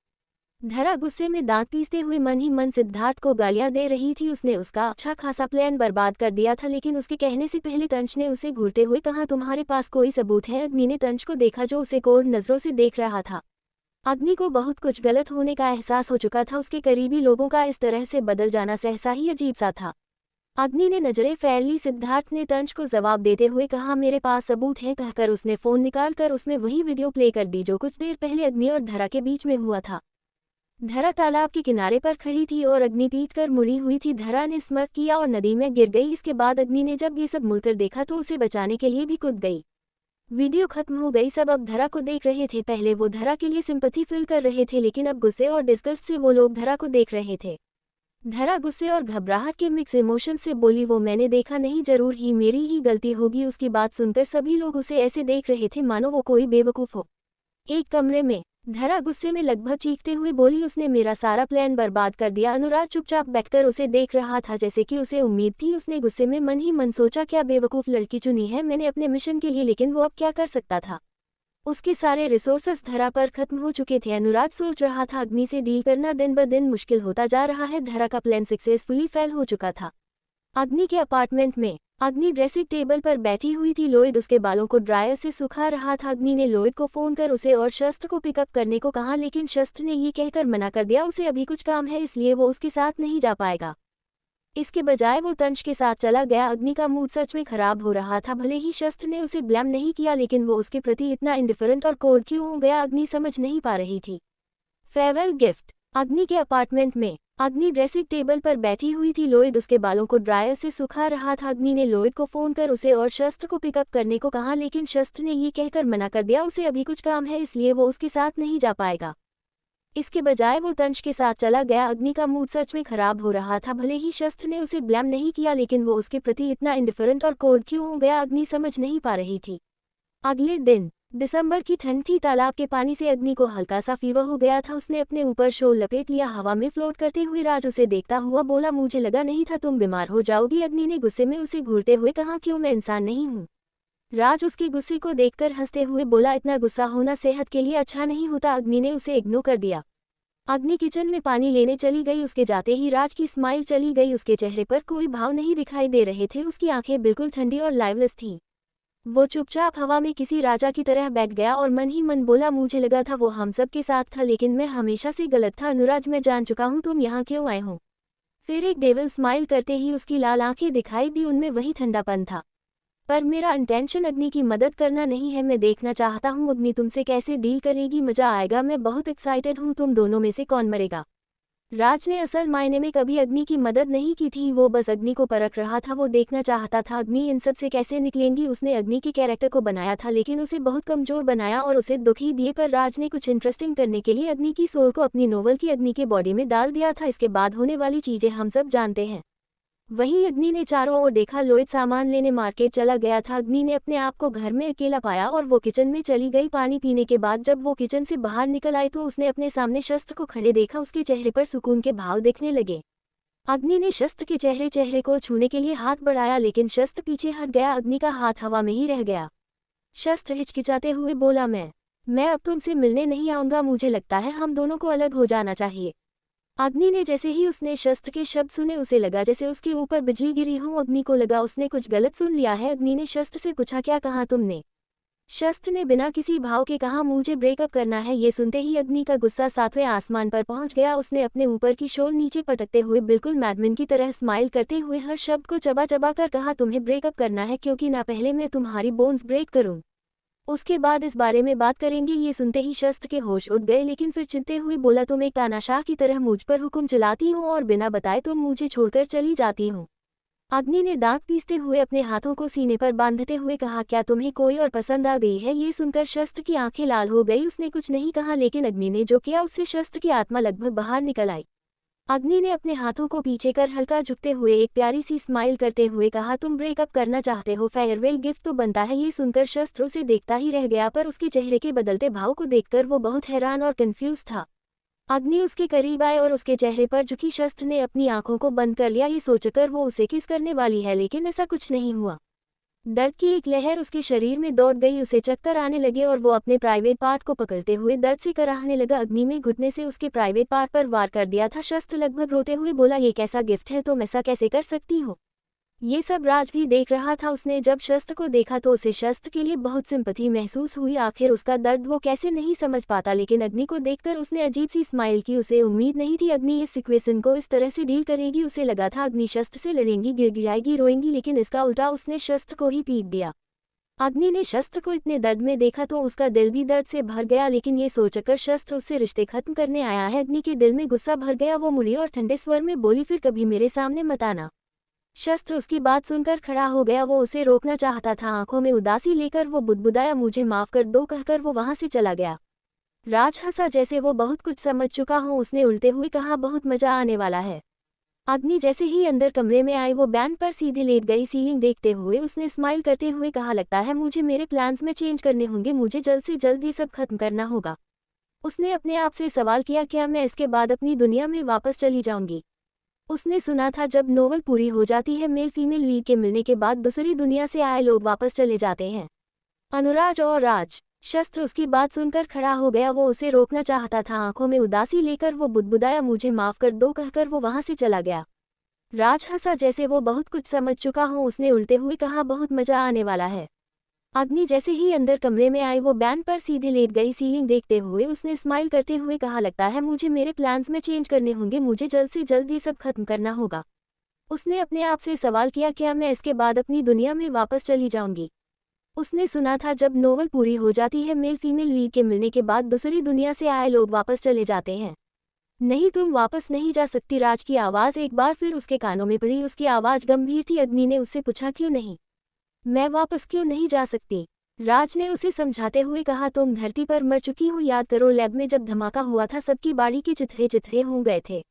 Speaker 1: धरा गुस्से में दांत पीसते हुए मन ही मन सिद्धार्थ को गालियां दे रही थी। उसने उसका अच्छा खासा प्लान बर्बाद कर दिया था, लेकिन उसके कहने से पहले तंच ने उसे घूरते हुए कहा, तुम्हारे पास कोई सबूत है? अग्नि ने तंच को देखा, जो उसे कोर नजरों से देख रहा था। अग्नि को बहुत कुछ गलत होने का एहसास हो चुका था। उसके करीबी लोगों का इस तरह से बदल जाना सहसा ही अजीब सा था। अग्नि ने नजरें फैल ली। सिद्धार्थ ने तंच को जवाब देते हुए कहा, मेरे पास सबूत है। कहकर उसने फोन निकालकर उसमें वही वीडियो प्ले कर दी जो कुछ देर पहले अग्नि और धरा के बीच में हुआ था। धरा तालाब के किनारे पर खड़ी थी और अग्नि पीट कर मुड़ी हुई थी। धरा ने स्मर्ट किया और नदी में गिर गई। इसके बाद अग्नि ने जब ये सब मुड़कर देखा तो उसे बचाने के लिए भी कूद गई। वीडियो खत्म हो गई। सब अब धरा को देख रहे थे। पहले वो धरा के लिए सिंपैथी फील कर रहे थे, लेकिन अब गुस्से और डिस्गस्ट से वो लोग धरा को देख रहे थे। धरा गुस्से और घबराहट के मिक्स इमोशन से बोली, वो मैंने देखा नहीं, जरूर ही मेरी ही गलती होगी। उसकी बात सुनकर सभी लोग उसे ऐसे देख रहे थे मानो वो कोई बेवकूफ हो। एक कमरे में धरा गुस्से में लगभग चीखते हुए बोली, उसने मेरा सारा प्लान बर्बाद कर दिया। अनुराग चुपचाप बैठकर उसे देख रहा था जैसे कि उसे उम्मीद थी। उसने गुस्से में मन ही मन सोचा, क्या बेवकूफ लड़की चुनी है मैंने अपने मिशन के लिए, लेकिन वो अब क्या कर सकता था। उसके सारे रिसोर्सेस धरा पर खत्म हो चुके थे। अनुराग सोच रहा था, अग्नि से डील करना दिन ब दिन मुश्किल होता जा रहा है। धरा का प्लान सक्सेसफुली फेल हो चुका था। अग्नि के अपार्टमेंट में अग्नि ड्रेसिंग टेबल पर बैठी हुई थी। लॉयड उसके बालों को ड्रायर से सुखा रहा था। अग्नि ने लॉयड को फोन कर उसे और शस्त्र को पिकअप करने को कहा, लेकिन शस्त्र ने ये कहकर मना कर दिया, उसे अभी कुछ काम है इसलिए वो उसके साथ नहीं जा पाएगा। इसके बजाय वो तंच के साथ चला गया। अग्नि का मूड सच में खराब हो रहा था। भले ही शस्त्र ने उसे ब्लेम नहीं किया, लेकिन वो उसके प्रति इतना इंडिफरेंट और कोल्ड क्यों हो गया, अग्नि समझ नहीं पा रही थी। फेयरवेल गिफ्ट अग्नि के अपार्टमेंट में अग्नि ड्रेसिंग टेबल पर बैठी हुई थी। लॉयड उसके बालों को ड्रायर से सुखा रहा था। अग्नि ने लॉयड को फोन कर उसे और शस्त्र को पिकअप करने को कहा, लेकिन शस्त्र ने ये कहकर मना कर दिया, उसे अभी कुछ काम है इसलिए वो उसके साथ नहीं जा पाएगा। इसके बजाय वो तंच के साथ चला गया। अग्नि का मूड सच में खराब हो रहा था। भले ही शस्त्र ने उसे ब्लेम नहीं किया, लेकिन वो उसके प्रति इतना इंडिफरेंट और कोल्ड क्यों हो गया, अग्नि समझ नहीं पा रही थी। अगले दिन दिसंबर की ठंड थी। तालाब के पानी से अग्नि को हल्का सा फीवर हो गया था। उसने अपने ऊपर शॉल लपेट लिया। हवा में फ्लोट करते हुए राज उसे देखता हुआ बोला, मुझे लगा नहीं था तुम बीमार हो जाओगी। अग्नि ने गुस्से में उसे घूरते हुए कहा, क्यों, मैं इंसान नहीं हूँ। राज उसके गुस्से को देखकर हंसते हुए बोला, इतना गुस्सा होना सेहत के लिए अच्छा नहीं होता। अग्नि ने उसे इग्नोर कर दिया। अग्नि किचन में पानी लेने चली गई। उसके जाते ही राज की स्माइल चली गई। उसके चेहरे पर कोई भाव नहीं दिखाई दे रहे थे। उसकी आंखें बिल्कुल ठंडी और लाइवलेस थीं। वो चुपचाप हवा में किसी राजा की तरह बैठ गया और मन ही मन बोला, मुझे लगा था वो हम सब के साथ था, लेकिन मैं हमेशा से गलत था। अनुराग, मैं जान चुका हूँ तुम यहाँ क्यों आए हो। फिर एक डेविल स्माइल करते ही उसकी लाल आंखें दिखाई दी, उनमें वही ठंडापन था। पर मेरा इंटेंशन अग्नि की मदद करना नहीं है। मैं देखना चाहता हूँ अग्नि तुमसे कैसे डील करेगी, मजा आएगा। मैं बहुत एक्साइटेड हूँ, तुम दोनों में से कौन मरेगा। राज ने असल मायने में कभी अग्नि की मदद नहीं की थी। वो बस अग्नि को परख रहा था। वो देखना चाहता था अग्नि इन सब से कैसे निकलेंगी। उसने अग्नि के कैरेक्टर को बनाया था, लेकिन उसे बहुत कमजोर बनाया और उसे दुखी दिए। पर राज ने कुछ इंटरेस्टिंग करने के लिए अग्नि की सोल को अपनी नोवेल की अग्नि के बॉडी में डाल दिया था। इसके बाद होने वाली चीजें हम सब जानते हैं। वहीं अग्नि ने चारों ओर देखा। लॉयड सामान लेने मार्केट चला गया था। अग्नि ने अपने आप को घर में अकेला पाया और वो किचन में चली गई। पानी पीने के बाद जब वो किचन से बाहर निकल आई तो उसने अपने सामने शस्त्र को खड़े देखा। उसके चेहरे पर सुकून के भाव दिखने लगे। अग्नि ने शस्त्र के चेहरे को छूने के लिए हाथ बढ़ाया, लेकिन शस्त्र पीछे हट गया। अग्नि का हाथ हवा में ही रह गया। शस्त्र हिचकिचाते हुए बोला, मैं अब तुमसे मिलने नहीं आऊंगा। मुझे लगता है हम दोनों को अलग हो जाना चाहिए। अग्नि ने जैसे ही उसने शस्त्र के शब्द सुने उसे लगा जैसे उसके ऊपर बिजली गिरी हो। अग्नि को लगा उसने कुछ गलत सुन लिया है। अग्नि ने शस्त्र से पूछा, क्या कहा तुमने? शस्त्र ने बिना किसी भाव के कहा, मुझे ब्रेकअप करना है। ये सुनते ही अग्नि का गुस्सा 7वें आसमान पर पहुंच गया। उसने अपने ऊपर की शोल नीचे पटकते हुए बिल्कुल मैडमैन की तरह स्माइल करते हुए हर शब्द को चबा चबा कर कहा, तुम्हें ब्रेकअप करना है क्योंकि ना पहले मैं तुम्हारी बोन्स ब्रेक करूं, उसके बाद इस बारे में बात करेंगे। ये सुनते ही शस्त्र के होश उड़ गए, लेकिन फिर चिंते हुए बोला, तुम एक तानाशाह की तरह मुझ पर हुक्म चलाती हो और बिना बताए तुम मुझे छोड़कर चली जाती हो। अग्नि ने दांत पीसते हुए अपने हाथों को सीने पर बांधते हुए कहा, क्या तुम्हें कोई और पसंद आ गई है? ये सुनकर शस्त्र की आंखें लाल हो गई। उसने कुछ नहीं कहा, लेकिन अग्नि ने जो किया उससे शस्त्र की आत्मा लगभग बाहर निकल आई। अग्नि ने अपने हाथों को पीछे कर हल्का झुकते हुए एक प्यारी सी स्माइल करते हुए कहा, तुम ब्रेकअप करना चाहते हो? फेयरवेल गिफ्ट तो बनता है। ये सुनकर शस्त्र उसे देखता ही रह गया, पर उसके चेहरे के बदलते भाव को देखकर वो बहुत हैरान और कंफ्यूज था। अग्नि उसके करीब आए और उसके चेहरे पर झुकी। शस्त्र ने अपनी आंखों को बंद कर लिया, ये सोचकर वो उसे किस करने वाली है, लेकिन ऐसा कुछ नहीं हुआ। दर्द की एक लहर उसके शरीर में दौड़ गई, उसे चक्कर आने लगे और वो अपने प्राइवेट पार्ट को पकड़ते हुए दर्द से कराहने लगा। अग्नि में घुटने से उसके प्राइवेट पार्ट पर वार कर दिया था। शस्त्र लगभग रोते हुए बोला, ये कैसा गिफ्ट है, तुम ऐसा कैसे कर सकती हो? ये सब राज भी देख रहा था। उसने जब शस्त्र को देखा तो उसे शस्त्र के लिए बहुत सिंपैथी महसूस हुई। आखिर उसका दर्द वो कैसे नहीं समझ पाता, लेकिन अग्नि को देखकर उसने अजीब सी स्माइल की। उसे उम्मीद नहीं थी अग्नि इस सिचुएशन को इस तरह से डील करेगी। उसे लगा था अग्नि शस्त्र से लड़ेंगी, गिड़गिड़ाएगी, रोएंगी, लेकिन इसका उल्टा, उसने शस्त्र को ही पीट दिया। अग्नि ने शस्त्र को इतने दर्द में देखा तो उसका दिल भी दर्द से भर गया, लेकिन ये सोचकर शस्त्र उससे रिश्ते खत्म करने आया है। अग्नि के दिल में गुस्सा भर गया। वो मुड़ी और ठंडे स्वर में बोली, फिर कभी मेरे सामने मत आना। शस्त्र उसकी बात सुनकर खड़ा हो गया। वो उसे रोकना चाहता था, आंखों में उदासी लेकर वो बुदबुदाया, मुझे माफ कर दो कहकर वो वहां से चला गया। राज हंसा जैसे वो बहुत कुछ समझ चुका हो। उसने उल्टे हुए कहा, बहुत मजा आने वाला है। अग्नि जैसे ही अंदर कमरे में आई वो बैंड पर सीधे लेट गई। सीलिंग देखते हुए उसने स्माइल करते हुए कहा, लगता है मुझे मेरे प्लान्स में चेंज करने होंगे, मुझे जल्द से जल्द ये सब खत्म करना होगा। उसने अपने आप से सवाल किया, क्या मैं इसके बाद अपनी दुनिया में वापस चली जाऊंगी? उसने सुना था जब नोवेल पूरी हो जाती है, मेल फीमेल लीड के मिलने के बाद दूसरी दुनिया से आए लोग वापस चले जाते हैं। अनुराज और राज। शस्त्र उसकी बात सुनकर खड़ा हो गया। वो उसे रोकना चाहता था, आंखों में उदासी लेकर वो बुदबुदाया, मुझे माफ कर दो कहकर वो वहां से चला गया। राज हंसा जैसे वो बहुत कुछ समझ चुका हो। उसने उल्टे हुए कहा, बहुत मजा आने वाला है। अग्नि जैसे ही अंदर कमरे में आई वो बैंड पर सीधे लेट गई। सीलिंग देखते हुए उसने स्माइल करते हुए कहा, लगता है मुझे मेरे प्लान्स में चेंज करने होंगे, मुझे जल्द से जल्द ये सब खत्म करना होगा। उसने अपने आप से सवाल किया, क्या मैं इसके बाद अपनी दुनिया में वापस चली जाऊंगी? उसने सुना था जब नोवेल पूरी हो जाती है, मेल फीमेल लीड के मिलने के बाद दूसरी दुनिया से आए लोग वापस चले जाते हैं। नहीं, तुम वापस नहीं जा सकती। राज की आवाज़ एक बार फिर उसके कानों में पड़ी। उसकी आवाज़ गंभीर थी। अग्नि ने उससे पूछा, क्यों नहीं? मैं वापस क्यों नहीं जा सकती? राज ने उसे समझाते हुए कहा, तुम धरती पर मर चुकी हो, याद करो लैब में जब धमाका हुआ था सबकी बाड़ी के चिथड़े चिथड़े हो गए थे।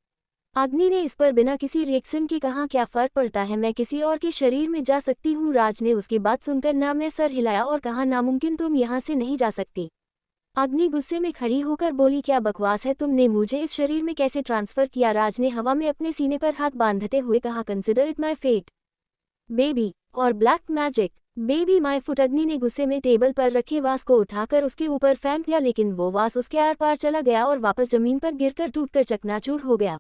Speaker 1: अग्नि ने इस पर बिना किसी रिएक्शन के कहा, क्या फर्क पड़ता है, मैं किसी और के शरीर में जा सकती हूँ। राज ने उसकी बात सुनकर ना में सर हिलाया और कहा, नामुमकिन, तुम यहाँ से नहीं जा सकती। अग्नि गुस्से में खड़ी होकर बोली, क्या बकवास है, तुमने मुझे इस शरीर में कैसे ट्रांसफर किया? राज ने हवा में अपने सीने पर हाथ बांधते हुए कहा, consider it my fate baby और black magic baby my foot. Agni ने गुस्से में टेबल पर रखे वास को उठाकर उसके ऊपर फेंक दिया, लेकिन वो वास उसके आर पार चला गया और वापस जमीन पर गिरकर टूटकर चकनाचूर हो गया।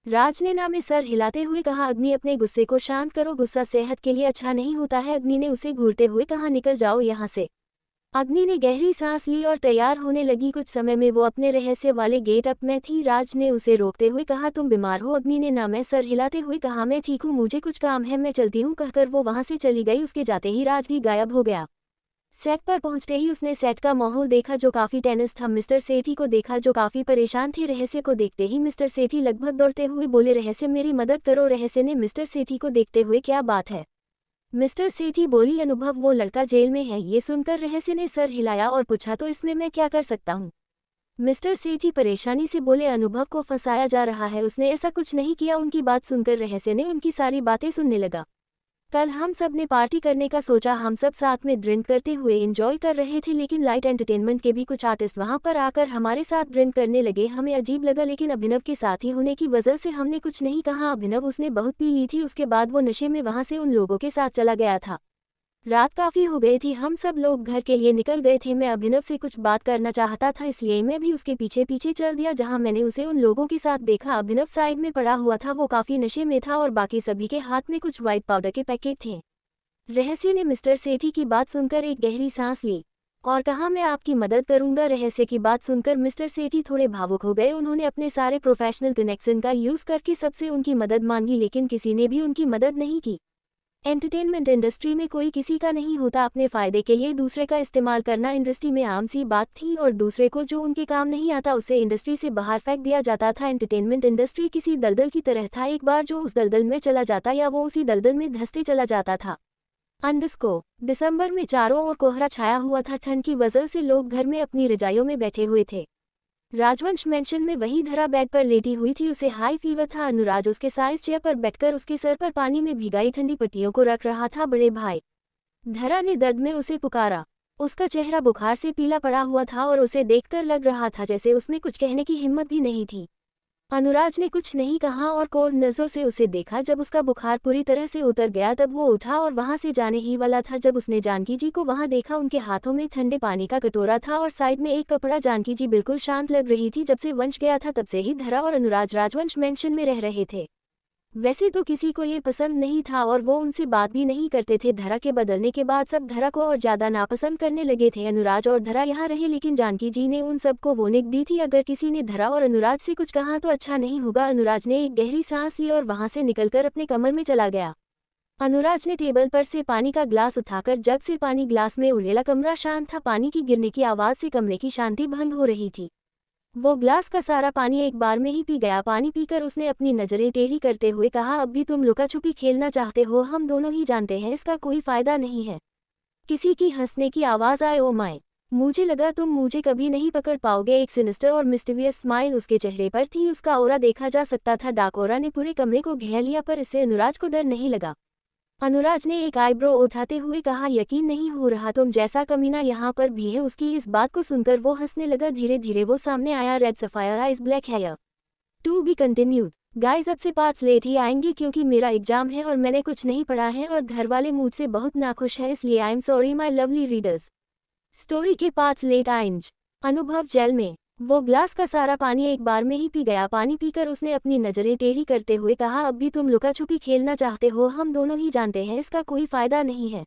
Speaker 1: राज ने ना में सर हिलाते हुए कहा, अग्नि अपने गुस्से को शांत करो, गुस्सा सेहत के लिए अच्छा नहीं होता है। अग्नि ने उसे घूरते हुए कहा, निकल जाओ यहाँ से। अग्नि ने गहरी सांस ली और तैयार होने लगी। कुछ समय में वो अपने रहस्य वाले गेट अप में थी। राज ने उसे रोकते हुए कहा, तुम बीमार हो? अग्नि ने ना में सर हिलाते हुए कहा, मैं ठीक हूँ, मुझे कुछ काम है, मैं चलती हूँ कहकर वो वहां से चली गई। उसके जाते ही राज भी गायब हो गया। सेट पर पहुंचते ही उसने सेट का माहौल देखा जो काफी टेनिस था। मिस्टर सेठी को देखा जो काफी परेशान थे। रहस्य को देखते ही मिस्टर सेठी लगभग दौड़ते हुए बोले, रहस्य मेरी मदद करो। रहस्य ने मिस्टर सेठी को देखते हुए, क्या बात है? मिस्टर सेठी बोली, अनुभव, वो लड़का जेल में है। ये सुनकर रहस्य ने सर हिलाया और पूछा, तो इसमें मैं क्या कर सकता हूँ? मिस्टर सेठी परेशानी से बोले, अनुभव को फंसाया जा रहा है, उसने ऐसा कुछ नहीं किया। उनकी बात सुनकर रहस्य ने उनकी सारी बातें सुनने लगा। कल हम सब ने पार्टी करने का सोचा, हम सब साथ में ड्रिंक करते हुए एंजॉय कर रहे थे, लेकिन लाइट एंटरटेनमेंट के भी कुछ आर्टिस्ट वहां पर आकर हमारे साथ ड्रिंक करने लगे। हमें अजीब लगा, लेकिन अभिनव के साथ ही होने की वजह से हमने कुछ नहीं कहा। अभिनव, उसने बहुत पी ली थी, उसके बाद वो नशे में वहां से उन लोगों के साथ चला गया था। रात काफ़ी हो गई थी, हम सब लोग घर के लिए निकल गए थे। मैं अभिनव से कुछ बात करना चाहता था, इसलिए मैं भी उसके पीछे पीछे चल दिया जहां मैंने उसे उन लोगों के साथ देखा। अभिनव साइड में पड़ा हुआ था, वो काफ़ी नशे में था और बाकी सभी के हाथ में कुछ व्हाइट पाउडर के पैकेट थे। रहस्य ने मिस्टर सेठी की बात सुनकर एक गहरी सांस ली और कहा, मैं आपकी मदद करूंगा। रहस्य की बात सुनकर मिस्टर सेठी थोड़े भावुक हो गए। उन्होंने अपने सारे प्रोफेशनल कनेक्शन का यूज़ करके सबसे उनकी मदद मांगी, लेकिन किसी ने भी उनकी मदद नहीं की। एंटरटेनमेंट इंडस्ट्री में कोई किसी का नहीं होता। अपने फ़ायदे के लिए दूसरे का इस्तेमाल करना इंडस्ट्री में आम सी बात थी और दूसरे को जो उनके काम नहीं आता उसे इंडस्ट्री से बाहर फेंक दिया जाता था। एंटरटेनमेंट इंडस्ट्री किसी दलदल की तरह था, एक बार जो उस दलदल में चला जाता या वो उसी दलदल में धंसते चला जाता था। दिसंबर में चारों ओर कोहरा छाया हुआ था। ठंड की वजह से लोग घर में अपनी रजाइयों में बैठे हुए थे। राजवंश मेंशन में वही धरा बेड पर लेटी हुई थी, उसे हाई फीवर था। अनुराज उसके साइज चेयर पर बैठकर उसके सर पर पानी में भिगाई ठंडी पट्टियों को रख रहा था। बड़े भाई, धरा ने दर्द में उसे पुकारा। उसका चेहरा बुखार से पीला पड़ा हुआ था और उसे देखकर लग रहा था जैसे उसमें कुछ कहने की हिम्मत भी नहीं थी। अनुराज ने कुछ नहीं कहा और कोल्ड नज़रों से उसे देखा। जब उसका बुखार पूरी तरह से उतर गया तब वो उठा और वहां से जाने ही वाला था। जब उसने जानकी जी को वहां देखा, उनके हाथों में ठंडे पानी का कटोरा था और साइड में एक कपड़ा। जानकी जी बिल्कुल शांत लग रही थी। जब से वंश गया था तब से ही धरा और अनुराज राजवंश मेंशन में रह रहे थे। वैसे तो किसी को ये पसंद नहीं था और वो उनसे बात भी नहीं करते थे। धरा के बदलने के बाद सब धरा को और ज़्यादा नापसंद करने लगे थे। अनुराज और धरा यहाँ रहे, लेकिन जानकी जी ने उन सबको वार्निंग दी थी, अगर किसी ने धरा और अनुराज से कुछ कहा तो अच्छा नहीं होगा। अनुराज ने एक गहरी सांस ली और वहाँ से निकलकर अपने कमर में चला गया। अनुराज ने टेबल पर से पानी का ग्लास उठाकर जग से पानी ग्लास में उड़ेला। कमरा शांत था, पानी की गिरने की आवाज़ से कमरे की शांति भंग हो रही थी। वो ग्लास का सारा पानी एक बार में ही पी गया। पानी पीकर उसने अपनी नज़रें टेढ़ी करते हुए कहा, अब भी तुम लुका छुपी खेलना चाहते हो? हम दोनों ही जानते हैं इसका कोई फायदा नहीं है। किसी की हंसने की आवाज़ आए, ओ माय, मुझे लगा तुम मुझे कभी नहीं पकड़ पाओगे। एक सिनिस्टर और मिस्टीरियस स्माइल उसके चेहरे पर थी, उसका ऑरा देखा जा सकता था। डार्क ऑरा ने पूरे कमरे को घेर लिया, पर इससे अनुराज को डर नहीं लगा। अनुराज ने एक आईब्रो उठाते हुए कहा, यकीन नहीं हो रहा तुम जैसा कमीना यहाँ पर भी है। उसकी इस बात को सुनकर वो हंसने लगा। धीरे धीरे वो सामने आया। Red sapphire eyes, black hair, to be continued. Guys, अब से 5 लेट ही आएंगे क्योंकि मेरा एग्जाम है और मैंने कुछ नहीं पढ़ा है और घर वाले मुझसे बहुत नाखुश हैं, इसलिए आई am sorry my lovely readers. Story के 5 लेट आएंज। अनुभव जेल में। वो ग्लास का सारा पानी एक बार में ही पी गया। पानी पीकर उसने अपनी नज़रें टेढ़ी करते हुए कहा, अब भी तुम लुका छुपी खेलना चाहते हो? हम दोनों ही जानते हैं इसका कोई फायदा नहीं है।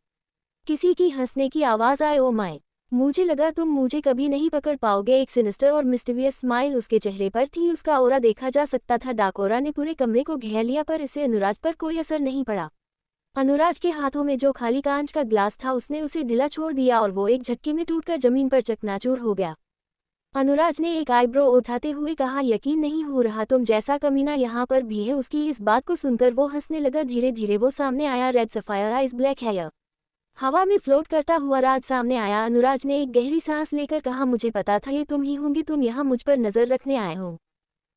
Speaker 1: किसी की हंसने की आवाज़ आए, ओ माय, मुझे लगा तुम मुझे कभी नहीं पकड़ पाओगे। एक सिनिस्टर और मिस्टीरियस स्माइल उसके चेहरे पर थी, उसका ऑरा देखा जा सकता था। डार्क ऑरा ने पूरे कमरे को घेर लिया, पर इससे अनुराज पर कोई असर नहीं पड़ा। अनुराज के हाथों में जो खाली कांच का ग्लास था उसने उसे ढीला छोड़ दिया और वो एक झटके में टूटकर जमीन पर चकनाचूर हो गया। अनुराज ने एक आईब्रो उठाते हुए कहा, यकीन नहीं हो रहा तुम जैसा कमीना यहाँ पर भी है। उसकी इस बात को सुनकर वो हंसने लगा। धीरे धीरे वो सामने आया। Red sapphire eyes, black hair, हवा में फ्लोट करता हुआ राज सामने आया। अनुराज ने एक गहरी सांस लेकर कहा, मुझे पता था ये तुम ही होंगी, तुम यहाँ मुझ पर नजर रखने आए हो।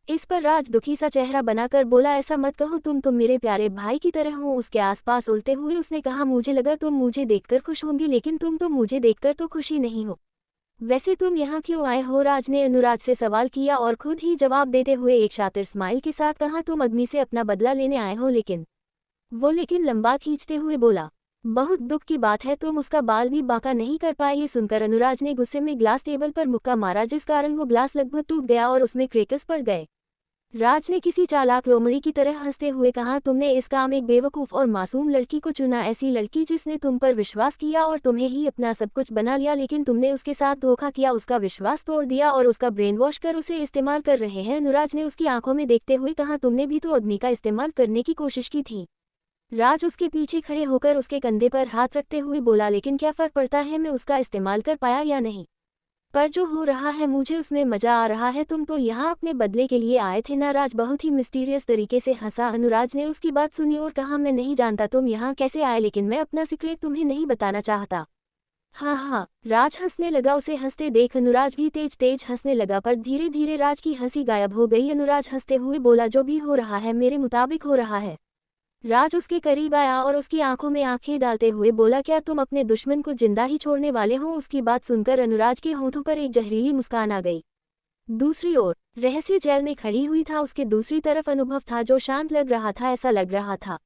Speaker 1: इस पर राज दुखी सा चेहरा बनाकर बोला, ऐसा मत कहो, तुम मेरे प्यारे भाई की तरह हो। उसके आसपास उड़ते हुए उसने कहा, मुझे लगा तुम मुझे देखकर खुश होंगी, लेकिन तुम तो मुझे देखकर तो खुश ही नहीं हो। वैसे तुम यहाँ क्यों आए हो? राज ने अनुराज से सवाल किया और खुद ही जवाब देते हुए एक शातिर स्माइल के साथ कहा, तुम अग्नि से अपना बदला लेने आए हो। लेकिन लंबा खींचते हुए बोला, बहुत दुख की बात है, तुम उसका बाल भी बांका नहीं कर पाए। ये सुनकर अनुराज ने गुस्से में ग्लास टेबल पर मुक्का मारा, जिस कारण वो ग्लास लगभग टूट गया और उसमें क्रैकर्स पड़ गए। राज ने किसी चालाक लोमड़ी की तरह हंसते हुए कहा, तुमने इस काम एक बेवकूफ़ और मासूम लड़की को चुना, ऐसी लड़की जिसने तुम पर विश्वास किया और तुम्हें ही अपना सब कुछ बना लिया, लेकिन तुमने उसके साथ धोखा किया, उसका विश्वास तोड़ दिया और उसका ब्रेन वॉश कर उसे इस्तेमाल कर रहे हैं। अनुराज ने उसकी आंखों में देखते हुए कहा, तुमने भी तो अग्नि का इस्तेमाल करने की कोशिश की थी। राज उसके पीछे खड़े होकर उसके कंधे पर हाथ रखते हुए बोला, लेकिन क्या फ़र्क पड़ता है मैं उसका इस्तेमाल कर पाया या नहीं? पर जो हो रहा है मुझे उसमें मजा आ रहा है। तुम तो यहाँ अपने बदले के लिए आए थे ना? राज बहुत ही मिस्टीरियस तरीके से हंसा। अनुराज ने उसकी बात सुनी और कहा, मैं नहीं जानता तुम यहाँ कैसे आए, लेकिन मैं अपना सीक्रेट तुम्हें नहीं बताना चाहता। हाँ हाँ, राज हंसने लगा। उसे हंसते देख अनुराज भी तेज तेज हंसने लगा, पर धीरे धीरे राज की हंसी गायब हो गई। अनुराज हंसते हुए बोला, जो भी हो रहा है मेरे मुताबिक हो रहा है। राज उसके करीब आया और उसकी आंखों में आंखें डालते हुए बोला, क्या तुम अपने दुश्मन को जिंदा ही छोड़ने वाले हो? उसकी बात सुनकर अनुराज के होंठों पर एक जहरीली मुस्कान आ गई। दूसरी ओर रहस्य जेल में खड़ी हुई था, उसके दूसरी तरफ अनुभव था जो शांत लग रहा था। ऐसा लग रहा था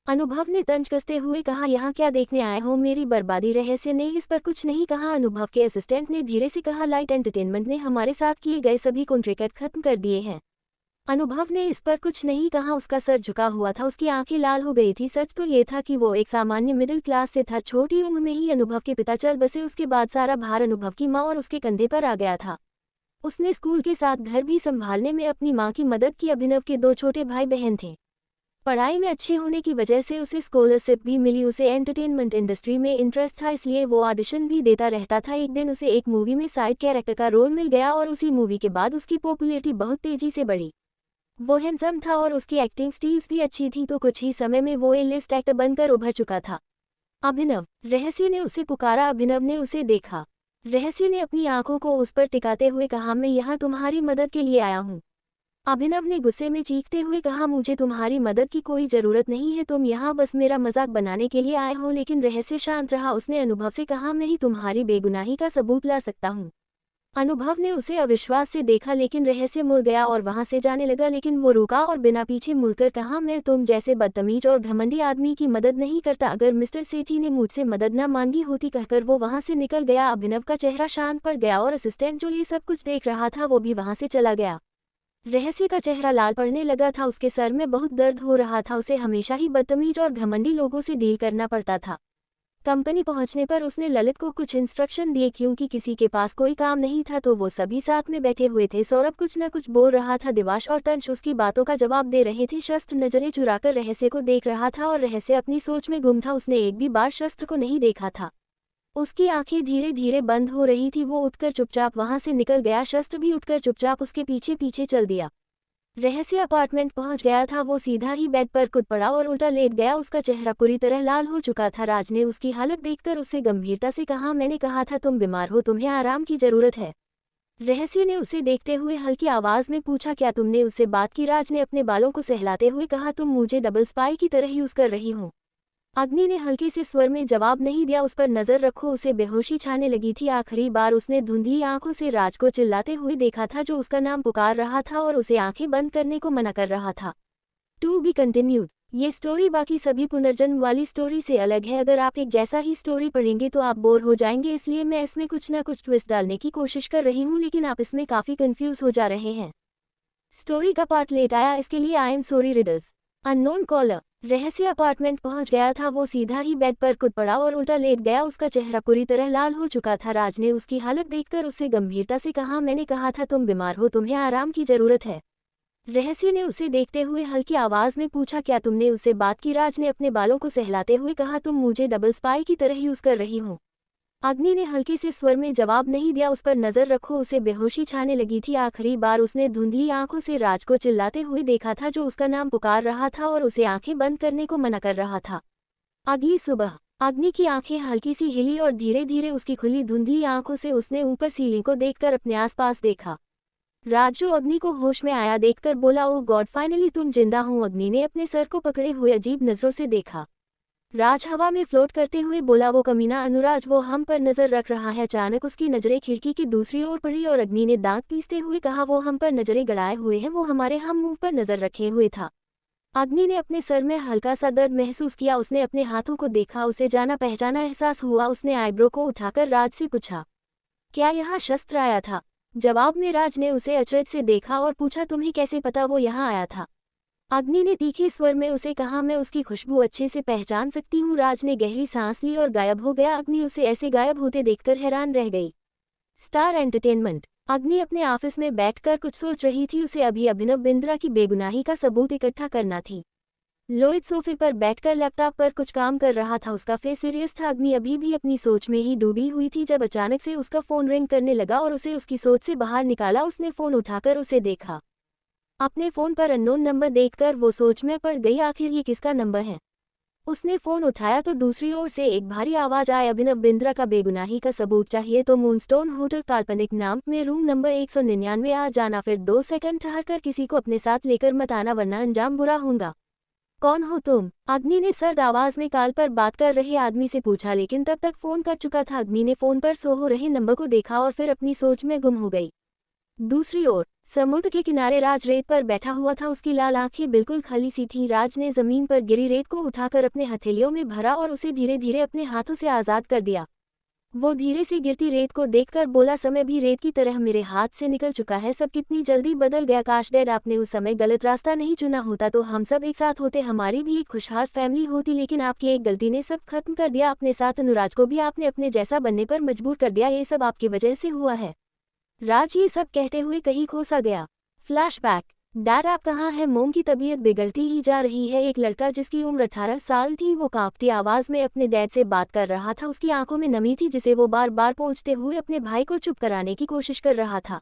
Speaker 1: अनुभव ने तंज कसते हुए कहा, यहाँ क्या देखने आए हो, मेरी बर्बादी। रहस्य ने इस पर कुछ नहीं कहा। अनुभव के असिस्टेंट ने धीरे से कहा, लाइट एंटरटेनमेंट ने हमारे साथ किए गए सभी कॉन्ट्रैक्ट खत्म कर दिए हैं। अनुभव ने इस पर कुछ नहीं कहा। उसका सर झुका हुआ था, उसकी आंखें लाल हो गई थी। सच तो ये था कि वो एक सामान्य मिडिल क्लास से था। छोटी उम्र में ही अनुभव के पिता चल बसे। उसके बाद सारा भार अनुभव की माँ और उसके कंधे पर आ गया था। उसने स्कूल के साथ घर भी संभालने में अपनी माँ की मदद की। अभिनव के 2 छोटे भाई बहन थे। पढ़ाई में अच्छे होने की वजह से उसे स्कॉलरशिप भी मिली। उसे एंटरटेनमेंट इंडस्ट्री में इंटरेस्ट था, इसलिए वो ऑडिशन भी देता रहता था। एक दिन उसे एक मूवी में साइड कैरेक्टर का रोल मिल गया और उसी मूवी के बाद उसकी पॉपुलैरिटी बहुत तेजी से बढ़ी। वो हैंडसम था और उसकी एक्टिंग स्किल्स भी अच्छी थी, तो कुछ ही समय में वो ए लिस्ट एक्टर बनकर उभर चुका था। अभिनव, रहस्य ने उसे पुकारा। अभिनव ने उसे देखा। रहस्य ने अपनी आंखों को उस पर टिकाते हुए कहा, मैं यहाँ तुम्हारी मदद के लिए आया हूँ। अभिनव ने गुस्से में चीखते हुए कहा, मुझे तुम्हारी मदद की कोई जरूरत नहीं है, तुम यहाँ बस मेरा मजाक बनाने के लिए आए हो। लेकिन रहस्य शांत रहा। उसने अनुभव से कहा, मैं ही तुम्हारी बेगुनाही का सबूत ला सकता हूँ। अनुभव ने उसे अविश्वास से देखा, लेकिन रहस्य मुड़ गया और वहां से जाने लगा। लेकिन वो रुका और बिना पीछे मुड़कर कहा, मैं तुम जैसे बदतमीज और घमंडी आदमी की मदद नहीं करता। अगर मिस्टर सेठी ने मुझसे मदद न मांगी होती, कहकर वो वहां से निकल गया। अभिनव का चेहरा शांत पड़ गया और असिस्टेंट जो ये सब कुछ देख रहा था वो भी वहां से चला गया। रहस्य का चेहरा लाल पड़ने लगा था। उसके सर में बहुत दर्द हो रहा था। उसे हमेशा ही बदतमीज और घमंडी लोगों से डील करना पड़ता था। कंपनी पहुंचने पर उसने ललित को कुछ इंस्ट्रक्शन दिए। क्योंकि किसी के पास कोई काम नहीं था तो वो सभी साथ में बैठे हुए थे। सौरभ कुछ न कुछ बोल रहा था। दिवाश और तंश उसकी बातों का जवाब दे रहे थे। शस्त्र नजरें चुराकर रहस्य को देख रहा था और रहस्य अपनी सोच में गुम था। उसने एक भी बार शस्त्र को नहीं देखा था। उसकी आंखें धीरे धीरे बंद हो रही थी। वो उठकर चुपचाप वहां से निकल गया। शस्त्र भी उठकर चुपचाप उसके पीछे पीछे चल दिया। रहस्य अपार्टमेंट पहुंच गया था। वो सीधा ही बेड पर कूद पड़ा और उल्टा लेट गया। उसका चेहरा पूरी तरह लाल हो चुका था। राज ने उसकी हालत देखकर उससे गंभीरता से कहा, मैंने कहा था तुम बीमार हो, तुम्हें आराम की जरूरत है। रहस्य ने उसे देखते हुए हल्की आवाज में पूछा, क्या तुमने उससे बात की? राज ने अपने बालों को सहलाते हुए कहा, तुम मुझे डबल स्पाई की तरह यूज कर रही हो। अग्नि ने हल्के से स्वर में जवाब नहीं दिया। उस पर नजर रखो। उसे बेहोशी छाने लगी थी। आखिरी बार उसने धुंधली आंखों से राज को चिल्लाते हुए देखा था, जो उसका नाम पुकार रहा था और उसे आंखें बंद करने को मना कर रहा था। To be continued. ये स्टोरी बाकी सभी पुनर्जन्म वाली स्टोरी से अलग है। अगर आप एक जैसा ही स्टोरी पढ़ेंगे तो आप बोर हो जाएंगे, इसलिए मैं इसमें कुछ ना कुछ ट्विस्ट डालने की कोशिश कर रही हूँ, लेकिन आप इसमें काफी कंफ्यूज हो जा रहे हैं। स्टोरी का पार्ट लेट आया, इसके लिए I am sorry readers. Unknown caller. रहस्य अपार्टमेंट पहुंच गया था। वो सीधा ही बेड पर कूद पड़ा और उल्टा लेट गया। उसका चेहरा पूरी तरह लाल हो चुका था। राज ने उसकी हालत देखकर उससे गंभीरता से कहा, मैंने कहा था तुम बीमार हो, तुम्हें आराम की जरूरत है। रहस्य ने उसे देखते हुए हल्की आवाज में पूछा, क्या तुमने उससे बात की? राज ने अपने बालों को सहलाते हुए कहा, तुम मुझे डबल स्पाई की तरह यूज कर रही हो। अग्नि ने हल्के से स्वर में जवाब नहीं दिया। उस पर नजर रखो। उसे बेहोशी छाने लगी थी। आखिरी बार उसने धुंधली आंखों से राज को चिल्लाते हुए देखा था, जो उसका नाम पुकार रहा था और उसे आंखें बंद करने को मना कर रहा था। अगली सुबह अग्नि की आंखें हल्की सी हिली और धीरे धीरे उसकी खुली धुंधली आंखों से उसने ऊपर सीलिंग को देखकर अपने आसपास देखा। राज जो अग्नि को होश में आया देखकर बोला, ओह गॉड, फाइनली तुम जिंदा हो। अग्नि ने अपने सर को पकड़े हुए अजीब नजरों से देखा। राज हवा में फ्लोट करते हुए बोला, वो कमीना अनुराज, वो हम पर नजर रख रहा है। अचानक उसकी नजरें खिड़की की दूसरी ओर पड़ी और अग्नि ने दांत पीसते हुए कहा, वो हम पर नजरें गड़ाए हुए है, वो हमारे हम मुंह पर नजर रखे हुए था। अग्नि ने अपने सर में हल्का सा दर्द महसूस किया। उसने अपने हाथों को देखा। उसे जाना पहचाना एहसास हुआ। उसने आईब्रो को उठाकर राज से पूछा, क्या यहाँ शस्त्र आया था? जवाब में राज ने उसे अचरज से देखा और पूछा, तुम्हें कैसे पता वो यहाँ आया था? अग्नि ने तीखे स्वर में उसे कहा, मैं उसकी खुशबू अच्छे से पहचान सकती हूँ। राज ने गहरी सांस ली और गायब हो गया। अग्नि उसे ऐसे गायब होते देखकर हैरान रह गई। Star entertainment. अग्नि अपने ऑफिस में बैठकर कुछ सोच रही थी। उसे अभी अभिनव बिंद्रा की बेगुनाही का सबूत इकट्ठा करना थी। लोहित सोफे पर बैठकर लैपटॉप पर कुछ काम कर रहा था। उसका फेस सीरियस था। अग्नि अभी भी अपनी सोच में ही डूबी हुई थी जब अचानक से उसका फोन रिंग करने लगा और उसे उसकी सोच से बाहर निकाला। उसने फोन उठाकर उसे देखा। अपने फोन पर अननोन नंबर देखकर वो सोच में पड़ गई, आखिर ये किसका नंबर है? उसने फोन उठाया तो दूसरी ओर से एक भारी आवाज आई, अभिनव बिंद्रा का बेगुनाही का सबूत चाहिए तो मूनस्टोन होटल काल्पनिक नाम में रूम नंबर 199 आ जाना। फिर 2 सेकंड ठहरकर किसी को अपने साथ लेकर मत आना, वरना अंजाम बुरा होगा। कौन हो तुम? अग्नि ने सर्द आवाज में कॉल पर बात कर रहे आदमी से पूछा, लेकिन तब तक फोन कट चुका था। अग्नि ने फोन पर सो हो रहे नंबर को देखा और फिर अपनी सोच में गुम हो गई। दूसरी ओर समुद्र के किनारे राज रेत पर बैठा हुआ था। उसकी लाल आंखें बिल्कुल खाली सी थीं। राज ने जमीन पर गिरी रेत को उठाकर अपने हथेलियों में भरा और उसे धीरे धीरे अपने हाथों से आज़ाद कर दिया। वो धीरे से गिरती रेत को देखकर बोला, समय भी रेत की तरह मेरे हाथ से निकल चुका है। सब कितनी जल्दी बदल गया। काश डैड आपने उस समय गलत रास्ता नहीं चुना होता तो हम सब एक साथ होते, हमारी भी एक खुशहाल फैमिली होती। लेकिन आपकी एक गलती ने सब खत्म कर दिया। अपने साथ अनुराज को भी आपने अपने जैसा बनने पर मजबूर कर दिया। ये सब आपकी वजह से हुआ है। राज ये सब कहते हुए कहीं खो सा गया। फ्लैशबैक। डैड आप कहाँ हैं? मोम की तबीयत बिगड़ती ही जा रही है। एक लड़का जिसकी उम्र 18 साल थी, वो कांपती आवाज में अपने डैड से बात कर रहा था। उसकी आंखों में नमी थी जिसे वो बार बार पोंछते हुए अपने भाई को चुप कराने की कोशिश कर रहा था।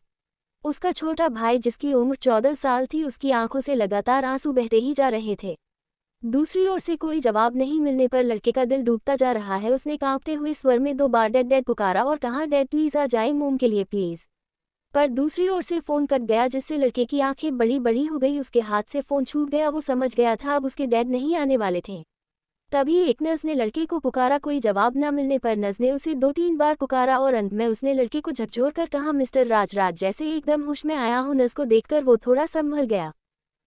Speaker 1: उसका छोटा भाई जिसकी उम्र 14 साल थी, उसकी आंखों से लगातार आंसू बहते ही जा रहे थे। दूसरी ओर से कोई जवाब नहीं मिलने पर लड़के का दिल डूबता जा रहा है। उसने कांपते हुए स्वर में 2 बार डैड डैड पुकारा और कहा, डैड प्लीज आ जाए मोम के लिए प्लीज। पर दूसरी ओर से फोन कट गया जिससे लड़के की आंखें बड़ी बड़ी हो गई। उसके हाथ से फोन छूट गया। वो समझ गया था अब उसके डैड नहीं आने वाले थे। तभी एक नर्स ने लड़के को पुकारा। कोई जवाब न मिलने पर नर्स ने उसे 2-3 बार पुकारा और अंत में उसने लड़के को झकझोर कर कहा, मिस्टर राज। राज जैसे एकदम होश में आया हो। नर्स को देखकर वो थोड़ा संभल गया,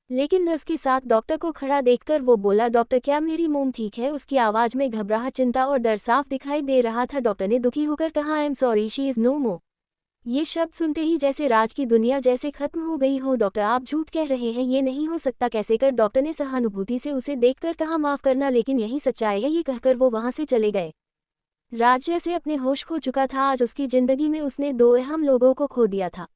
Speaker 1: लेकिन नर्स के साथ डॉक्टर को खड़ा देखकर वो बोला, डॉक्टर क्या मेरी मोम ठीक है? उसकी आवाज में घबराहट, चिंता और डर साफ दिखाई दे रहा था। डॉक्टर ने दुखी होकर कहा, I am sorry, she is no more. ये शब्द सुनते ही जैसे राज की दुनिया जैसे खत्म हो गई हो। डॉक्टर आप झूठ कह रहे हैं, ये नहीं हो सकता। कैसे कर? डॉक्टर ने सहानुभूति से उसे देखकर कहा, माफ करना लेकिन यही सच्चाई है। ये कहकर वो वहां से चले गए। राज जैसे अपने होश खो चुका था। आज उसकी जिंदगी में उसने 2 अहम लोगों को खो दिया था।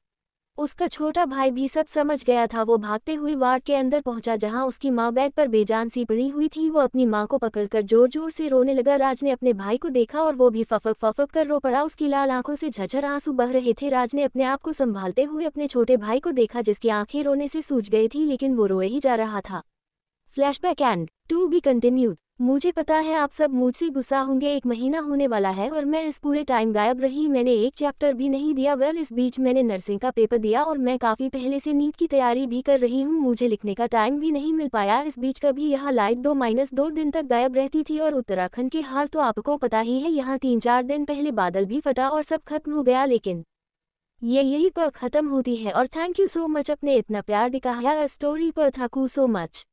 Speaker 1: उसका छोटा भाई भी सब समझ गया था। वो भागते हुए वार्ड के अंदर पहुंचा जहां उसकी मां बेड पर बेजान सी पड़ी हुई थी। वो अपनी मां को पकड़कर जोर जोर से रोने लगा। राज ने अपने भाई को देखा और वो भी फफक फफक कर रो पड़ा। उसकी लाल आंखों से झरझर आंसू बह रहे थे। राज ने अपने आप को संभालते हुए अपने छोटे भाई को देखा जिसकी आंखें रोने से सूज गई थी, लेकिन वो रोए ही जा रहा था। Flashback and to be continued. मुझे पता है आप सब मुझसे गुस्सा होंगे। 1 महीना होने वाला है और मैं इस पूरे टाइम गायब रही। मैंने एक चैप्टर भी नहीं दिया। वेल, इस बीच मैंने नर्सिंग का पेपर दिया और मैं काफ़ी पहले से नीट की तैयारी भी कर रही हूँ। मुझे लिखने का टाइम भी नहीं मिल पाया। इस बीच कभी यहाँ लाइट 2-2 दिन तक गायब रहती थी और उत्तराखंड के हाल तो आपको पता ही है। यहाँ 3-4 दिन पहले बादल भी फटा और सब खत्म हो गया। लेकिन ये यही पर ख़त्म होती है। और थैंक यू सो मच अपने इतना प्यार दिखाया स्टोरी पर। Thank you so much.